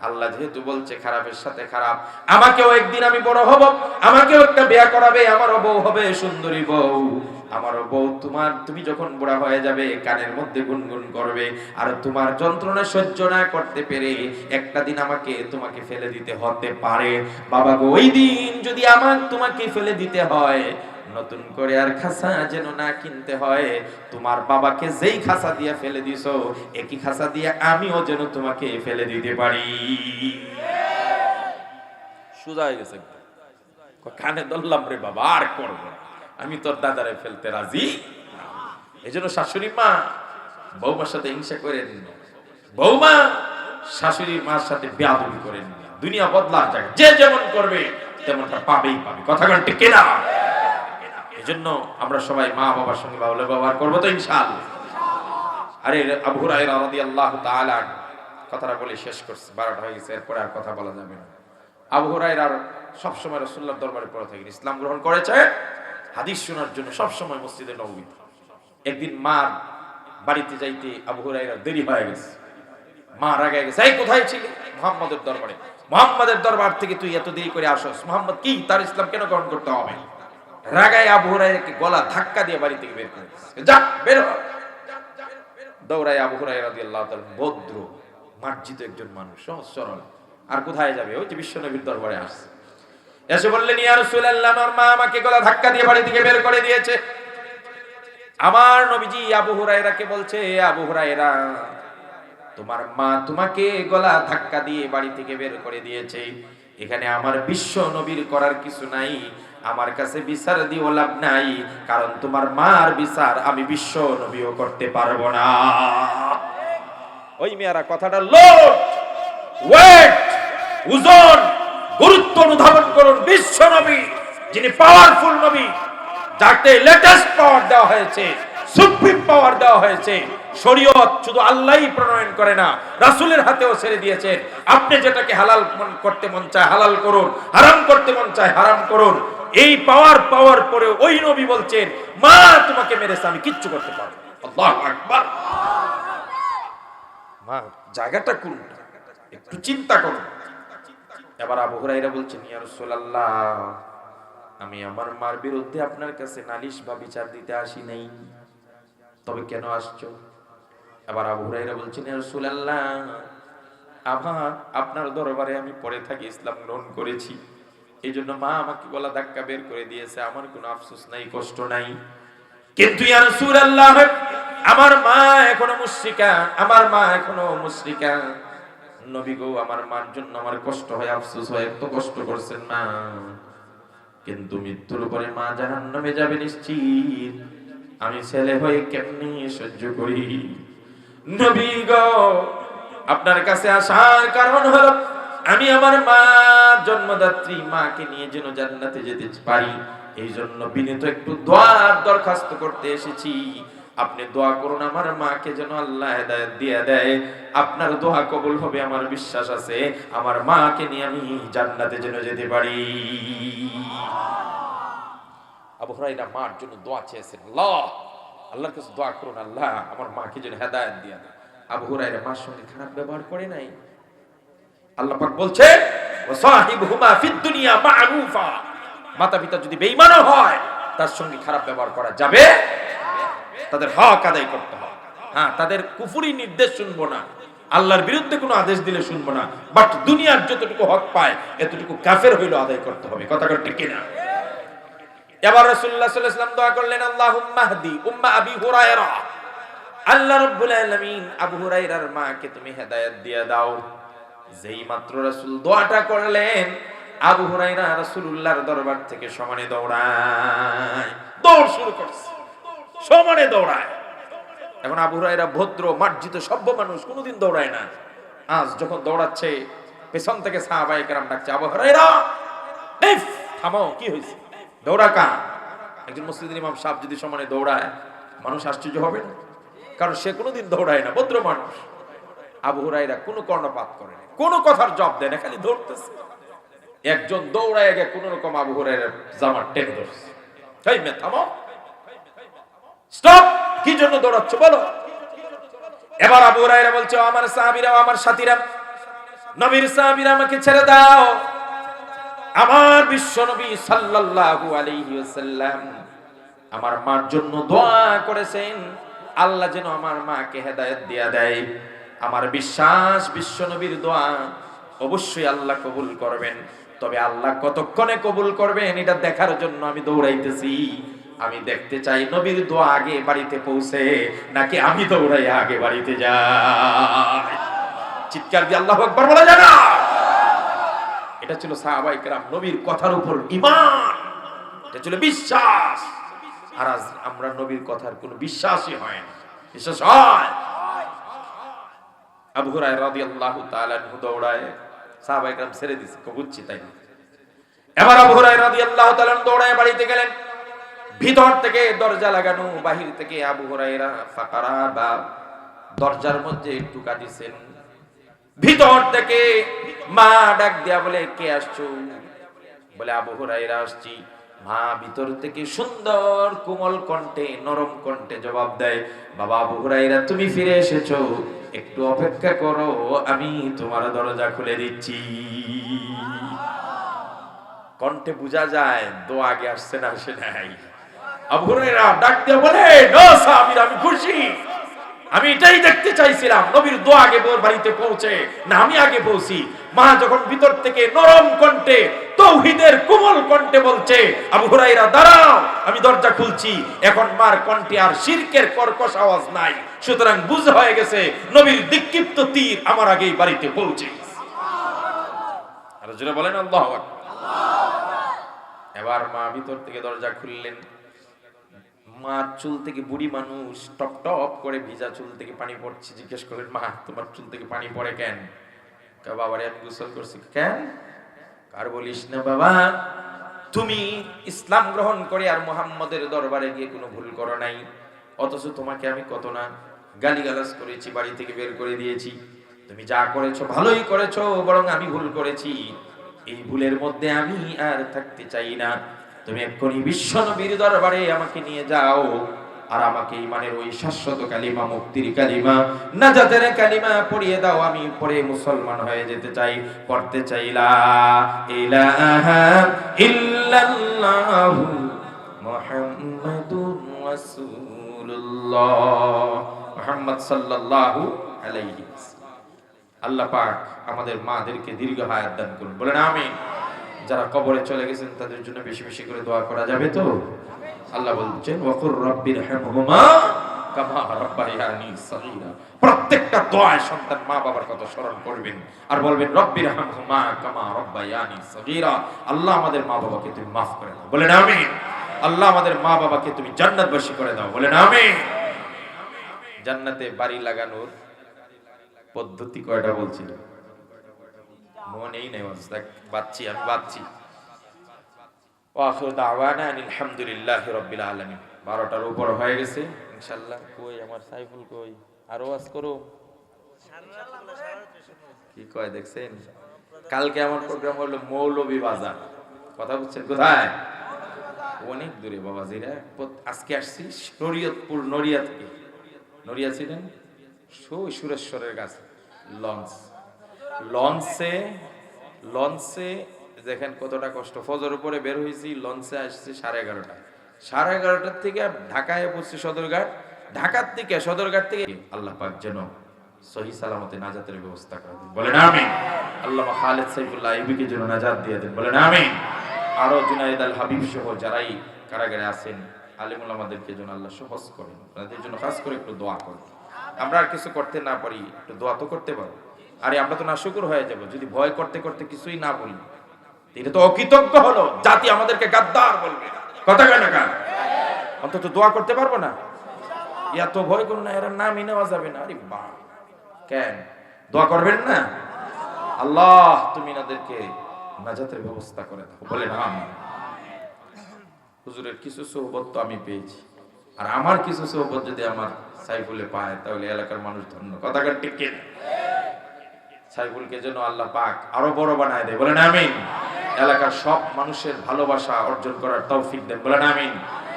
আল্লাহ যেহেতু বলছে খারাপের সাথে খারাপ, আমাকেও একদিন আমি বড় হব, আমাকেও একটা বিয়ে করাবে, আমারও বউ হবে সুন্দরী বউ, আমারও বউ তোমার, তুমি যখন বুড়া হয়ে যাবে কানের মধ্যে গুনগুন করবে, আর তোমার যন্ত্রণা সহ্য না করতে পেরে একটা দিন আমাকে তোমাকে ফেলে দিতে হতে পারে। বাবা গো ওই দিন যদি আমার তোমাকে ফেলে দিতে হয়, নতুন করে আর খাসা যেন না কিনতে হয়, তোমার বাবাকে যেই খাসা দিয়ে ফেলে দিছো একই খাসা দিয়ে আমিও যেন তোমাকে ফেলে দিতে পারি। সোজা হয়ে গেছে, কানে ধরলাম রে বাবা, আর করবো, আমি তোর দাদারে ফেলতে রাজি। এই জন্য শাশুড়ি মা বৌমার সাথে হিংসা করেন না, বৌমা শাশুড়ি মার সাথে বেয়াদবি করেন না। দুনিয়া বদলার জায়গা, যে যেমন করবে তেমনটা পাবেই পাবে, কথা বলতে কেনা। এজন্য আমরা সবাই মা বাবার সঙ্গে ভালো ব্যবহার করবো তো ইনশাআল্লাহ। আরে আবু হুরায়রা রাদিয়াল্লাহু তাআলা, কথাটা বলে শেষ করছি, 12টা হয়ে গেছে, এরপরে আর কথা বলা যাবে না। আবু হুরায়রা সব সময় রাসূলুল্লাহর দরবারে পড়ে থাকেন, ইসলাম গ্রহণ করেছে হাদিস শোনার জন্য সব সময় মসজিদে নববী। একদিন মার বাড়িতে যাইতে আবু হুরায়রা দেরি হয়ে গেছে, মা রাগায় গেছে, এই কোথায় ছিলি? মুহাম্মদের দরবারে। মুহাম্মদের দরবার থেকে তুই এত দেরি করে আসস, মুহাম্মদ কি, তার ইসলাম কেন গ্রহণ করতে হবে? রাগায় আবু হুরায়রাকে গলা ধাক্কা দিয়ে বাড়ি থেকে বের করে দিয়েছে, যা বের হ। দৌড়ায় আবু হুরায়রা রাদিয়াল্লাহু তাআলা, ভদ্র মার্জিত একজন মানুষ, সহজ সরল, আর কোথায় যাবে? ওই যে বিশ্বনবীর দরবারে আসছে। এসে বললেন ইয়া রাসূলুল্লাহ, আমার মা আমাকে গলা ধাক্কা দিয়ে বাড়ি থেকে বের করে দিয়েছে। আমার নবীজি আবু হুরায়রাকে বলছে, আবু হুরায়রা তোমার মা তোমাকে গলা ধাক্কা দিয়ে বাড়ি থেকে বের করে দিয়েছে, এখানে আমার বিশ্ব নবীর করার কিছু নাই, আমার কাছে বিচার দিও লাভ নাই, কারণ তোমার মার বিচার আমি বিশ্ব নবীও করতে পারবো না। ওই মেয়েরা কথাটা লোড, ওয়েট, ওজন, গুরুত্ব অনুধাবন করুন। বিশ্ব নবী যিনি পাওয়ারফুল নবী, যাকে লেটেস্ট পাওয়ার দেওয়া হয়েছে, সুপ্রিম পাওয়ার দেওয়া হয়েছে, শরীয়ত শুধু আল্লাহই প্রণয়ন করে না, রাসূলের হাতেও ছেড়ে দিয়েছেন। আপনি যেটাকে হালাল করতে মন চায় হালাল করুন, হারাম করতে মন চায় হারাম করুন। এই পাওয়ার পরে ওই নবী বলছেন, মা তোমাকে মেরেছে আমি কিচ্ছু করতে পারবো না। আল্লাহু আকবার। মা জায়গাটা কোনটা একটু চিন্তা করুন। এবার আবু হুরায়রা বলছেন, ইয়া রাসূলুল্লাহ, আমি আমার মার বিরুদ্ধে আপনার কাছে নালিশ বা বিচার দিতে আসি নাই, তবে কেন আসছো? এবার আবু হুরায়রা বলছেন, ইয়া রাসূলুল্লাহ, আপনার দরবারে আমি পড়ে থাকি, ইসলাম গ্রহণ করেছি, এই জন্য মা আমাকে গলা ধাক্কা বের করে দিয়েছে, আমার কোনো আফসোস নাই, কষ্ট নাই। কিন্তু ইয়া রাসূলুল্লাহ, আমার মা এখনো মুশরিকা, আমার মা এখনো মুশরিকা। নবী গো, আমার মার জন্য আমার কষ্ট হয়, আফসোস হয়, এত কষ্ট করছেন মা, কিন্তু মৃত্যুর পরে মা জাহান্নামে যাবে নিশ্চিত, আমি ছেলে হয়ে কেমনি সহ্য করি? নবী গো, আপনার কাছে আসার কারণ হলো আমি আমার মা, জন্মদাত্রী মাকে নিয়ে যেন জান্নাতে যেতে পারি, এই জন্য বিনীত একটু দোয়ার দরখাস্ত করতে এসেছি। আপনি দোয়া করুন আমার মাকে যেন আল্লাহ হেদায়েত দিয়ে দেয়, আপনার দোয়া কবুল হবে আমার বিশ্বাস আছে, আমার মাকে নিয়ে আমি জান্নাতে যেন যেতে পারি। আবু হুরায়রা মার জন্য দোয়া চেয়েছেন, আল্লাহর কাছে দোয়া করুন, আল্লাহ আমার মাকে যেন হেদায়েত দিয়ে দেয়। আবু হুরায়রা মার সঙ্গে খারাপ ব্যবহার করে নাই। আল্লাহ পাক বলছে, ওয়াসাহিবহুমা ফিদ দুনিয়া মা'রুফা, মাতা পিতা যদি বেঈমান হয় তার সঙ্গে খারাপ ব্যবহার করা যাবে, তাদের হক আদায় করতে হবে। হ্যাঁ, তাদের কুফরি নির্দেশ শুনবো না, আল্লাহর বিরুদ্ধে কোনো আদেশ দিলে শুনবো না, বাট দুনিয়ার যতটুকু হক পায় এতটুকু কাফের হইলো আদায় করতে হবে। কথা ঠিক কিনা? এবার রাসূলুল্লাহ সাল্লাল্লাহু আলাইহি ওয়াসাল্লাম দোয়া করলেন, আল্লাহুম্মা হদি উম্মা আবি হুরায়রা, আল্লাহ রাব্বুল আলামিন আবু হুরায়রার মাকে তুমি হেদায়েত দিয়ে দাও। যেই মাত্র রাসূল দোয়াটা করলেন, আবু হুরায়রা রাসূলুল্লাহর দরবার থেকে সমানে দৌড়ায়, দৌড় শুরু করছে, সমানে দৌড়ায়। এখন আবু হুরায়রা ভদ্র মার্জিত সভ্য মানুষ, কোনোদিন দৌড়ায় না। আজ যখন দৌড়াচ্ছে, পেছন থেকে সাহাবায়ে কেরাম ডাকছে, আবু হুরায়রা থামো, কি হয়েছে, দৌড়া কা? একজন মসজিদের ইমাম সাহেব যদি সমানে দৌড়ায়, মানুষ আশ্চর্য হবে না? কারণ সে কোনোদিন দৌড়ায় না, ভদ্র মানুষ। আবু হুরায়রা কোনো কর্ণপাত করে না, কোনো কথার জবাব দেয় না, খালি দৌড়তেছে। একজন দৌড়ায় গিয়ে কোন রকম আবু হুরায়রার জামা টেনে ধরছে, এই মেয়ে থামো, স্টপ, কি জন্য দৌড়াচ্ছ বলো? এবার আবু হুরায়রা বলছে, আমার সাহাবীরা, আমার সাথীরা, নবীর সাহাবীরা, আমাকে ছেড়ে দাও। আমার বিশ্ব নবী সাল্লাল্লাহু আলাইহি ওয়াসাল্লাম আমার মার জন্য দোয়া করেছেন, আল্লাহ যেন আমার মাকে হেদায়েত দিয়া দেয়। আমার বিশ্বাস, বিশ্ব নবীর দোয়া অবশ্যই আল্লাহ কবুল করবেন, তবে আল্লাহ কতক্ষণে কবুল করবেন এটা দেখার জন্য আমি দৌড়াইতেছি। আমি দেখতে চাই নবীর দোয়া আগে বাড়িতে পৌঁছে নাকি আমি দৌড়াই আগে বাড়িতে যাই। চিৎকার দিয়ে আল্লাহু আকবার বলা যায় না? এটা ছিল সাহাবায়ে কেরাম নবীর কথার উপর ঈমান, এটা ছিল বিশ্বাস। আর আজ আমরা নবীর কথার কোনো বিশ্বাসই হয় না, বিশ্বাস হয়? আবু হুরায়রা রাদিয়াল্লাহু তাআলা আনহু দৌড়ায়, সাহাবায়ে কেরাম ছেড়ে দিয়েছে, বুঝছি তাই না? এবার আবু হুরায়রা রাদিয়াল্লাহু তাআলা দৌড়ায় বাড়িতে গেলেন। ভিতর থেকে দরজা লাগানো, বাহির থেকে আবু হুরায়রা ফাকারা বা দরজার মধ্যে টুকা দিছেন। ভিতর থেকে মা ডাক দিয়া বলে, কে আসছো? বলে আবু হুরায়রা আসছি। মা ভিতর থেকে সুন্দর কোমল কণ্ঠে, নরম কণ্ঠে জবাব দেয়, বাবা আবু হুরায়রা, তুমি ফিরে এসেছো, একটু অপেক্ষা করো, আমি তোমার দরজা খুলে দিচ্ছি। কণ্ঠে বোঝা যায় দোয়া আগে আসছে না, আসে নাই। আবু হুরায়রা ডাক দিয়ে বলে, না সাহাবীরা, আমি খুশি, আমি এটাই দেখতে চাইছিলাম, নবীর দোয়া আগে বাড়িতে পৌঁছে না আমি আগে পৌঁছি। মা যখন ভিতর থেকে নরম কণ্ঠে, তাওহীদের কোমল কণ্ঠে বলছে, আবু হুরায়রা দাঁড়াও, আমি দরজা খুলছি, এখন মার কণ্ঠে আর শিরকের কর্কশ আওয়াজ নাই, সুতরাং বুঝ হয়ে গেছে নবীর দিকক্ষিপ্ত তীর আমার আগেই বাড়িতে পৌঁছে গেছে। আর যারা বলেন আল্লাহু আকবার। এবার মা ভিতর থেকে দরজা খুললেন। মার চুল থেকে, বুড়ি মানুষ, টপ টপ করে ভিজা চুল থেকে পানি পড়ছে। জিজ্ঞেস করলেন, মা তোমার চুল থেকে পানি পড়ে কেন? বাবারে আমি গোসল করছি। কেন? আর বলিস না বাবা, তুমি ইসলাম গ্রহণ করে আর মুহাম্মদের দরবারে গিয়ে কোনো ভুল করো নাই, অথচ তোমাকে আমি কত না গালিগালাজ করেছি, বাড়ি থেকে বের করে দিয়েছি। তুমি যা করেছো ভালোই করেছো, বরং আমি ভুল করেছি, এই ভুলের মধ্যে আমি আর থাকতে চাই না। তুমি এক্ষুনি বিশ্ব নবীর দরবারে আমাকে নিয়ে যাও, আর আমাকে ঈমানের ওই শাশ্বত কালিমা, মুক্তির কালিমা, নাজাতের কালিমা পড়িয়ে দাও। আমি পড়ে মুসলমান হয়ে যেতে চাই, পড়তে চাই লা ইলাহা ইল্লাল্লাহু মুহাম্মাদুর রাসূলুল্লাহ, মুহাম্মদ সাল্লাল্লাহু আলাইহি ওয়াসাল্লাম। আল্লাহ পাক আমাদের মাদেরকে দীর্ঘ হায়াত দান করুন, বলেন আমিন। যারা কবরে চলে গেছেন তাদের জন্য বেশি বেশি করে দোয়া করা যাবে তো? আল্লাহ বলছেন ওয়াকুর রাব্বিরহামহুমা কামা রাব্বায়ানি সগীরা। প্রত্যেকটা দোয়ায় সন্তান মা বাবার কথা স্মরণ করবেন আর বলবেন রাব্বিরহামহুমা কামা রাব্বায়ানি সগীরা। আল্লাহ আমাদের মা বাবাকে তুমি maaf করে দাও, বলেন আমিন। আল্লাহ আমাদের মা বাবাকে তুমি জান্নাতবাসী করে দাও, বলেন আমিন। জান্নাতে বাড়ি লাগানোর পদ্ধতি কয়টা বলছিল? মনেই নেই, বাচ্চি আমি বাচ্চি। ওয়াখিরু দাওয়ানা আলহামদুলিল্লাহি রাব্বিল আলামিন। 12টার উপর হয়ে গেছে ইনশাআল্লাহ। কই আমার সাইফুল কই? আরো ওয়াজ করো। কি কয় দেখছেন? কালকে আমার প্রোগ্রাম হলো মৌলভী বাজার। কথা বুঝছেন কোথায়? অনেক দূরে বাবাজিরা। আজকে আসছি শরীয়তপুর নড়িয়া থেকে। নড়িয়া ছিলেন সুরেশ্বরের কাছে। লঞ্চে দেখেন কতটা কষ্ট। ফজর উপরে বের হয়েছি, লঞ্চে আসছি 11:30। 11:30 থেকে ঢাকায় পড়ছি সদরঘাট। ঢাকার থেকে সদরঘাট থেকে আল্লাহ পাক যেন সহি সালামতে নাজাতের ব্যবস্থা করে দেন, বলেন আমিন। আল্লামা খালেদ সাইফুল্লাহ আইবিকে যেন নাজাত দিয়ে দেন, বলেন আমিন। আরো জুনায়েদ আল হাবিব সহ যারাই কারাগারে আছেন আলেমুল আমাদেরকে যেন আল্লাহ সহজ করেন, তাদের জন্য খাস করে একটু দোয়া করেন। আমরা আর কিছু করতে না পারি, একটু দোয়া তো করতে পারো। আরে আমরা তো নাশুকর হয়ে যাব যদি ভয় করতে করতে কিছুই না বলি। এটা তো অকৃতজ্ঞ হলো, জাতি আমাদেরকে গাদ্দার বলবে। কথা কেন না? অন্তত দোয়া করতে পারবো না? এত ভয় করুন না, এরা নামই নেওয়া যাবে না। আরে বাহ, কেন দোয়া করবেন না? আল্লাহ তুমি এনাদেরকে নাজাতের ব্যবস্থা করে দাও, বলে না আমিন। হুজুরের কিছু সোহবত তো আমি পেয়েছি, আর আমার কিছু সোহবত যদি আমার সাইফুলে পায় তাহলে এলাকার মানুষ ধন্য। কথা কেন ঠিক কিনা? সাইফুলকে যেন আল্লাহ পাক আরো বড় বানায় দেয়, বলেন আমিন। এলাকার সব মানুষের ভালোবাসা অর্জন করার তৌফিক দেন, বলেন আমিন।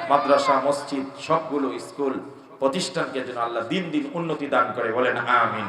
মাদ্রাসা, মসজিদ, সবগুলো স্কুল প্রতিষ্ঠানকে যেন আল্লাহ দিন দিন উন্নতি দান করে, বলেন আমিন।